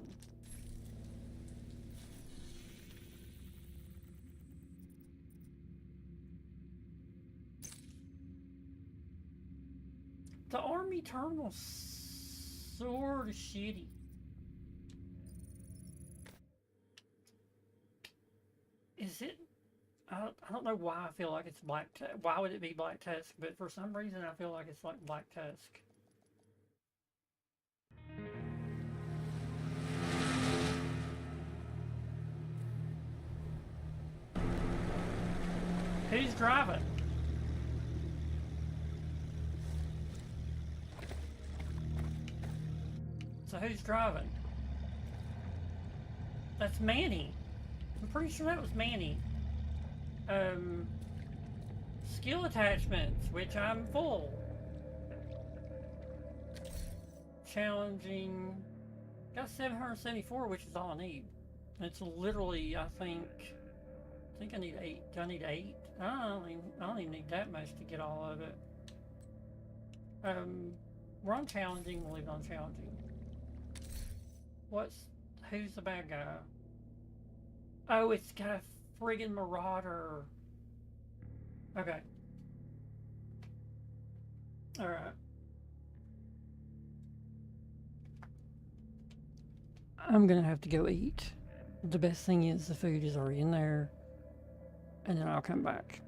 The Army Terminal's sort of shitty. Is it? I don't know why I feel like it's Black Tusk. Why would it be Black Tusk? But for some reason I feel like it's like Black Tusk. Who's driving? So who's driving? That's Manny. I'm pretty sure that was Manny. Skill attachments, which I'm full. Challenging. Got 774, which is all I need. It's literally, I think I need 8. Do I need 8? I don't even need that much to get all of it. We're on challenging. We'll leave it on challenging. Who's the bad guy? Oh, it's got a friggin' marauder. Okay. Alright. I'm gonna have to go eat. The best thing is the food is already in there. And then I'll come back.